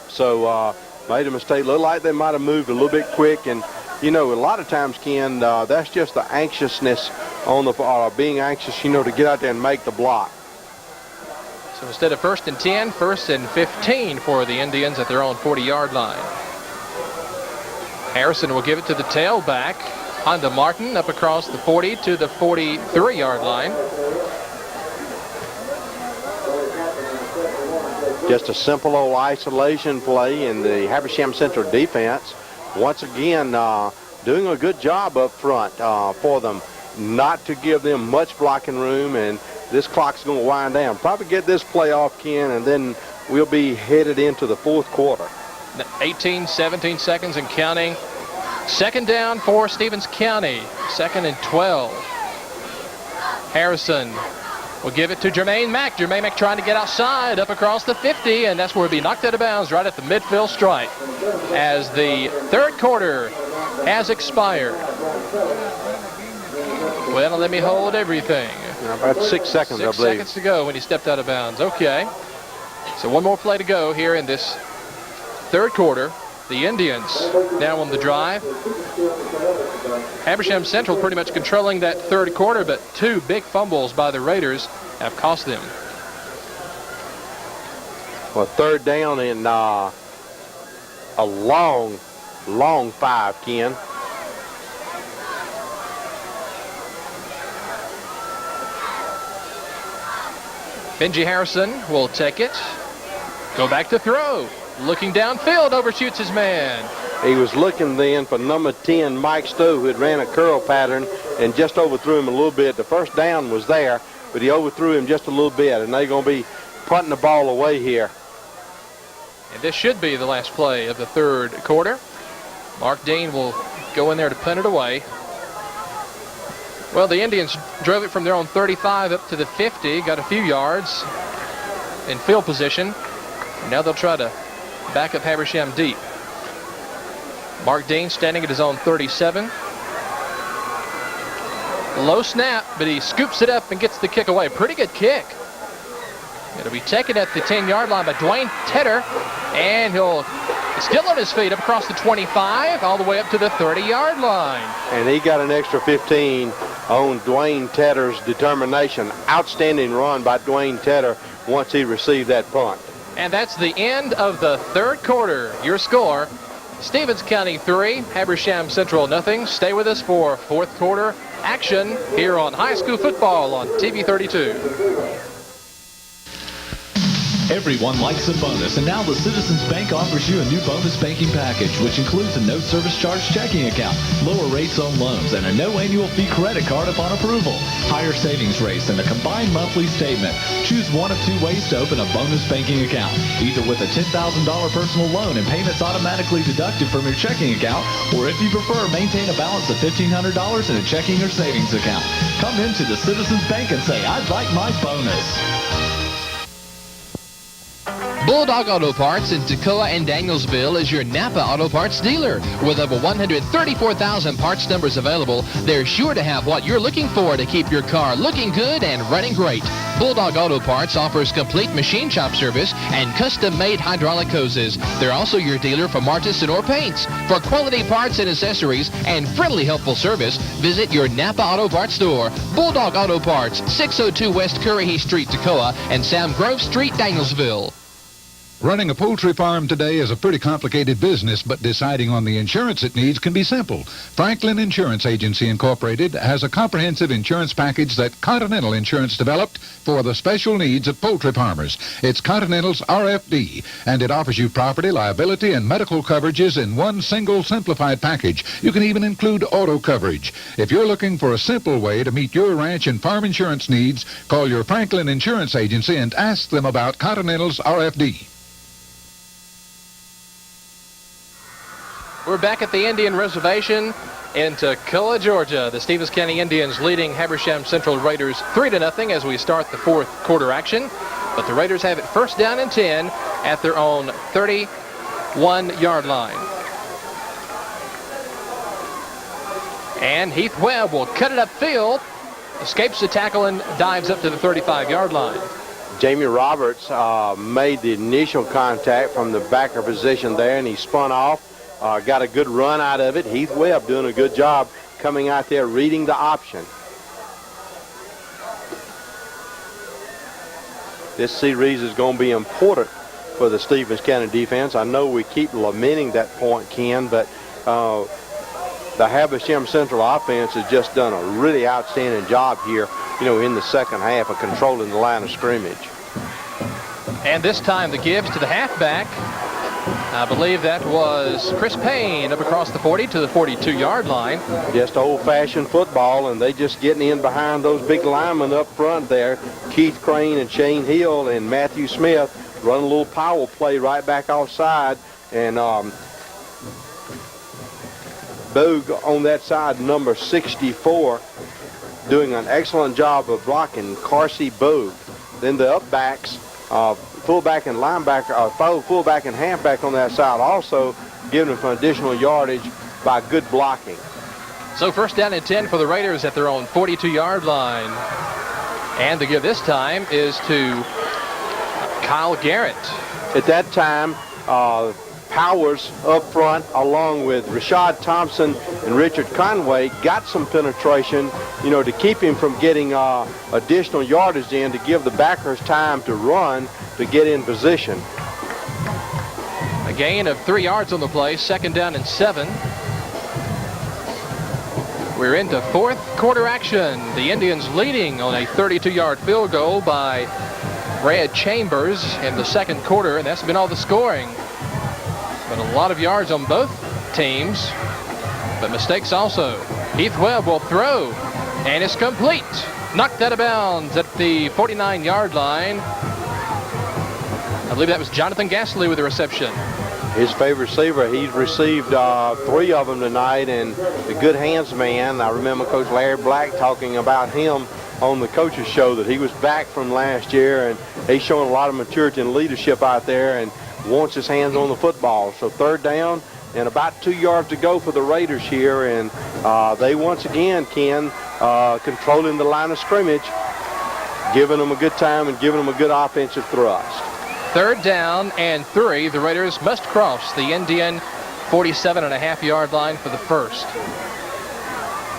So made a mistake. Looked like they might have moved a little bit quick. And, you know, a lot of times, Ken, that's just the anxiousness on the being anxious, you know, to get out there and make the block. So instead of 1st and 10, 1st and 15 for the Indians at their own 40-yard line. Harrison will give it to the tailback, Honda Martin, up across the 40 to the 43-yard line. Just a simple old isolation play in the Habersham Central defense. Once again, doing a good job up front for them, not to give them much blocking room, and this clock's going to wind down. Probably get this play off, Ken, and then we'll be headed into the fourth quarter. 18, 17 seconds and counting. Second down for Stevens County. 2nd and 12. Harrison will give it to Jermaine Mack. Jermaine Mack trying to get outside, up across the 50, and that's where he'll be knocked out of bounds right at the midfield stripe as the third quarter has expired. Well, let me hold everything. About 6 seconds, I believe. 6 seconds to go when he stepped out of bounds. Okay. So one more play to go here in this third quarter. The Indians now on the drive. Habersham Central pretty much controlling that third quarter, but 2 big fumbles by the Raiders have cost them. Well, third down and a long 5, Ken. Benji Harrison will take it. Go back to throw. Looking downfield, overshoots his man. He was looking then for number 10, Mike Stowe, who had ran a curl pattern and just overthrew him a little bit. The first down was there, but he overthrew him just a little bit, and they're going to be punting the ball away here. And this should be the last play of the third quarter. Mark Dean will go in there to punt it away. Well, the Indians drove it from their own 35 up to the 50, got a few yards in field position. Now they'll try to back up Habersham deep. Mark Dean standing at his own 37. Low snap, but he scoops it up and gets the kick away. Pretty good kick. It'll be taken at the 10-yard line by Dwayne Tedder, and he's still on his feet up across the 25, all the way up to the 30-yard line. And he got an extra 15 on Dwayne Tedder's determination. Outstanding run by Dwayne Tedder once he received that punt. And that's the end of the third quarter. Your score, Stevens County 3, Habersham Central nothing. Stay with us for fourth quarter action here on High School Football on TV 32. Everyone likes a bonus, and now the Citizens Bank offers you a new bonus banking package, which includes a no service charge checking account, lower rates on loans, and a no annual fee credit card upon approval, higher savings rates, and a combined monthly statement. Choose one of 2 ways to open a bonus banking account, either with a $10,000 personal loan and payments automatically deducted from your checking account, or if you prefer, maintain a balance of $1,500 in a checking or savings account. Come into the Citizens Bank and say, I'd like my bonus. Bulldog Auto Parts in Toccoa and Danielsville is your Napa Auto Parts dealer. With over 134,000 parts numbers available, they're sure to have what you're looking for to keep your car looking good and running great. Bulldog Auto Parts offers complete machine shop service and custom-made hydraulic hoses. They're also your dealer for Martis and or paints. For quality parts and accessories and friendly, helpful service, visit your Napa Auto Parts store. Bulldog Auto Parts, 602 West Currahee Street, Toccoa, and Sam Grove Street, Danielsville. Running a poultry farm today is a pretty complicated business, but deciding on the insurance it needs can be simple. Franklin Insurance Agency Incorporated has a comprehensive insurance package that Continental Insurance developed for the special needs of poultry farmers. It's Continental's RFD, and it offers you property, liability, and medical coverages in one single simplified package. You can even include auto coverage. If you're looking for a simple way to meet your ranch and farm insurance needs, call your Franklin Insurance Agency and ask them about Continental's RFD. We're back at the Indian Reservation in Toccoa, Georgia. The Stevens County Indians leading Habersham Central Raiders 3-0 as we start the fourth quarter action. But the Raiders have it first down and 10 at their own 31-yard line. And Heath Webb will cut it upfield, escapes the tackle, and dives up to the 35-yard line. Jamie Roberts made the initial contact from the backer position there, and he spun off. Got a good run out of it. Heath Webb doing a good job coming out there reading the option. This series is going to be important for the Stevens County defense. I know we keep lamenting that point, Ken, but the Habersham Central offense has just done a really outstanding job here, in the second half of controlling the line of scrimmage. And this time the gives to the halfback. I believe that was Chris Payne up across the 40 to the 42-yard line. Just old-fashioned football, and they just getting in behind those big linemen up front there. Keith Crane and Shane Hill and Matthew Smith run a little power play right back offside, and Boog on that side, number 64, doing an excellent job of blocking Carsey Boog. Then the upbacks, fullback and linebacker, fullback and halfback on that side, also giving them some additional yardage by good blocking. So first down and 10 for the Raiders at their own 42-yard line. And the give this time is to Kyle Garrett. At that time, Powers up front, along with Rashad Thompson and Richard Conway, got some penetration, to keep him from getting additional yardage in, to give the backers time to run, to get in position. A gain of 3 yards on the play, second down and 7. We're into fourth quarter action. The Indians leading on a 32-yard field goal by Brad Chambers in the second quarter, and that's been all the scoring. But a lot of yards on both teams, but mistakes also. Heath Webb will throw, and it's complete. Knocked out of bounds at the 49-yard line. I believe that was Jonathan Gasly with the reception. His favorite receiver. He's received 3 of them tonight, and the good hands man. I remember Coach Larry Black talking about him on the coaches show, that he was back from last year, and he's showing a lot of maturity and leadership out there, and wants his hands on the football. So third down and about 2 yards to go for the Raiders here, and they once again, Ken, controlling the line of scrimmage, giving them a good time and giving them a good offensive thrust. Third down and 3. The Raiders must cross the Indian 47.5-yard line for the first.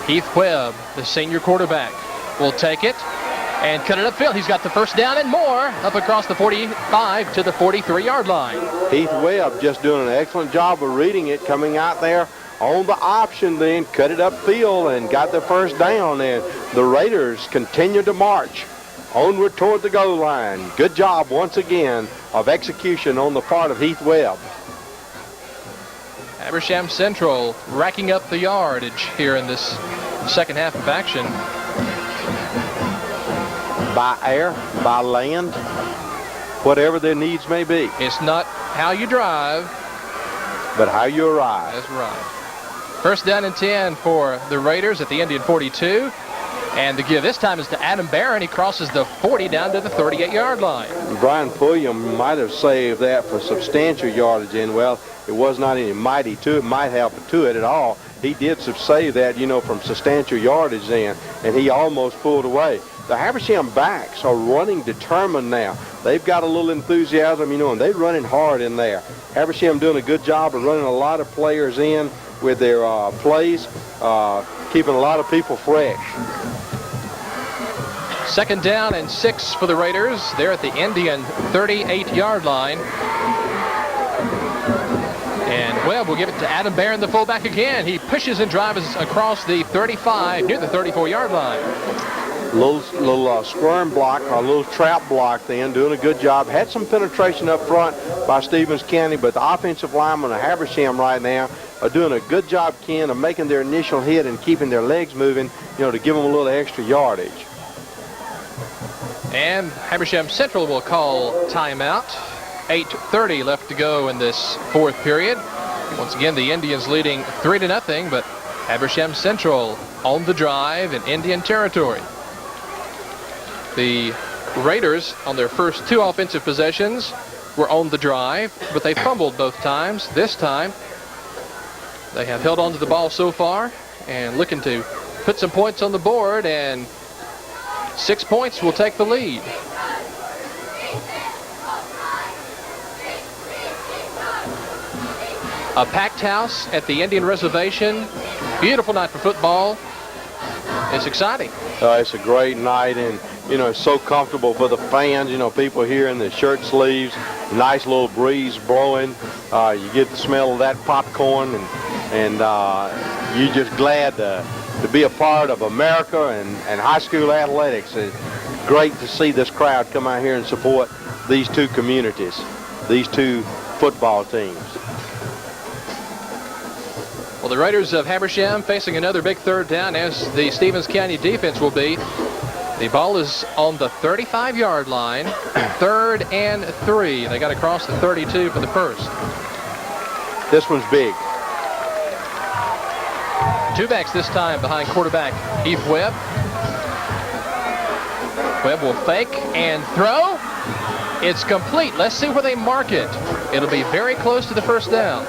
Heath Webb, the senior quarterback, will take it and cut it upfield. He's got the first down and more, up across the 45 to the 43-yard line. Heath Webb just doing an excellent job of reading it, coming out there on the option, then cut it upfield and got the first down. And the Raiders continue to march onward toward the goal line. Good job once again of execution on the part of Heath Webb. Habersham Central racking up the yardage here in this second half of action. By air, by land, whatever their needs may be. It's not how you drive, but how you arrive. That's right. First down and 10 for the Raiders at the Indian 42. And the give this time is to Adam Barron. He crosses the 40 down to the 38-yard line. Brian Pulliam might have saved that for substantial yardage, and well, it was not any might have to it at all. He did save that, from substantial yardage in, and he almost pulled away. The Habersham backs are running determined now. They've got a little enthusiasm, and they're running hard in there. Habersham doing a good job of running a lot of players in with their plays, keeping a lot of people fresh. Second down and 6 for the Raiders. They're at the Indian 38-yard line. And Webb will give it to Adam Barron, the fullback again. He pushes and drives across the 35 near the 34-yard line. Little squirm block, or a little trap block then, doing a good job. Had some penetration up front by Stevens County, but the offensive linemen of Habersham right now are doing a good job, Ken, of making their initial hit and keeping their legs moving, to give them a little extra yardage. And Habersham Central will call timeout. 8:30 left to go in this fourth period. Once again, the Indians leading 3-0, but Habersham Central on the drive in Indian territory. The Raiders, on their first 2 offensive possessions, were on the drive, but they fumbled both times. This time, they have held on to the ball so far and looking to put some points on the board, and 6 points will take the lead. A packed house at the Indian Reservation. Beautiful night for football. It's exciting. It's a great night, and it's so comfortable for the fans. People here in the shirt sleeves, nice little breeze blowing. You get the smell of that popcorn, and you're just glad to be a part of America and high school athletics. It's great to see this crowd come out here and support these 2 communities, these 2 football teams. Well, the Raiders of Habersham facing another big third down, as the Stevens County defense will be. The ball is on the 35-yard line, 3rd and 3. They got across the 32 for the first. This one's big. Two backs this time behind quarterback Heath Webb. Webb will fake and throw. It's complete. Let's see where they mark it. It'll be very close to the first down.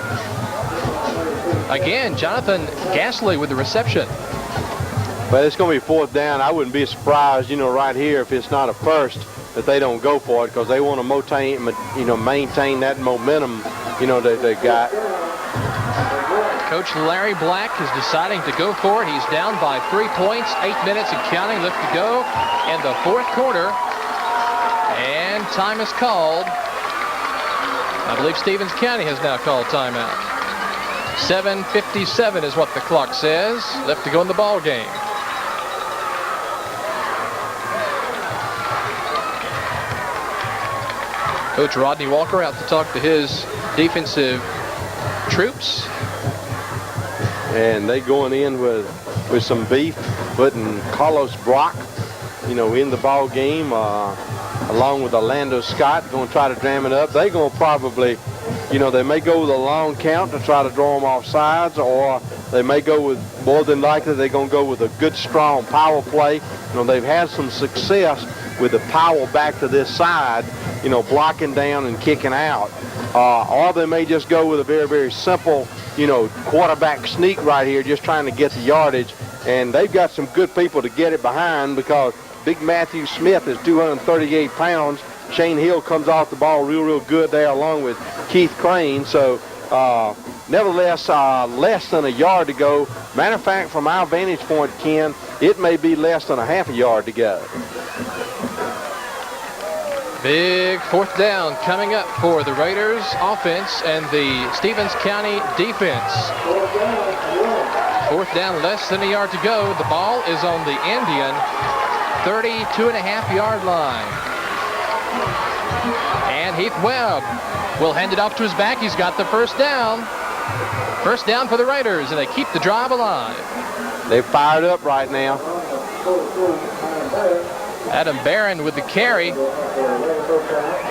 Again, Jonathan Gasly with the reception. But it's going to be 4th down. I wouldn't be surprised, right here if it's not a first that they don't go for it because they want to maintain that momentum, that they got. Coach Larry Black is deciding to go for it. He's down by 3 points, 8 minutes and counting left to go in the 4th quarter. And time is called. I believe Stevens County has now called timeout. 7:57 is what the clock says. Left to go in the ball game. Coach Rodney Walker out to talk to his defensive troops. And they going in with some beef, putting Carlos Brock, in the ball game, along with Orlando Scott, going to try to jam it up. They're going to probably, they may go with a long count to try to draw them off sides, or they may go with, more than likely, they're going to go with a good, strong power play. They've had some success with the power back to this side, blocking down and kicking out. Or they may just go with a very, very simple, quarterback sneak right here, just trying to get the yardage. And they've got some good people to get it behind because Big Matthew Smith is 238 pounds. Shane Hill comes off the ball real good there along with Keith Crane. So, nevertheless, less than a yard to go. Matter of fact, from our vantage point, Ken, it may be less than a half a yard to go. Big 4th down coming up for the Raiders offense and the Stevens County defense. 4th down, less than a yard to go. The ball is on the Indian 32.5-yard line. And Heath Webb will hand it off to his back. He's got the first down. First down for the Raiders, and they keep the drive alive. They're fired up right now. Adam Barron with the carry.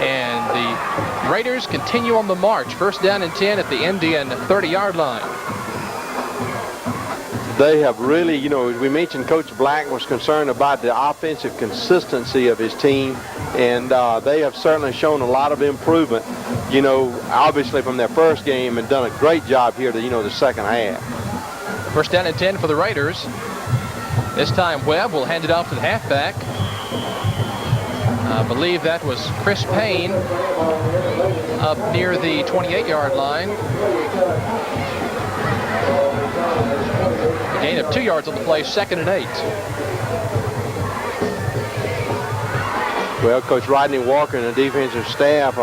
And the Raiders continue on the march. 1st down and 10 at the Indian 30-yard line. They have really, as we mentioned, Coach Black was concerned about the offensive consistency of his team, and they have certainly shown a lot of improvement, obviously from their first game, and done a great job here the second half. 1st down and 10 for the Raiders. This time Webb will hand it off to the halfback. I believe that was Chris Payne up near the 28-yard line. A gain of 2 yards on the play, 2nd and 8. Well, Coach Rodney Walker and the defensive staff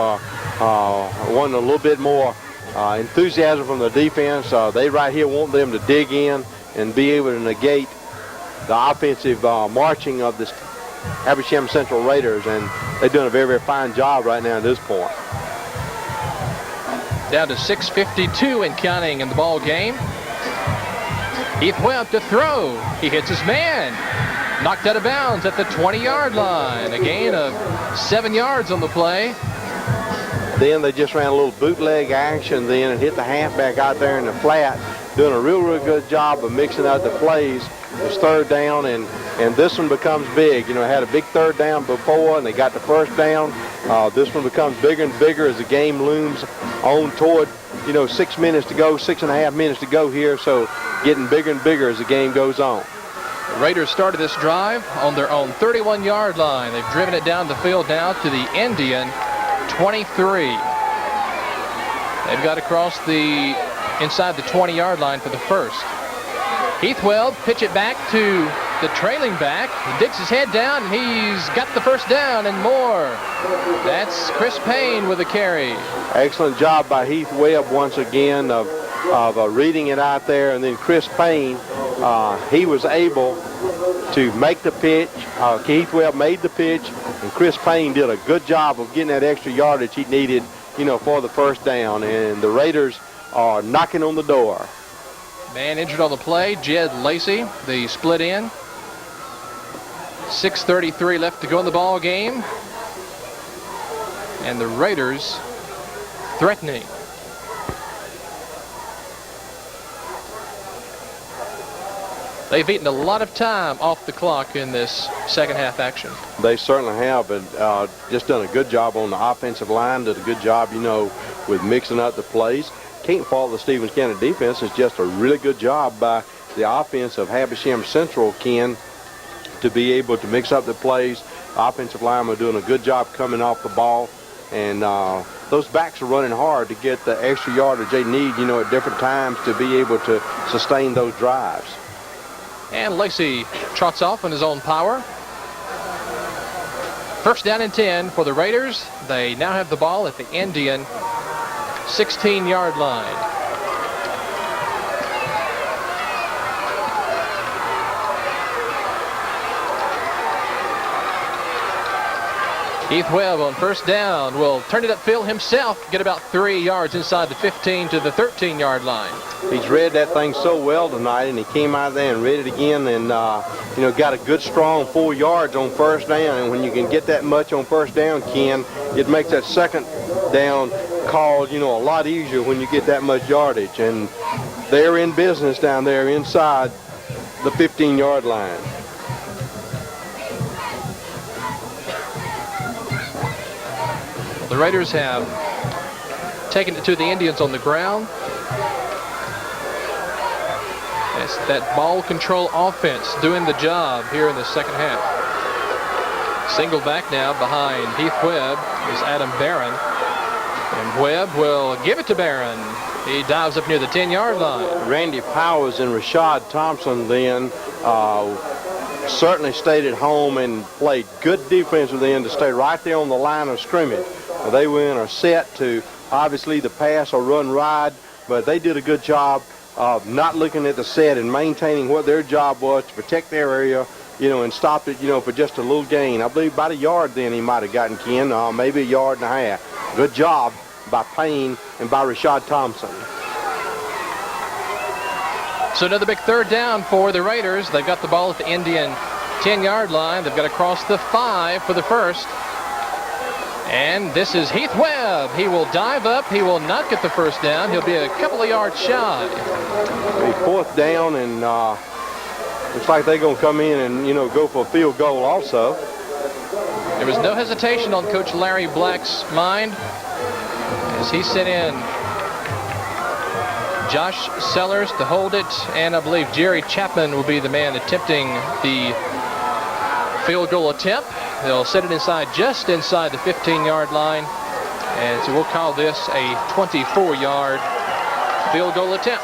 wanting a little bit more enthusiasm from the defense. They right here want them to dig in and be able to negate the offensive marching of this Habersham Central Raiders, and they're doing a very, very fine job right now at this point. Down to 6:52 and counting in the ball game. Heath Webb to throw. He hits his man. Knocked out of bounds at the 20-yard line. A gain of 7 yards on the play. Then they just ran a little bootleg action then and hit the halfback out there in the flat, doing a real good job of mixing out the plays. It's 3rd down, and this one becomes big. Had a big 3rd down before, and they got the 1st down. This one becomes bigger and bigger as the game looms on toward, 6 minutes to go, 6.5 minutes to go here. So getting bigger and bigger as the game goes on. The Raiders started this drive on their own 31-yard line. They've driven it down the field now to the Indian 23. They've got across the inside the 20-yard line for the first. Heath Webb pitch it back to the trailing back. He digs his head down, and he's got the first down and more. That's Chris Payne with a carry. Excellent job by Heath Webb once again of reading it out there. And then Chris Payne, he was able to make the pitch. Heath Webb made the pitch, and Chris Payne did a good job of getting that extra yardage he needed, for the first down. And the Raiders are knocking on the door. Man injured on the play, Jed Lacey, the split end. 6:33 left to go in the ball game. And the Raiders threatening. They've eaten a lot of time off the clock in this second half action. They certainly have, and just done a good job on the offensive line. Did a good job, with mixing up the plays. Can't fault the Stevens County defense. It's just a really good job by the offense of Habersham Central, Ken, to be able to mix up the plays. Offensive linemen are doing a good job coming off the ball, and those backs are running hard to get the extra yardage they need, at different times to be able to sustain those drives. And Lacey trots off on his own power. First down and 10 for the Raiders. They now have the ball at the Indian 16-yard line. Keith Webb on first down will turn it upfield himself, get about 3 yards inside the 15 to the 13-yard line. He's read that thing so well tonight, and he came out there and read it again, and got a good strong 4 yards on first down. And when you can get that much on first down, Ken, it makes that second down call, a lot easier when you get that much yardage. And they're in business down there inside the 15-yard line. The Raiders have taken it to the Indians on the ground. It's that ball control offense doing the job here in the second half. Single back now behind Heath Webb is Adam Barron. And Webb will give it to Barron. He dives up near the 10-yard line. Randy Powers and Rashad Thompson then certainly stayed at home and played good defense with them to stay right there on the line of scrimmage. They were in a set to obviously the pass or run ride, but they did a good job of not looking at the set and maintaining what their job was to protect their area, and stopped it, for just a little gain. I believe about a yard then he might have gotten, Ken, maybe a yard and a half. Good job by Payne and by Rashad Thompson. So another big third down for the Raiders. They've got the ball at the Indian 10-yard line. They've got to cross the 5 for the first. And this is Heath Webb. He will dive up. He will not get the first down. He'll be a couple of yards shy. A fourth down, and looks like they're going to come in and, go for a field goal also. There was no hesitation on Coach Larry Black's mind as he sent in Josh Sellers to hold it, and I believe Jerry Chapman will be the man attempting the field goal attempt. They'll set it just inside the 15-yard line, and so we'll call this a 24-yard field goal attempt.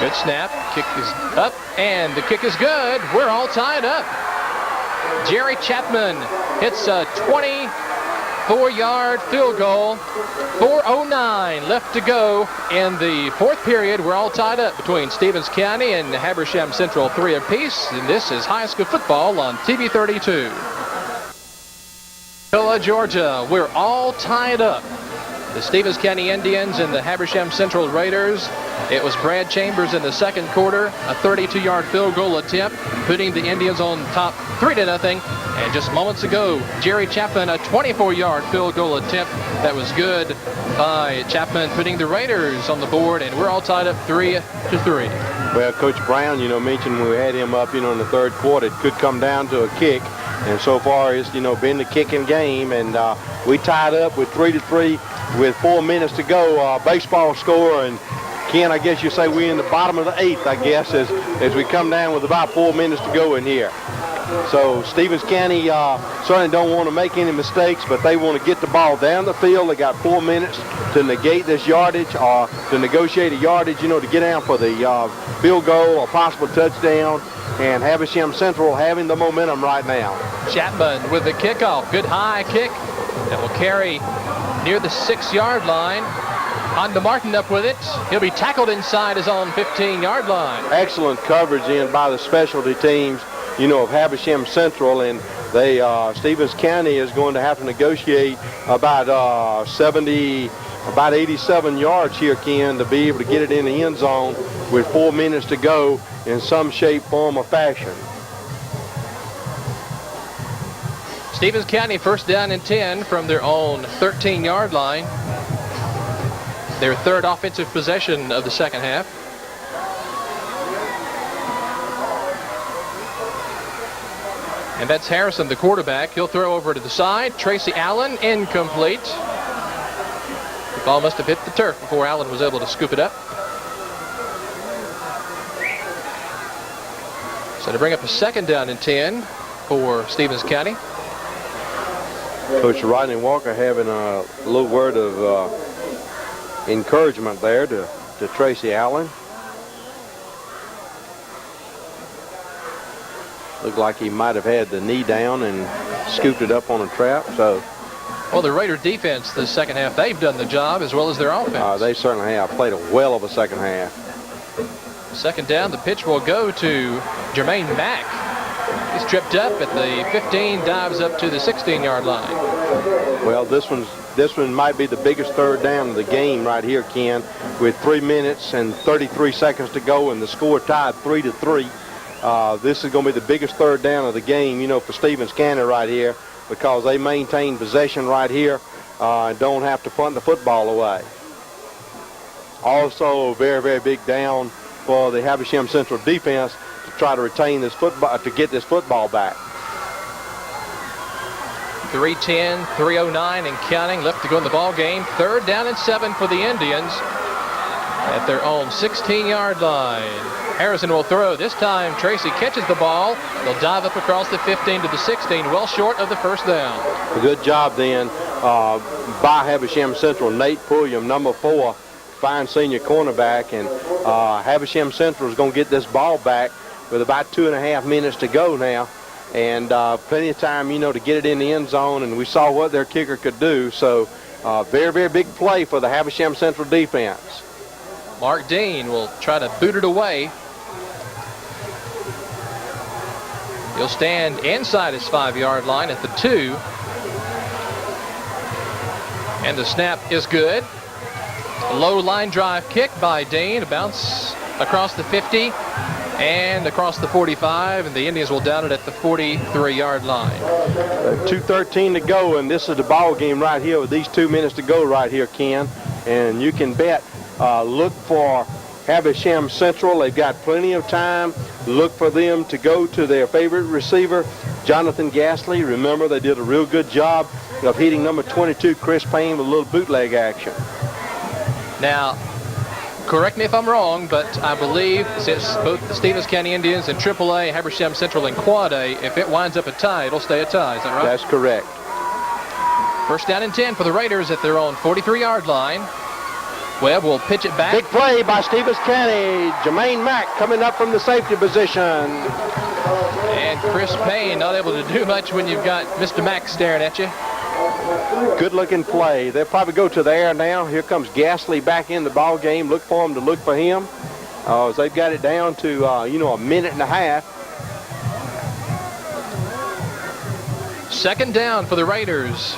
Good snap, kick is up, and the kick is good. We're all tied up. Jerry Chapman hits a 24-yard field goal. 4:09 left to go in the fourth period. We're all tied up between Stevens County and Habersham Central, 3 apiece. And this is high school football on TV 32. Georgia, we're all tied up. The Stevens County Indians and the Habersham Central Raiders. It was Brad Chambers in the second quarter, a 32-yard field goal attempt, putting the Indians on top 3-0. And just moments ago, Jerry Chapman, a 24-yard field goal attempt that was good by Chapman, putting the Raiders on the board, and we're all tied up 3-3. Well, Coach Brown, mentioned when we had him up, in the third quarter, it could come down to a kick. And so far it's, been the kicking game, and we tied up with 3-3 with 4 minutes to go. Baseball score, and Ken, I guess you say we're in the bottom of the 8th, I guess, as we come down with about 4 minutes to go in here. So Stevens County certainly don't want to make any mistakes, but they want to get the ball down the field. They got 4 minutes to negate this yardage or to negotiate a yardage, to get down for the field goal or possible touchdown. And Habersham Central having the momentum right now. Chapman with the kickoff. Good high kick that will carry near the 6-yard line. On to Martin up with it. He'll be tackled inside his own 15-yard line. Excellent coverage in by the specialty teams, of Habersham Central, and they Stevens County is going to have to negotiate about 87 yards here, Ken, to be able to get it in the end zone with 4 minutes to go. in some shape, form, or fashion. Stevens County first down and 10 from their own 13-yard line. Their third offensive possession of the second half. And that's Harrison, the quarterback. He'll throw over to the side. Tracy Allen, incomplete. The ball must have hit the turf before Allen was able to scoop it up. So to bring up a second down and 10 for Stevens County. Coach Rodney Walker having a little word of encouragement there to Tracy Allen. Looked like he might have had the knee down and scooped it up on a trap. So, well, the Raider defense the second half, they've done the job as well as their offense. They certainly have played a well of a second half. Second down, the pitch will go to Jermaine Mack. He's tripped up at the 15, dives up to the 16-yard line. Well, this one might be the biggest third down of the game right here, Ken, with 3 minutes and 33 seconds to go and the score tied 3-3. This is going to be the biggest third down of the game, you know, for Stevens County right here, because they maintain possession right here and don't have to punt the football away. Also, a very, very big down for the Habersham Central defense to try to retain this football, to get this football back. 3:10, 3:09 and counting left to go in the ball game. Third down and 7 for the Indians at their own 16-yard line. Harrison will throw. This time Tracy catches the ball. They'll dive up across the 15 to the 16, well short of the first down. A good job then by Habersham Central. Nate Pulliam, number 4, fine senior cornerback, and Habersham Central is going to get this ball back with about 2.5 minutes to go now, and plenty of time, you know, to get it in the end zone, and we saw what their kicker could do. So very, very big play for the Habersham Central defense. Mark Dean will try to boot it away. He'll stand inside his 5-yard line at the 2. And the snap is good. A low line drive kick by Dean. A bounce across the 50 and across the 45. And the Indians will down it at the 43-yard line. 2:13 to go, and this is the ball game right here with these 2 minutes to go right here, Ken. And you can bet, look for Habersham Central. They've got plenty of time. Look for them to go to their favorite receiver, Jonathan Gasly. Remember, they did a real good job of hitting number 22, Chris Payne, with a little bootleg action. Now, correct me if I'm wrong, but I believe since both the Stevens County Indians and AAA, Habersham Central and Quad A, if it winds up a tie, it'll stay a tie. Is that right? That's correct. First down and 10 for the Raiders at their own 43-yard line. Webb will pitch it back. Big play by Stevens County. Jermaine Mack coming up from the safety position. And Chris Payne not able to do much when you've got Mr. Mack staring at you. Good-looking play. They'll probably go to the air now. Here comes Gasly back in the ball game. Look for him to look for him. As they've got it down to, a minute and a half. Second down for the Raiders.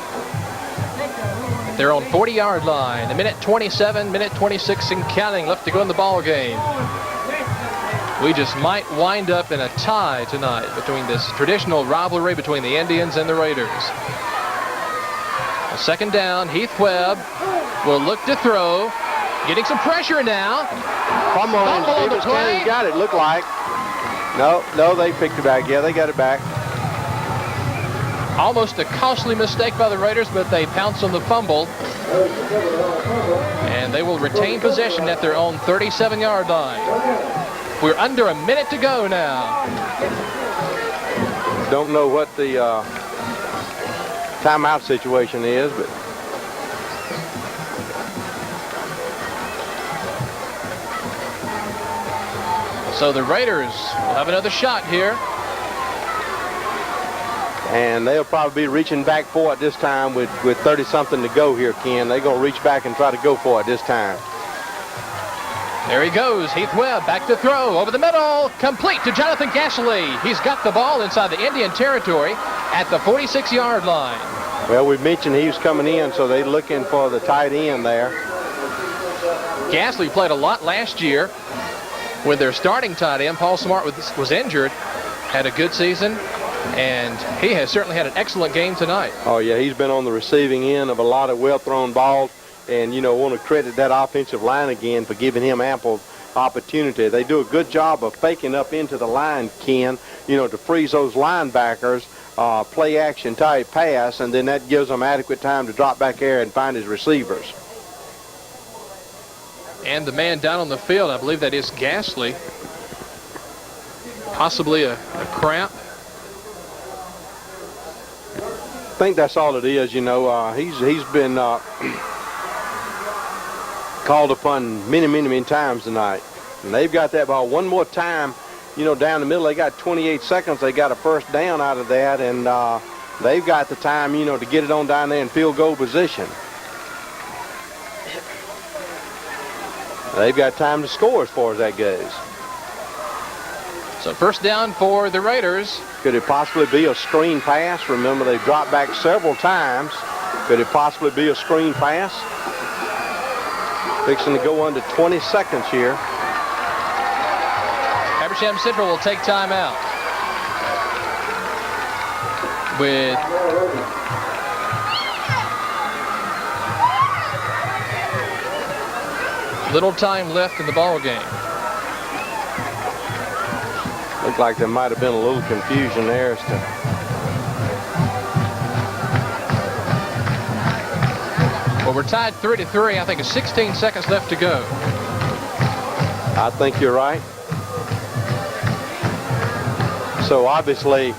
They're on 40-yard line. A minute 27, minute 26 and counting left to go in the ball game. We just might wind up in a tie tonight between this traditional rivalry between the Indians and the Raiders. A second down, Heath Webb will look to throw. Getting some pressure now. Fumble on the play. Got it, look like. No, they picked it back. Yeah, they got it back. Almost a costly mistake by the Raiders, but they pounce on the fumble. And they will retain possession at their own 37-yard line. We're under a minute to go now. Don't know what the timeout situation is, but so the Raiders will have another shot here. And they'll probably be reaching back for it this time with 30-something to go here, Ken. They're going to reach back and try to go for it this time. There he goes. Heath Webb back to throw. Over the middle. Complete to Jonathan Gasly. He's got the ball inside the Indian territory at the 46-yard line. Well, we mentioned he was coming in, so they're looking for the tight end there. Gasly played a lot last year with their starting tight end. Paul Smart was injured, had a good season, and he has certainly had an excellent game tonight. Oh, yeah, he's been on the receiving end of a lot of well-thrown balls, and, you know, want to credit that offensive line again for giving him ample opportunity. They do a good job of faking up into the line, Ken, you know, to freeze those linebackers, play action type pass, and then that gives them adequate time to drop back there and find his receivers. And the man down on the field, I believe that is Gasly. Possibly a cramp. I think that's all it is, you know. He's been called upon many times tonight. And they've got that ball one more time, you know, down the middle. They got 28 seconds. They got a first down out of that, and they've got the time, you know, to get it on down there in field goal position. They've got time to score as far as that goes. So first down for the Raiders. Could it possibly be a screen pass? Remember, they've dropped back several times. Could it possibly be a screen pass? Fixing to go under 20 seconds here. Habersham Central will take time out. With little time left in the ball game. Looked like there might have been a little confusion there as to well, we're tied 3-3. I think it's 16 seconds left to go. I think you're right. So obviously,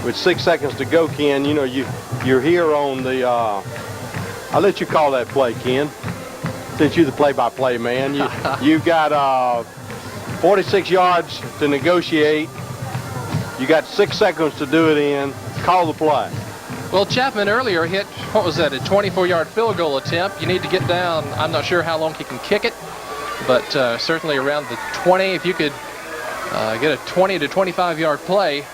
with 6 seconds to go, Ken, you know, you're here on the, I'll let you call that play, Ken, since you're the play-by-play man. You've got 46 yards to negotiate. You got 6 seconds to do it in. Call the play. Well, Chapman earlier hit, what was that, a 24-yard field goal attempt. You need to get down. I'm not sure how long he can kick it, but certainly around the 20. If you could get a 20 to 25-yard play,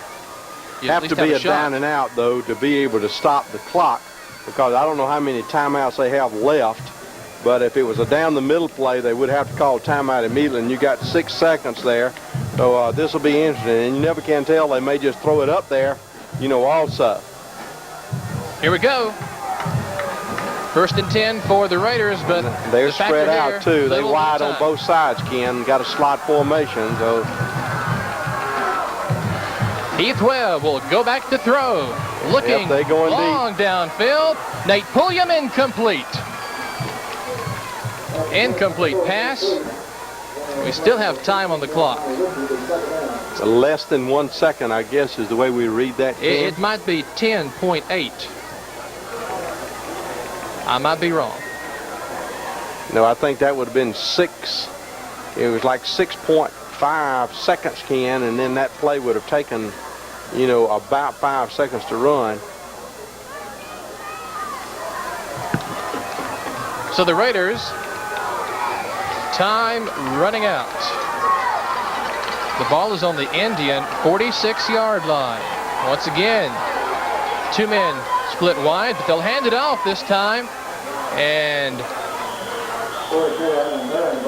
you have to be a down and out, though, to be able to stop the clock, because I don't know how many timeouts they have left. But if it was a down the middle play, they would have to call timeout immediately, and you got 6 seconds there. So this will be interesting, and you never can tell. They may just throw it up there, you know, also. Here we go. First and 10 for the Raiders, but they're spread out too. They wide on both sides, Ken. Got a slot formation. So Heath Webb will go back to throw. Looking long downfield. Nate Pulliam incomplete. Incomplete pass. We still have time on the clock. Less than 1 second, I guess, is the way we read that. It might be 10.8. I might be wrong. No, I think that would have been 6. It was like 6.5 seconds, Ken, and then that play would have taken, you know, about 5 seconds to run. So the Raiders, time running out. The ball is on the Indian 46-yard line. Once again, 2 men split wide, but they'll hand it off this time. And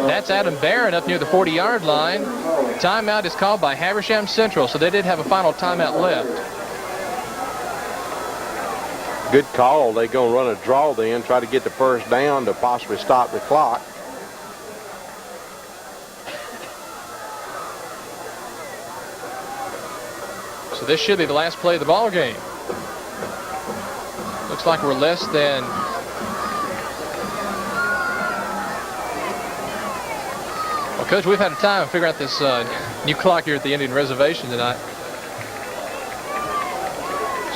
that's Adam Barron up near the 40-yard line. Timeout is called by Habersham Central, so they did have a final timeout left. Good call. They're going to run a draw then, try to get the first down to possibly stop the clock. So this should be the last play of the ball game. Looks like we're less than well, Coach, we've had a time to figure out this new clock here at the Indian Reservation tonight.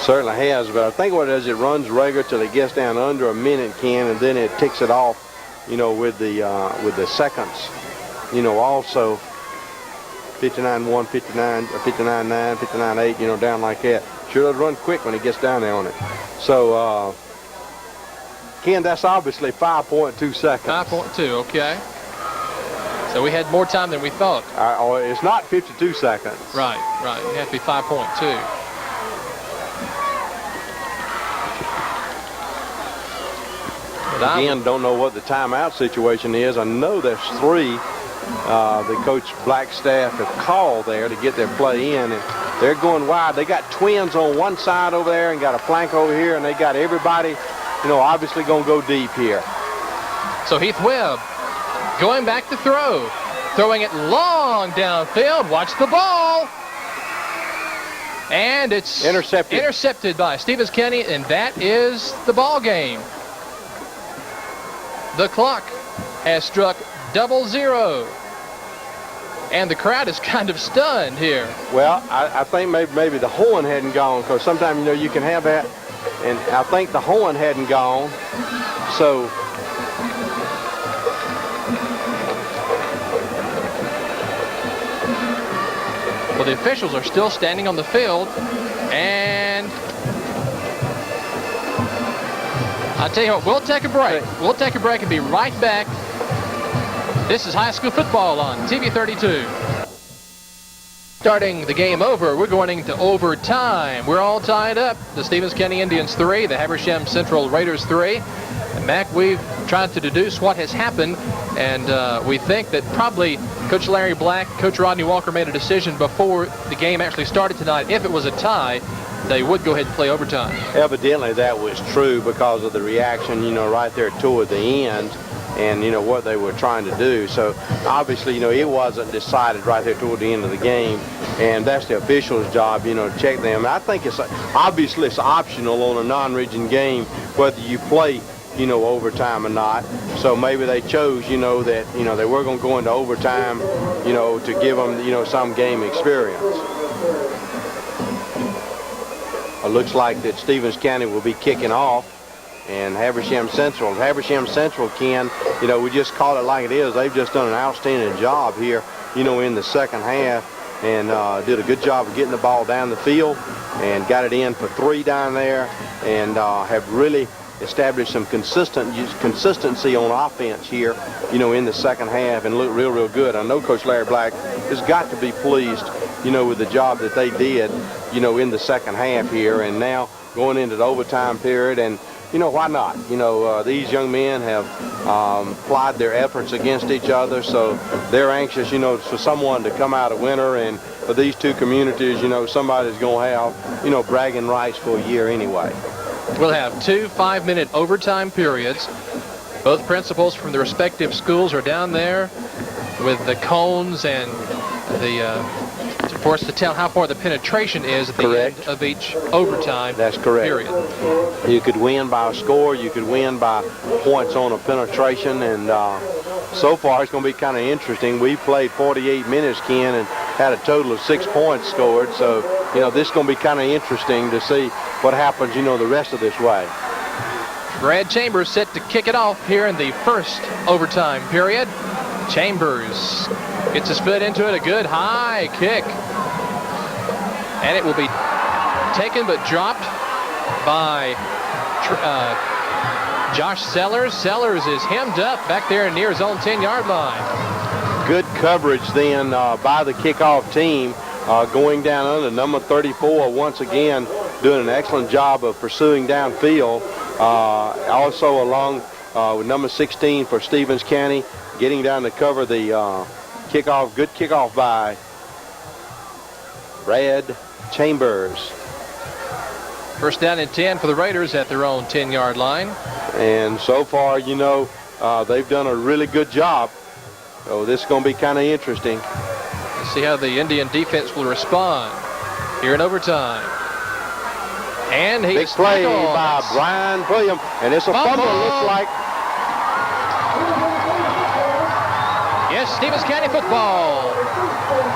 Certainly has, but I think what it is, it runs regular till it gets down under a minute, Ken, and then it ticks it off, you know, with the seconds, you know, also 59-1, 59, 59-9, 59-8, you know, down like that. Sure does run quick when it gets down there on it. So, Ken, that's obviously 5.2 seconds. 5.2, okay. So we had more time than we thought. It's not 52 seconds. Right. It has to be 5.2. But again, don't know what the timeout situation is. I know there's 3 the Coach Black staff have called there to get their play in, and they're going wide. They got twins on one side over there and got a flank over here, and they got everybody, obviously going to go deep here. So Heath Webb going back to throw. Throwing it long downfield. Watch the ball. And it's intercepted by Stevens County, and that is the ball game. The clock has struck 00. And the crowd is kind of stunned here. Well, I think maybe the horn hadn't gone, because sometimes, you can have that. And I think the horn hadn't gone. So well, the officials are still standing on the field, and I'll tell you what, we'll take a break. We'll take a break and be right back. This is high school football on TV 32. Starting the game over, we're going into overtime. We're all tied up. The Stevens County Indians 3, the Habersham Central Raiders 3. And Mac, we've tried to deduce what has happened, and we think that probably Coach Larry Black, Coach Rodney Walker made a decision before the game actually started tonight. If it was a tie, they would go ahead and play overtime. Evidently that was true because of the reaction, right there toward the end, and what they were trying to do. So obviously, it wasn't decided right there toward the end of the game, and that's the officials' job, to check them. And I think it's obviously it's optional on a non-region game whether you play overtime or not. So maybe they chose, that, they were going to go into overtime, to give them, some game experience. It looks like that Stevens County will be kicking off, and Habersham Central, Ken, we just call it like it is. They've just done an outstanding job here, in the second half, and did a good job of getting the ball down the field and got it in for 3 down there, and have really established some consistency on offense here, in the second half, and look real good. I know Coach Larry Black has got to be pleased, with the job that they did, in the second half here, and now going into the overtime period. And why not? These young men have applied their efforts against each other, so they're anxious, for someone to come out a winner, and for these two communities, somebody's going to have, bragging rights for a year anyway. We'll have 2 5-minute overtime periods. Both principals from the respective schools are down there with the cones and for us to tell how far the penetration is at the end of each overtime period. You could win by a score. You could win by points on a penetration. And so far, it's going to be kind of interesting. We played 48 minutes, Ken, and had a total of 6 points scored. So, this is going to be kind of interesting to see what happens, the rest of this way. Brad Chambers set to kick it off here in the first overtime period. Chambers gets his foot into it, a good high kick. And it will be taken but dropped by Josh Sellers. Sellers is hemmed up back there near his own 10-yard line. Good coverage then by the kickoff team, going down under number 34 once again, doing an excellent job of pursuing downfield. Also along with number 16 for Stevens County, getting down to cover the kickoff. Good kickoff by Brad Chambers. First down and 10 for the Raiders at their own 10-yard line. And so far, they've done a really good job. So this is going to be kind of interesting. Let's see how the Indian defense will respond here in overtime. And he's big play by Brian Williams, and it's a fumble. Looks like. Yes, Stevens County football.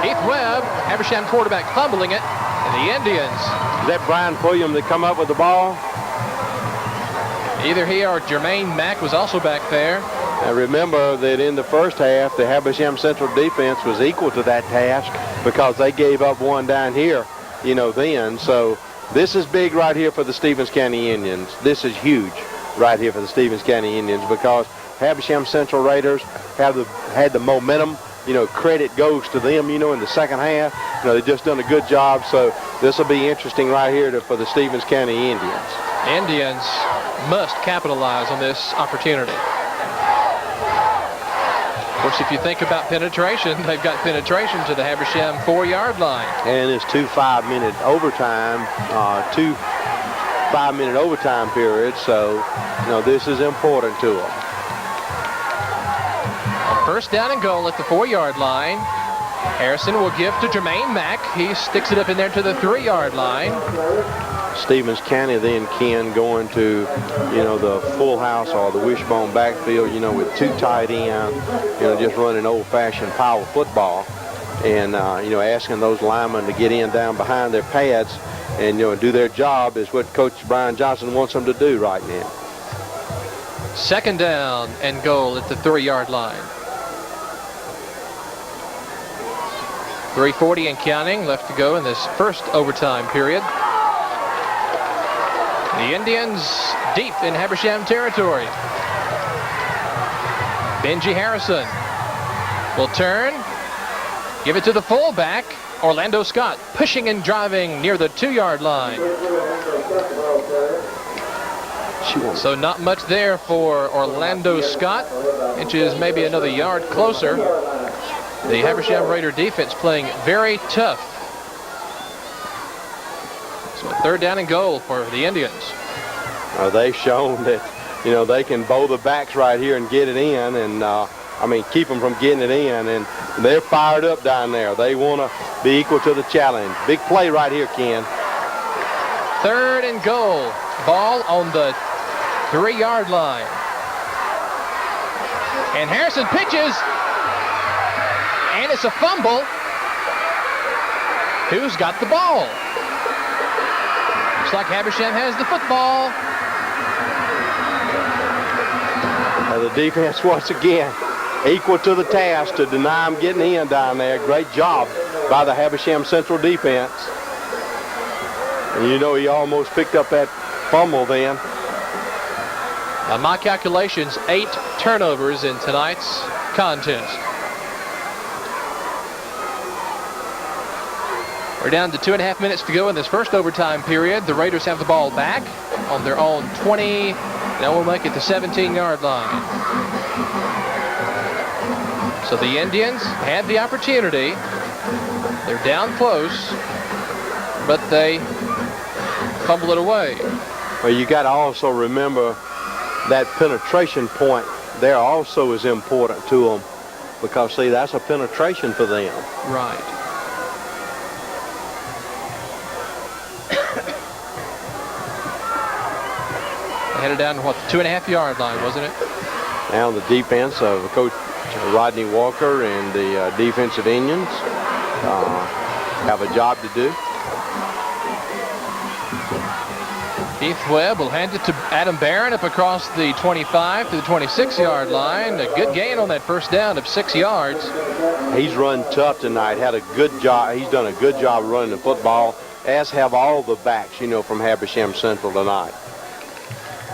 Heath Webb, Habersham quarterback, fumbling it, and the Indians. Is that Brian Williams that come up with the ball? Either he or Jermaine Mack was also back there. Now remember that in the first half, the Habersham Central defense was equal to that task because they gave up one down here, then. So this is big right here for the Stevens County Indians. This is huge right here for the Stevens County Indians because Habersham Central Raiders had the momentum. Credit goes to them, in the second half. They've just done a good job. So this will be interesting right here for the Stevens County Indians. Indians must capitalize on this opportunity. course, if you think about penetration, they've got penetration to the Habersham 4-yard line. And it's 2 5-minute overtime, 2 5-minute overtime periods, so, this is important to them. On first down and goal at the 4-yard line, Harrison will give to Jermaine Mack. He sticks it up in there to the 3-yard line. Stevens County then, Ken, going to, the full house or the wishbone backfield, with 2 tight ends, just running old-fashioned power football. And, asking those linemen to get in down behind their pads and, do their job is what Coach Brian Johnson wants them to do right now. Second down and goal at the 3-yard line. 3:40 and counting left to go in this first overtime period. The Indians deep in Habersham territory. Benji Harrison will turn, give it to the fullback, Orlando Scott, pushing and driving near the 2-yard line. So not much there for Orlando Scott, inches maybe another yard closer. The Habersham Raider defense playing very tough. So a third down and goal for the Indians. They've shown that, they can bow the backs right here and get it in, and keep them from getting it in, and they're fired up down there. They want to be equal to the challenge. Big play right here, Ken. Third and goal. Ball on the 3-yard line. And Harrison pitches. And it's a fumble. Who's got the ball? Looks like Habersham has the football. The defense, once again, equal to the task to deny them getting in down there. Great job by the Habersham Central defense. And he almost picked up that fumble then. By my calculations, 8 turnovers in tonight's contest. We're down to 2.5 minutes to go in this first overtime period. The Raiders have the ball back on their own 20. Now we'll make it the 17-yard line. So the Indians had the opportunity. They're down close, but they fumble it away. Well, you got to also remember that penetration point there also is important to them, because, see, that's a penetration for them. Right. Headed down to, the 2.5-yard line, wasn't it? Now the defense of Coach Rodney Walker and the defensive Indians have a job to do. Keith Webb will hand it to Adam Barron up across the 25 to the 26-yard line. A good gain on that first down of 6 yards. He's run tough tonight. Had a good job. He's done a good job running the football, as have all the backs, from Habersham Central tonight.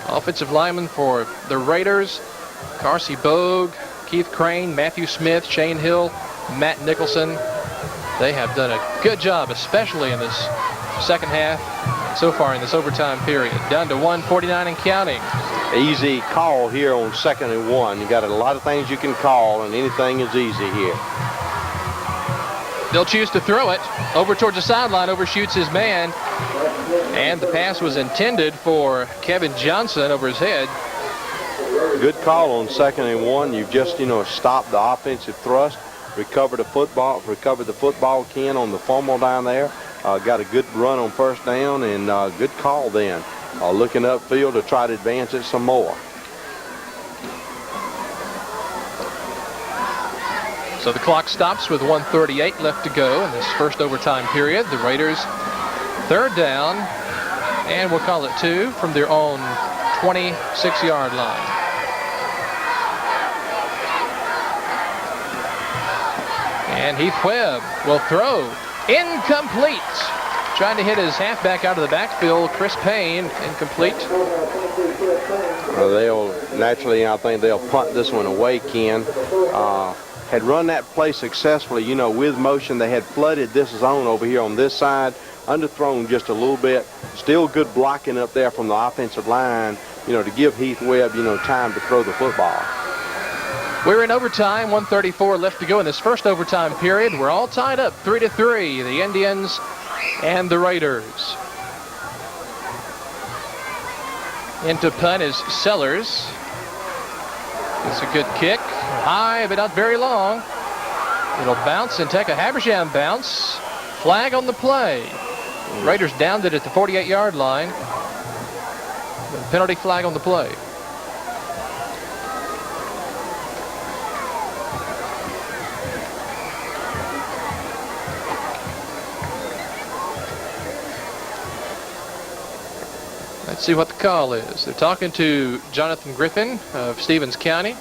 Offensive linemen for the Raiders: Carsey Bogue, Keith Crane, Matthew Smith, Shane Hill, Matt Nicholson. They have done a good job, especially in this second half, so far in this overtime period. Down to 1:49 and counting. Easy call here on 2nd and 1. You got a lot of things you can call, and anything is easy here. They'll choose to throw it over towards the sideline, overshoots his man, and the pass was intended for Kevin Johnson over his head. Good call on 2nd and 1. You've just, stopped the offensive thrust, recovered the football, Ken, on the fumble down there. Got a good run on first down, and good call then. Looking upfield to try to advance it some more. So the clock stops with 1:38 left to go in this first overtime period. The Raiders third down, and we'll call it 2 from their own 26-yard line. And Heath Webb will throw. Incomplete. Trying to hit his halfback out of the backfield, Chris Payne. Incomplete. They'll naturally, I think they'll punt this one away, Ken. Had run that play successfully, with motion. They had flooded this zone over here on this side, underthrown just a little bit. Still good blocking up there from the offensive line, to give Heath Webb, time to throw the football. We're in overtime, 1:34 left to go in this first overtime period. We're all tied up 3-3, the Indians and the Raiders. Into punt is Sellers. It's a good kick. High, but not very long. It'll bounce and take a Habersham bounce. Flag on the play. Raiders downed it at the 48-yard line. Penalty flag on the play. Let's see what the call is. They're talking to Jonathan Griffin of Stevens County.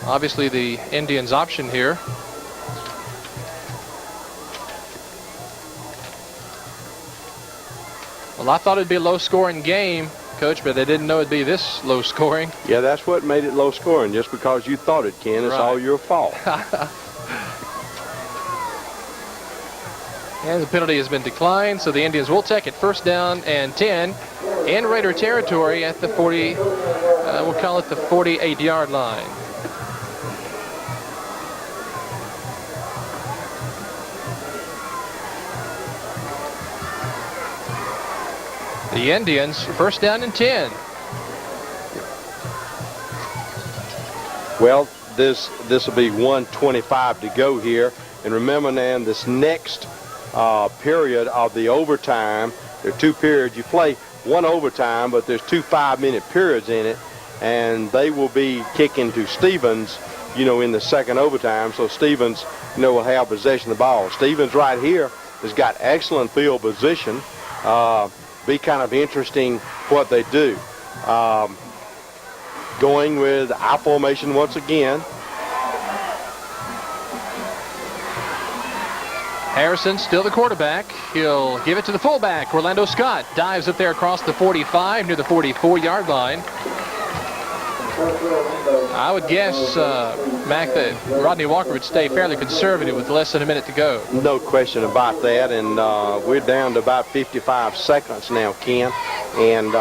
Obviously the Indians' option here. Well, I thought it'd be a low-scoring game, Coach, but I didn't know it'd be this low-scoring. Yeah, that's what made it low-scoring. Just because you thought it, Ken, it's all your fault. And the penalty has been declined, so the Indians will take it first down and 10 in Raider territory at the 40, we'll call it the 48-yard line. The Indians first down and 10. Well, this will be 1:25 to go here. And remember, Nan, this next period of the overtime, there are two periods. You play one overtime, but there's two 5-minute periods in it, and they will be kicking to Stevens, in the second overtime. So Stevens, will have possession of the ball. Stevens right here has got excellent field position. Be kind of interesting what they do. Going with I formation once again. Harrison still the quarterback. He'll give it to the fullback. Orlando Scott dives up there across the 45 near the 44-yard line. I would guess, Mac, that Rodney Walker would stay fairly conservative with less than a minute to go. No question about that, and we're down to about 55 seconds now, Ken. And,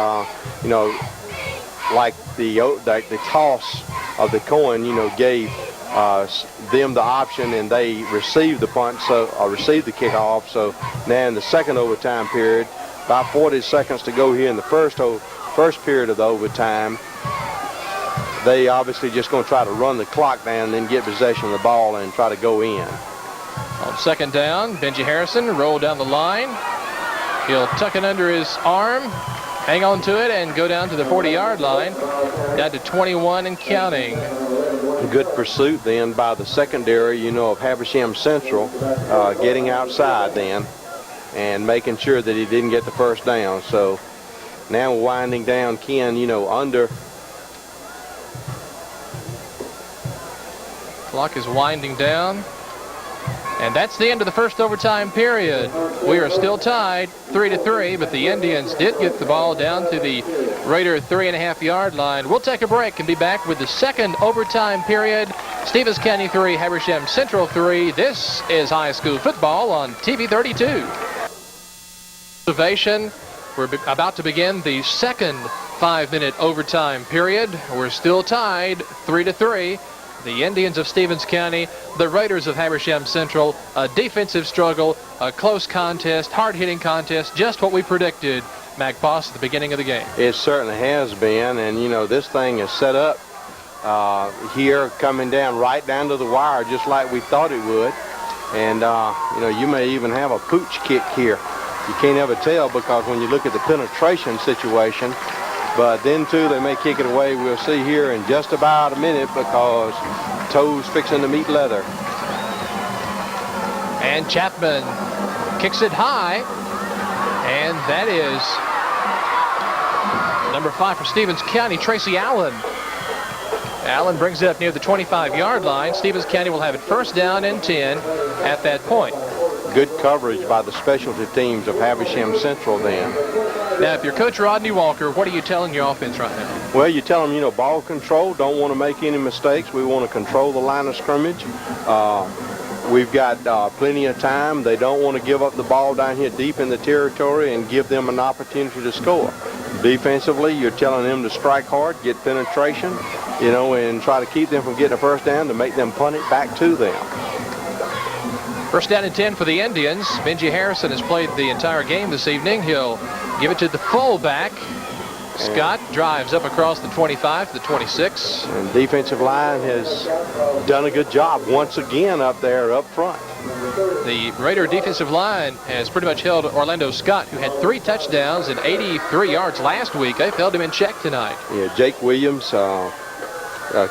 like the toss of the coin, gave them the option, and they received the punt, received the kickoff. So now in the second overtime period, about 40 seconds to go here in the first period of the overtime. They obviously just going to try to run the clock down and then get possession of the ball and try to go in. On second down, Benji Harrison roll down the line. He'll tuck it under his arm, hang on to it, and go down to the 40-yard line, down to 21 and counting. Good pursuit then by the secondary, of Habersham Central, getting outside then and making sure that he didn't get the first down. So now winding down, Ken, under. Clock is winding down. And that's the end of the first overtime period. We are still tied 3-3, but the Indians did get the ball down to the Raider 3.5-yard line. We'll take a break and be back with the second overtime period. Stevens County 3, Habersham Central 3. This is high school football on TV 32. Observation. We're about to begin the second 5-minute overtime period. We're still tied 3-3. The Indians of Stevens County, the Raiders of Habersham Central, a defensive struggle, a close contest, hard-hitting contest, just what we predicted, Mac Boss, at the beginning of the game. It certainly has been, and this thing is set up here, coming down right down to the wire, just like we thought it would. And you may even have a pooch kick here. You can't ever tell, because when you look at the penetration situation. But then, too, they may kick it away. We'll see here in just about a minute, because toes fixing to meet leather. And Chapman kicks it high. And that is number 5 for Stevens County, Tracy Allen. Allen brings it up near the 25-yard line. Stevens County will have it first down and 10 at that point. Good coverage by the specialty teams of Habersham Central then. Now, if you're Coach Rodney Walker, what are you telling your offense right now? Well, you tell them, ball control, don't want to make any mistakes. We want to control the line of scrimmage. We've got plenty of time. They don't want to give up the ball down here deep in the territory and give them an opportunity to score. Defensively, you're telling them to strike hard, get penetration, you know, and try to keep them from getting a first down to make them punt it back to them. First down and 10 for the Indians. Benji Harrison has played the entire game this evening. He'll give it to the fullback. Scott drives up across the 25 to the 26. And defensive line has done a good job once again up there up front. The Raider defensive line has pretty much held Orlando Scott, who had 3 touchdowns and 83 yards last week. They've held him in check tonight. Yeah, Jake Williams,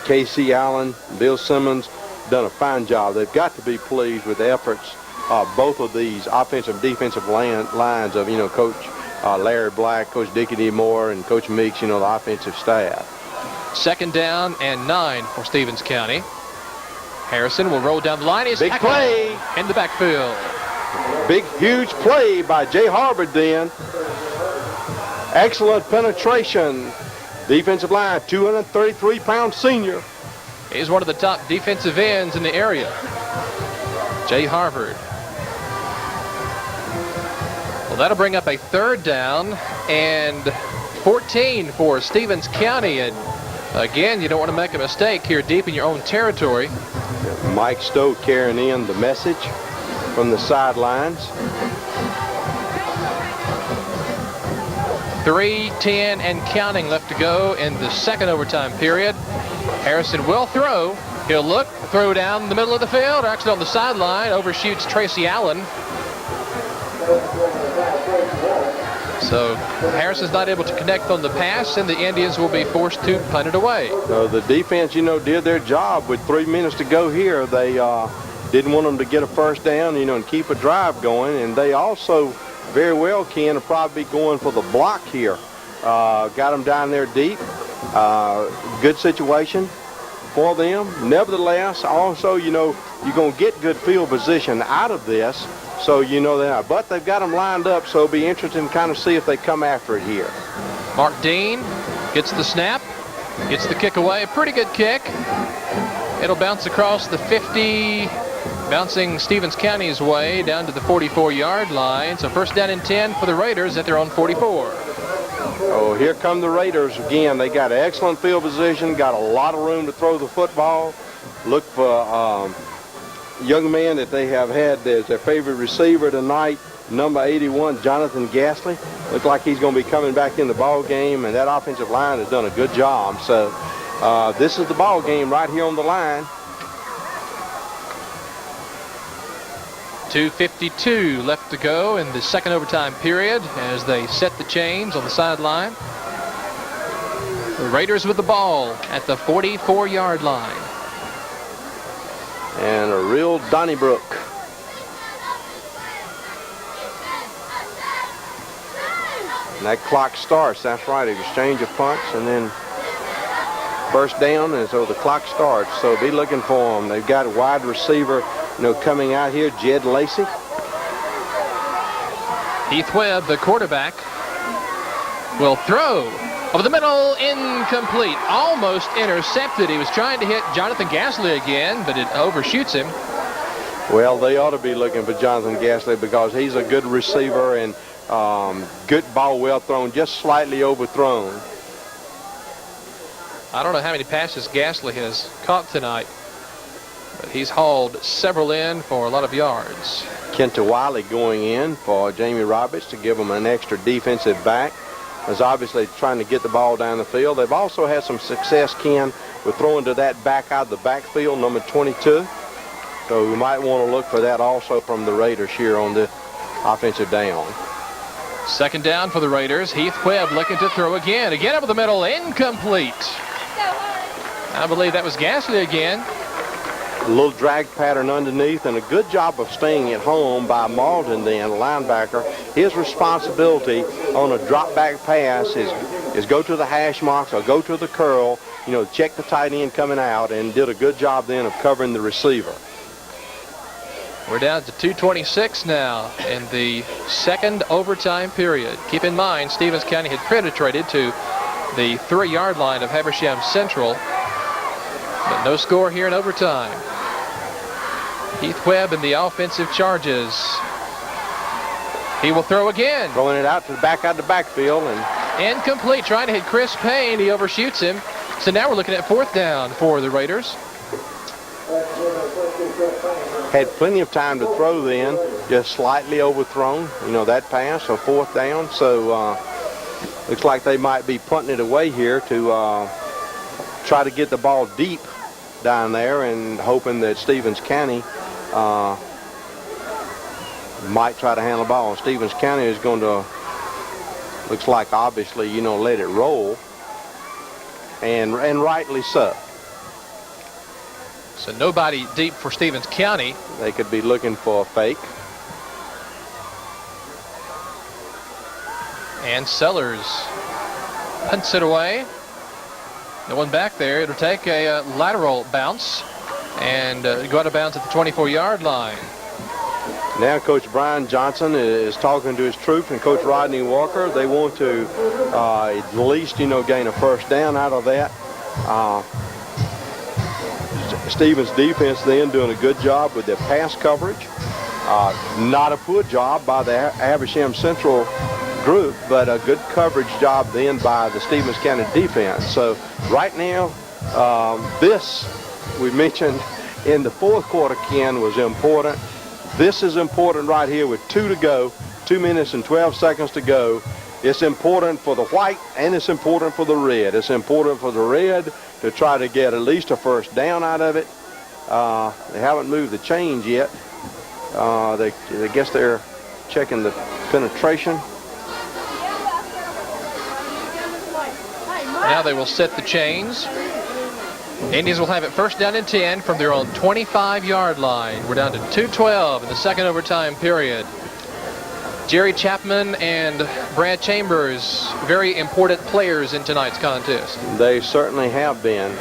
Casey Allen, Bill Simmons done a fine job. They've got to be pleased with the efforts of both of these offensive and defensive lines of, you know, Coach Larry Black, Coach Dickie D. Moore, and Coach Meeks, you know, the offensive staff. Second down and 9 for Stevens County. Harrison will roll down the line. He's big play in the backfield. Big, huge play by Jay Harvard then. Excellent penetration. Defensive line, 233-pound senior. He's one of the top defensive ends in the area. Jay Harvard. Well, that'll bring up a third down and 14 for Stevens County. And again, you don't want to make a mistake here deep in your own territory. Mike Stowe carrying in the message from the sidelines. 3:10 and counting left to go in the second overtime period. Harrison will throw. He'll look, throw down the middle of the field, or actually on the sideline, overshoots Tracy Allen. So Harrison's not able to connect on the pass, and the Indians will be forced to punt it away. So the defense, you know, did their job. With 3 minutes to go here, they didn't want them to get a first down, you know, and keep a drive going. And they also very well can probably be going for the block here. Got them down there deep. Good situation for them. Nevertheless, also, you know, you're going to get good field position out of this. So you know that. But they've got them lined up, so it'll be interesting to kind of see if they come after it here. Mark Dean gets the snap, gets the kick away. A pretty good kick. It'll bounce across the 50, bouncing Stevens County's way down to the 44-yard line. So first down and 10 for the Raiders at their own 44. Oh, here come the Raiders again. They got excellent field position, got a lot of room to throw the football. Look for young man that they have had as their favorite receiver tonight, number 81, Jonathan Gasly. Looks like he's going to be coming back in the ball game, and that offensive line has done a good job. So this is the ball game right here on the line. 2:52 left to go in the second overtime period as they set the chains on the sideline. The Raiders with the ball at the 44-yard line. And a real Donnybrook. And that clock starts. That's right. Exchange of punts and then first down, and so the clock starts. So be looking for them. They've got a wide receiver, you know, coming out here, Jed Lacey. Heath Webb, the quarterback, will throw over the middle, incomplete, almost intercepted. He was trying to hit Jonathan Gasly again, but it overshoots him. Well, they ought to be looking for Jonathan Gasly because he's a good receiver and good ball, well thrown, just slightly overthrown. I don't know how many passes Gasly has caught tonight, but he's hauled several in for a lot of yards. Kenta Wiley going in for Jamie Roberts to give him an extra defensive back. Is obviously trying to get the ball down the field. They've also had some success, Ken, with throwing to that back out of the backfield, number 22. So we might want to look for that also from the Raiders here on the offensive down. Second down for the Raiders. Heath Webb looking to throw again. Again over the middle, incomplete. I believe that was Gasly again. A little drag pattern underneath, and a good job of staying at home by Malden then, linebacker. His responsibility on a drop back pass is go to the hash marks or go to the curl, you know, check the tight end coming out, and did a good job then of covering the receiver. We're down to 2:26 now in the second overtime period. Keep in mind, Stevens County had penetrated to the 3-yard line of Habersham Central, but no score here in overtime. Heath Webb in the offensive charges. He will throw again. Throwing it out to the back out of the backfield. And incomplete, trying to hit Chris Payne. He overshoots him. So now we're looking at 4th down for the Raiders. Had plenty of time to throw then, just slightly overthrown, that pass, so 4th down. So looks like they might be punting it away here to try to get the ball deep down there and hoping that Stevens County might try to handle the ball. Stevens County is going to, looks like obviously, let it roll, and rightly so. So nobody deep for Stevens County. They could be looking for a fake. And Sellers punts it away. No one back there. It'll take a lateral bounce and go out of bounds at the 24-yard line. Now Coach Brian Johnson is talking to his troops and Coach Rodney Walker. They want to at least, gain a 1st down out of that. Stevens defense then doing a good job with their pass coverage. Not a poor job by the Habersham Central group, but a good coverage job then by the Stevens County defense. So right now, this we mentioned in the 4th quarter, Ken, was important. This is important right here with 2 to go, 2 minutes and 12 seconds to go. It's important for the white and it's important for the red. It's important for the red to try to get at least a 1st down out of it. They haven't moved the chains yet. I guess they're checking the penetration. Now they will set the chains. Indians will have it 1st down and 10 from their own 25-yard line. We're down to 2:12 in the 2nd overtime period. Jerry Chapman and Brad Chambers, very important players in tonight's contest. They certainly have been.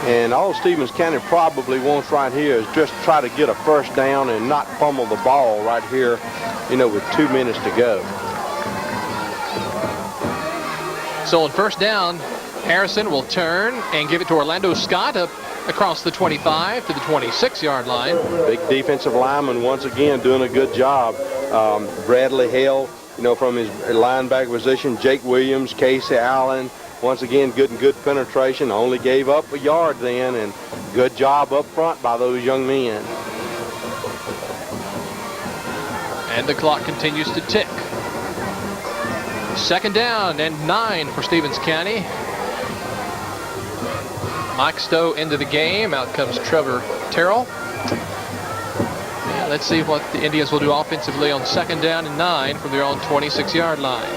And all Stevens County probably wants right here is just try to get a 1st down and not fumble the ball right here, with 2 minutes to go. So on 1st down, Harrison will turn and give it to Orlando Scott up across the 25 to the 26-yard line. Big defensive lineman once again doing a good job. Bradley Hale, from his linebacker position. Jake Williams, Casey Allen, once again good penetration. Only gave up a yard then, and good job up front by those young men. And the clock continues to tick. 2nd down and 9 for Stevens County. Mike Stowe into the game. Out comes Trevor Terrell. And let's see what the Indians will do offensively on 2nd down and 9 from their own 26-yard line.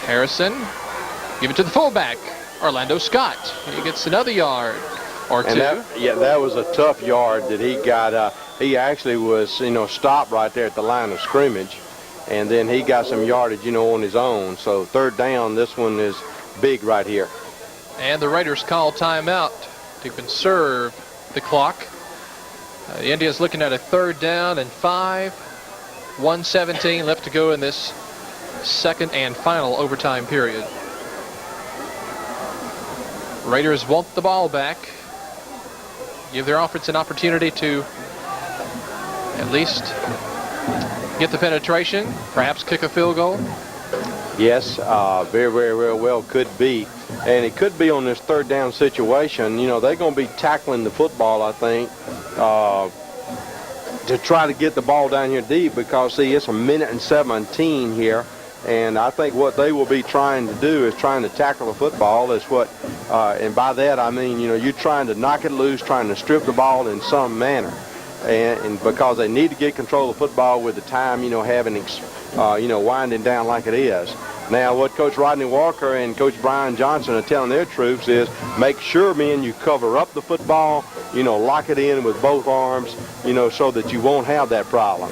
Harrison, give it to the fullback, Orlando Scott. He gets another yard or two. That was a tough yard that he got. He actually was, stopped right there at the line of scrimmage. And then he got some yardage, on his own. So 3rd down, this one is big right here. And the Raiders call timeout to conserve the clock. The Indians looking at a 3rd down and 5. 1:17 left to go in this 2nd and final overtime period. Raiders want the ball back. Give their offense an opportunity to at least get the penetration, perhaps kick a field goal. Yes, very, very, very well could be. And it could be on this 3rd down situation. They're going to be tackling the football, I think, to try to get the ball down here deep because, see, it's 1:17 here. And I think what they will be trying to do is trying to tackle the football is what, and by that I mean, you're trying to knock it loose, trying to strip the ball in some manner. And because they need to get control of the football with the time, having, winding down like it is. Now, what Coach Rodney Walker and Coach Brian Johnson are telling their troops is make sure, men, you cover up the football, lock it in with both arms, so that you won't have that problem.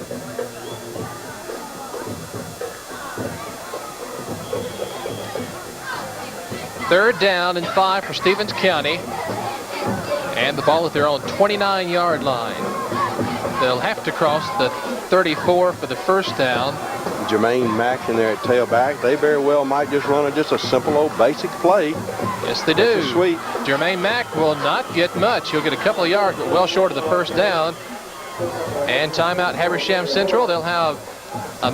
Third down and 5 for Stevens County. And the ball at their own 29-yard line. They'll have to cross the 34 for the 1st down. Jermaine Mack in there at tailback. They very well might just run just a simple old basic play. Yes, they do. Sweet. Jermaine Mack will not get much. He'll get a couple of yards, but well short of the 1st down. And timeout Habersham Central. They'll have a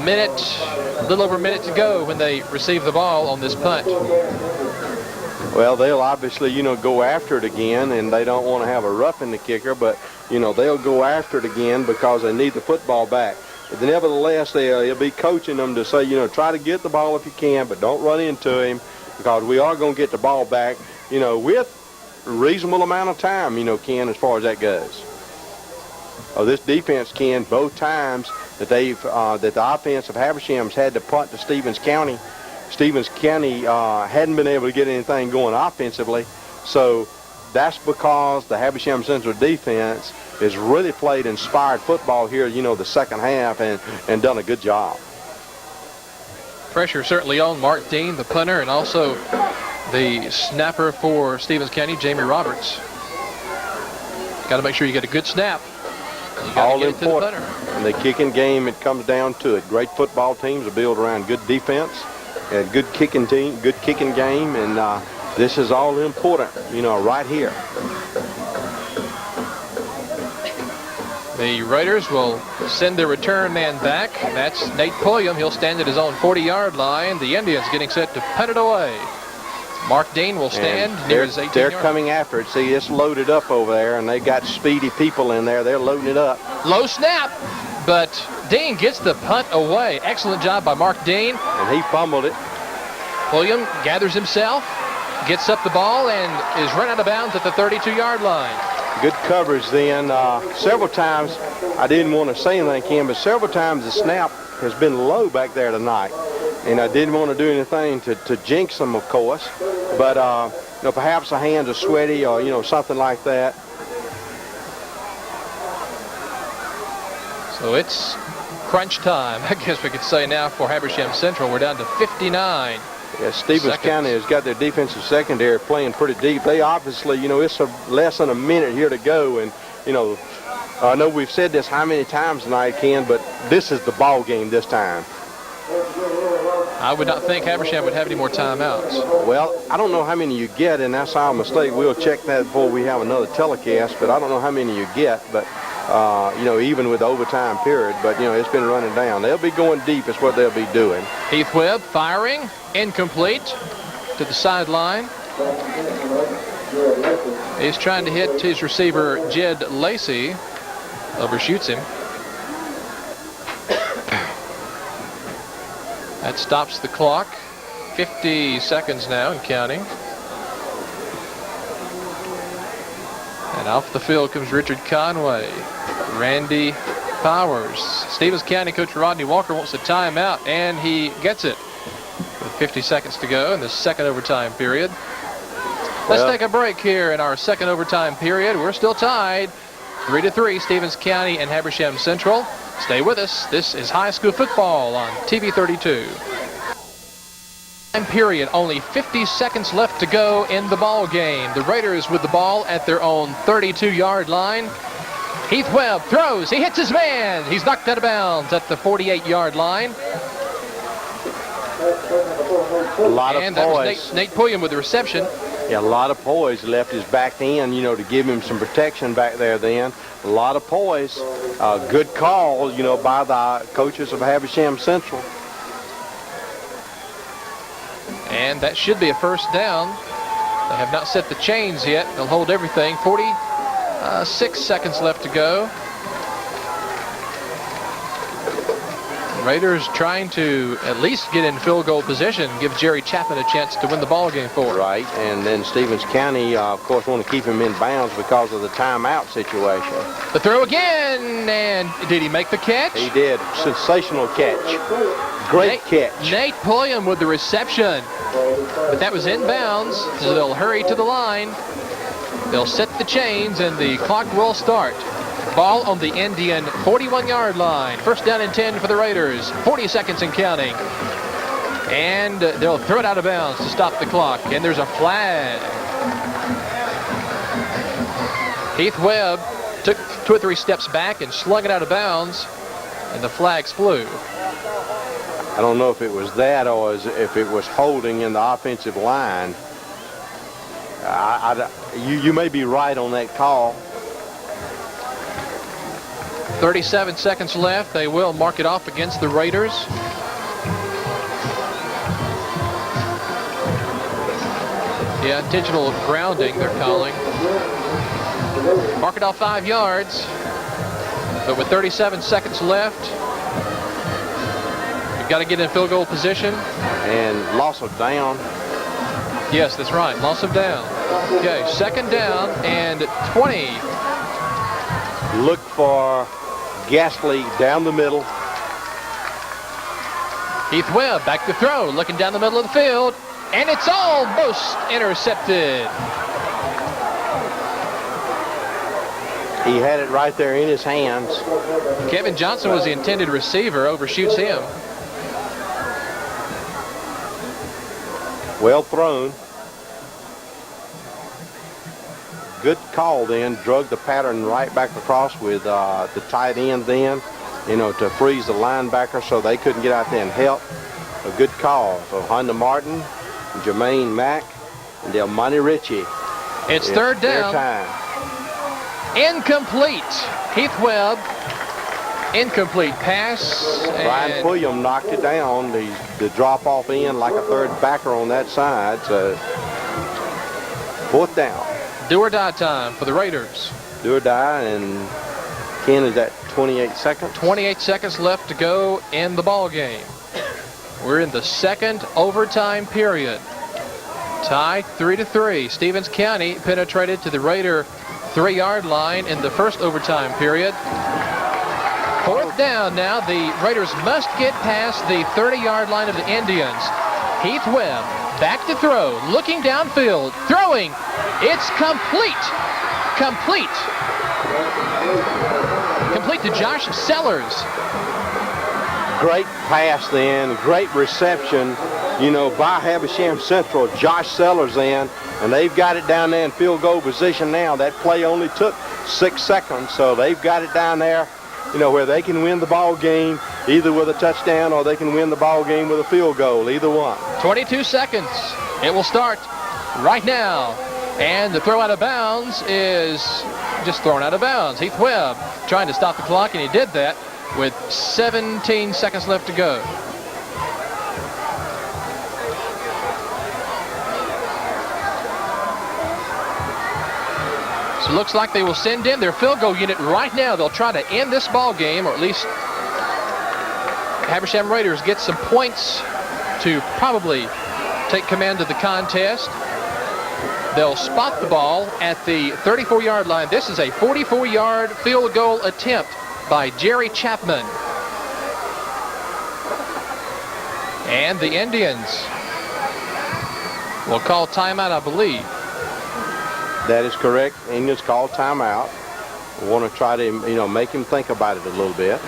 little over a minute to go when they receive the ball on this punt. Well, they'll obviously, go after it again, and they don't want to have a roughing the kicker, but, they'll go after it again because they need the football back. But nevertheless, they'll be coaching them to say, try to get the ball if you can, but don't run into him because we are going to get the ball back, with a reasonable amount of time, Ken, as far as that goes. This defense, Ken, both times that that the offense of Haversham's had to punt to Stevens County, hadn't been able to get anything going offensively. So that's because the Habersham Central defense has really played inspired football here, the second half, and done a good job. Pressure certainly on Mark Dean, the punter, and also the snapper for Stevens County, Jamie Roberts. Got to make sure you get a good snap. All important. In the kicking game, it comes down to it. Great football teams are built around good defense and good kicking game, and this is all important, right here. The Raiders will send their return man back. That's Nate Pulliam. He'll stand at his own 40-yard line. The Indians getting set to punt it away. Mark Dean will stand near his 18-yard. They're coming after it. See, it's loaded up over there, and they got speedy people in there. They're loading it up. Low snap, but Dean gets the punt away. Excellent job by Mark Dean. And he fumbled it. Pulliam gathers himself, gets up the ball, and is run out of bounds at the 32-yard line. Good coverage then. Several times, I didn't want to say anything, Ken, but several times the snap has been low back there tonight. And I didn't want to do anything to jinx them, of course. But, perhaps the hands are sweaty or, something like that. So it's crunch time, I guess we could say now, for Habersham Central. We're down to 59. Yeah, Stevens County has got their defensive secondary playing pretty deep. They obviously, it's less than a minute here to go. And, I know we've said this how many times tonight, Ken, but this is the ball game this time. I would not think Habersham would have any more timeouts. Well, I don't know how many you get, and that's our mistake. We'll check that before we have another telecast, but I don't know how many you get, but, even with the overtime period. But, it's been running down. They'll be going deep is what they'll be doing. Heath Webb firing, incomplete to the sideline. He's trying to hit his receiver, Jed Lacey. Overshoots him. That stops the clock. 50 seconds now and counting. And off the field comes Richard Conway. Randy Powers. Stevens County coach Rodney Walker wants a timeout, and he gets it with 50 seconds to go in the second overtime period. Let's take a break here in our second overtime period. We're still tied 3-3, Stevens County and Habersham Central. Stay with us. This is high school football on TV 32. Period. Only 50 seconds left to go in the ball game. The Raiders with the ball at their own 32-yard line. Heath Webb throws. He hits his man. He's knocked out of bounds at the 48-yard line. A lot of and poise. That was Nate Pulliam with the reception. Yeah, a lot of poise. Left his back end, to give him some protection back there then. A lot of poise. Good call, by the coaches of Habersham Central. And that should be a first down. They have not set the chains yet. They'll hold everything. 46 seconds left to go. Raiders trying to at least get in field goal position, give Jerry Chapman a chance to win the ball game for it. Right, and then Stevens County, of course, want to keep him in bounds because of the timeout situation. The throw again, and did he make the catch? He did. Sensational catch. Great catch. Nate Pulliam with the reception, but that was inbounds, so they'll hurry to the line. They'll set the chains, and the clock will start. Ball on the Indian 41-yard line. First down and 10 for the Raiders. 40 seconds and counting. And they'll throw it out of bounds to stop the clock. And there's a flag. Heath Webb took 2 or 3 steps back and slung it out of bounds. And the flags flew. I don't know if it was that or if it was holding in the offensive line. You may be right on that call. 37 seconds left. They will mark it off against the Raiders. Yeah, intentional grounding they're calling. Mark it off 5 yards. But with 37 seconds left, you've got to get in field goal position. And loss of down. Yes, that's right. Loss of down. Okay, second down and 20. Look for Gasly down the middle. Heath Webb back to throw, looking down the middle of the field, and it's almost intercepted. He had it right there in his hands. Kevin Johnson was the intended receiver, overshoots him. Well thrown. Good call then. Drug the pattern right back across with the tight end then, you know, to freeze the linebacker so they couldn't get out there and help. A good call. So Honda Martin, Jermaine Mack, and Delmonte Ritchie. It's third down. Their time. Incomplete. Heath Webb. Incomplete pass. Brian Pulliam knocked it down. The drop off in like a third backer on that side. So fourth down. Do or die time for the Raiders. Do or die, and Ken, is that 28 seconds? 28 seconds left to go in the ball game. We're in the second overtime period. Tied 3-3. Stevens County penetrated to the Raider 3-yard line in the first overtime period. Fourth down now. The Raiders must get past the 30-yard line of the Indians. Heath Webb back to throw, looking downfield, throwing. It's complete. Complete to Josh Sellers. Great pass then, great reception, you know, by Habersham Central. Josh Sellers in, and they've got it down there in field goal position now. That play only took 6 seconds, so they've got it down there, you know, where they can win the ball game either with a touchdown or they can win the ball game with a field goal, either one. 22 seconds. It will start right now. And the throw out of bounds is just thrown out of bounds. Heath Webb trying to stop the clock, and he did that with 17 seconds left to go. So it looks like they will send in their field goal unit right now. They'll try to end this ball game, or at least Habersham Raiders get some points to probably take command of the contest. They'll spot the ball at the 34-yard line. This is a 44-yard field goal attempt by Jerry Chapman. And the Indians will call timeout, I believe. That is correct. Indians call timeout. We want to try to, you know, make him think about it a little bit.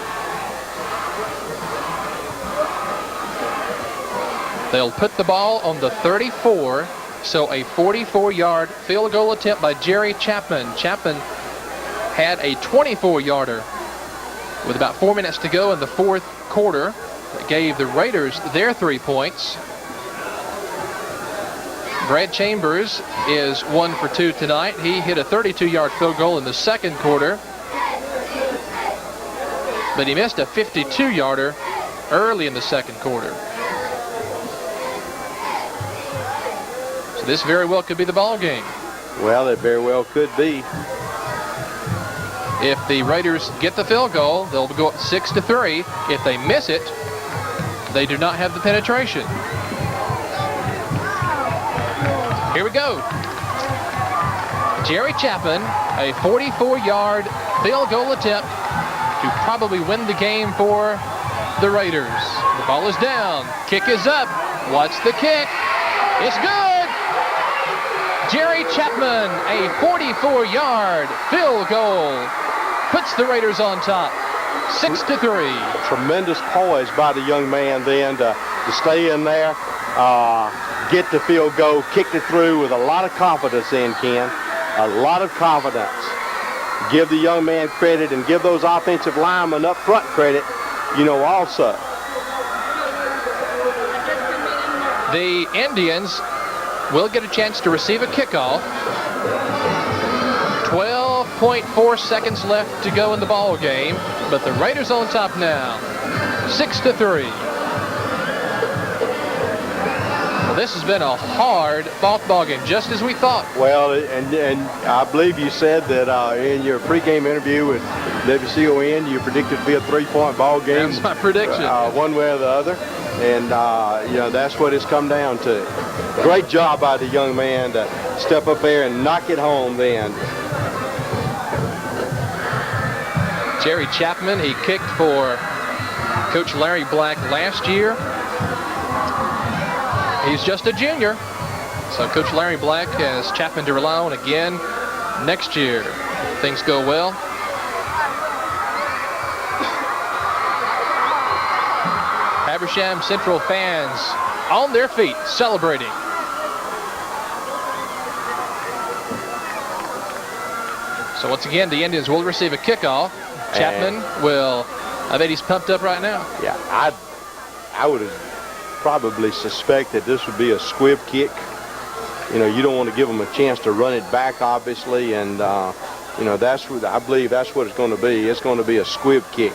They'll put the ball on the 34. So a 44-yard field goal attempt by Jerry Chapman. Chapman had a 24-yarder with about 4 minutes to go in the fourth quarter. That gave the Raiders their 3 points. Brad Chambers is 1 for 2 tonight. He hit a 32-yard field goal in the second quarter, but he missed a 52-yarder early in the second quarter. This very well could be the ball game. Well, it very well could be. If the Raiders get the field goal, they'll go up 6-3. If they miss it, they do not have the penetration. Here we go. Jerry Chapman, a 44-yard field goal attempt to probably win the game for the Raiders. The ball is down. Kick is up. Watch the kick. It's good. Jerry Chapman, a 44-yard field goal, puts the Raiders on top, 6-3. Tremendous poise by the young man then to stay in there, get the field goal, kicked it through with a lot of confidence in, Ken. A lot of confidence. Give the young man credit and give those offensive linemen up front credit, you know, also. The Indians will get a chance to receive a kickoff. 12 12.4 seconds left to go in the ball game, but the Raiders on top now, 6-3. Well, this has been a hard fought ball game, just as we thought. Well, and I believe you said that in your pregame interview with WCON, you predicted to be a 3-point ball game. That's my prediction. One way or the other. And, you know, that's what it's come down to. Great job by the young man to step up there and knock it home then. Jerry Chapman, he kicked for Coach Larry Black last year. He's just a junior. So Coach Larry Black has Chapman to rely on again next year. If things go well. Habersham Central fans on their feet celebrating. So once again, the Indians will receive a kickoff. Chapman will, I bet he's pumped up right now. Yeah, I would have probably suspected this would be a squib kick. You know, you don't want to give them a chance to run it back, obviously, and you know, that's what I believe that's what it's going to be. It's going to be a squib kick.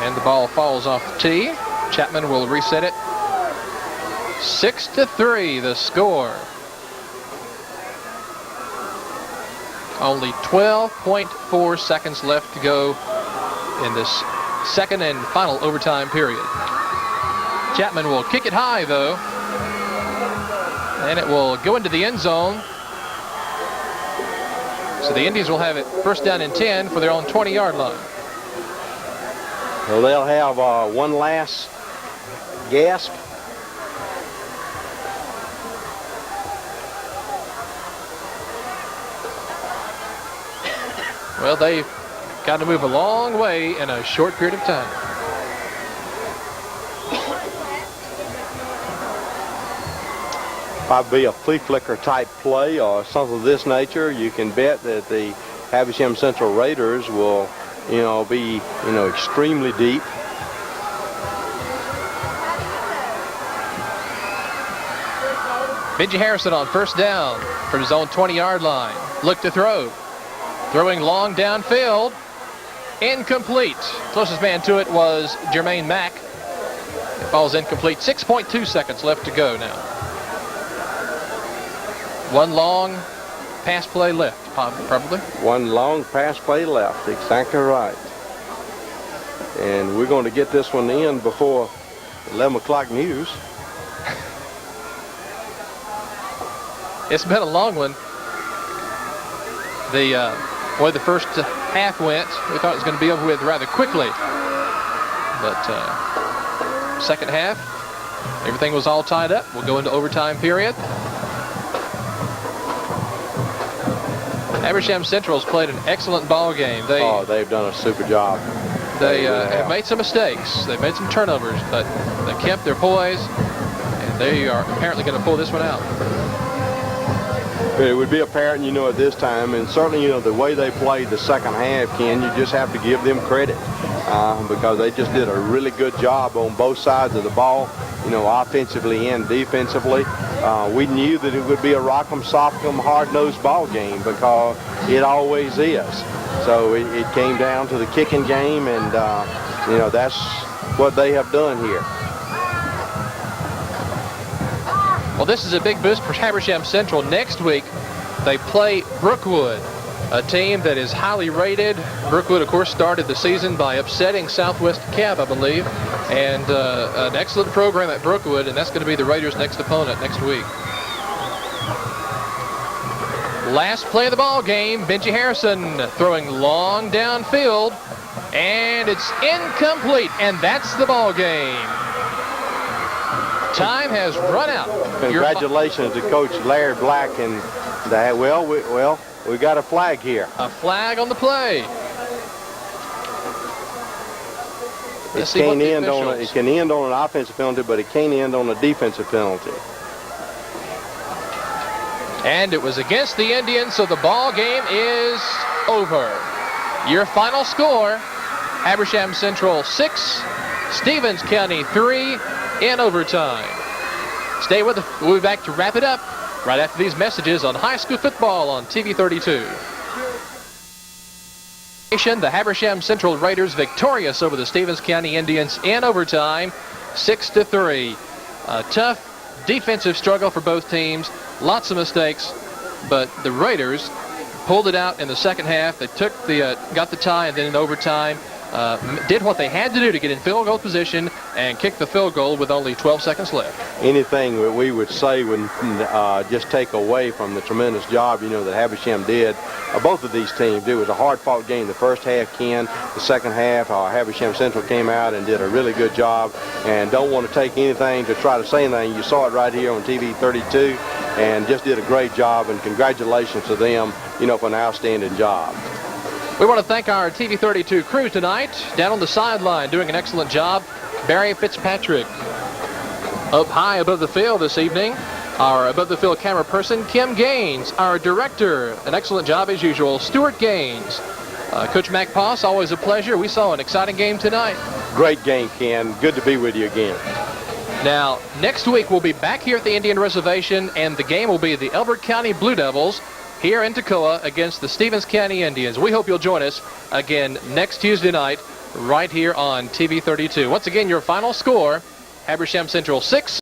And the ball falls off the tee. Chapman will reset it. 6-3 the score. Only 12.4 seconds left to go in this second and final overtime period. Chapman will kick it high, though, and it will go into the end zone. So the Indians will have it first down and 10 for their own 20-yard line. Well, they'll have one last gasp. Well, they've got to move a long way in a short period of time. Probably a flea flicker type play or something of this nature. You can bet that the Habersham Central Raiders will, you know, be, you know, extremely deep. Benji Harrison on first down from his own 20-yard line. Look to throw. Throwing long downfield. Incomplete. Closest man to it was Jermaine Mack. It falls incomplete. 6.2 seconds left to go now. One long pass play left, probably. One long pass play left, exactly right. And we're going to get this one in before 11 o'clock news. It's been a long one. The way the first half went, we thought it was going to be over with rather quickly. But second half, everything was all tied up. We'll go into overtime period. Habersham Central's played an excellent ball game. They've done a super job. They have made some mistakes. They've made some turnovers, but they kept their poise, and they are apparently going to pull this one out. It would be apparent, you know, at this time, and certainly, you know, the way they played the second half, Ken, you just have to give them credit because they just did a really good job on both sides of the ball, you know, offensively and defensively. We knew that it would be a rock'em, sock'em, hard-nosed ball game because it always is. So it came down to the kicking game, and, you know, that's what they have done here. Well, this is a big boost for Habersham Central. Next week, they play Brookwood, a team that is highly rated. Brookwood, of course, started the season by upsetting Southwest Cab, I believe, and an excellent program at Brookwood, and that's going to be the Raiders' next opponent next week. Last play of the ball game, Benji Harrison throwing long downfield, and it's incomplete, and that's the ball game. Time has run out. Congratulations to Coach Larry Black and that. We got a flag here. A flag on the play. It can end on an offensive penalty, but it can't end on a defensive penalty. And it was against the Indians, so the ball game is over. Your final score: Habersham Central 6, Stevens County 3. In overtime. Stay with us. We'll be back to wrap it up right after these messages on high school football on TV 32. The Habersham Central Raiders victorious over the Stevens County Indians in overtime, 6-3. A tough defensive struggle for both teams, lots of mistakes, but the Raiders pulled it out in the second half. They got the tie, and then in overtime did what they had to do to get in field goal position and kick the field goal with only 12 seconds left. Anything that we would say would just take away from the tremendous job, that Habersham did. Both of these teams, it was a hard-fought game. The first half, Ken. The second half, Habersham Central came out and did a really good job. And don't want to take anything to try to say anything. You saw it right here on TV 32, and just did a great job. And congratulations to them, for an outstanding job. We want to thank our TV 32 crew tonight. Down on the sideline, doing an excellent job, Barry Fitzpatrick. Up high above the field this evening, our above the field camera person, Kim Gaines. Our director, an excellent job as usual, Stuart Gaines. Coach Mac Poss, always a pleasure. We saw an exciting game tonight. Great game, Ken. Good to be with you again. Now, next week we'll be back here at the Indian Reservation, and the game will be the Elbert County Blue Devils here in Toccoa against the Stevens County Indians. We hope you'll join us again next Tuesday night right here on TV 32. Once again, your final score, Habersham Central 6.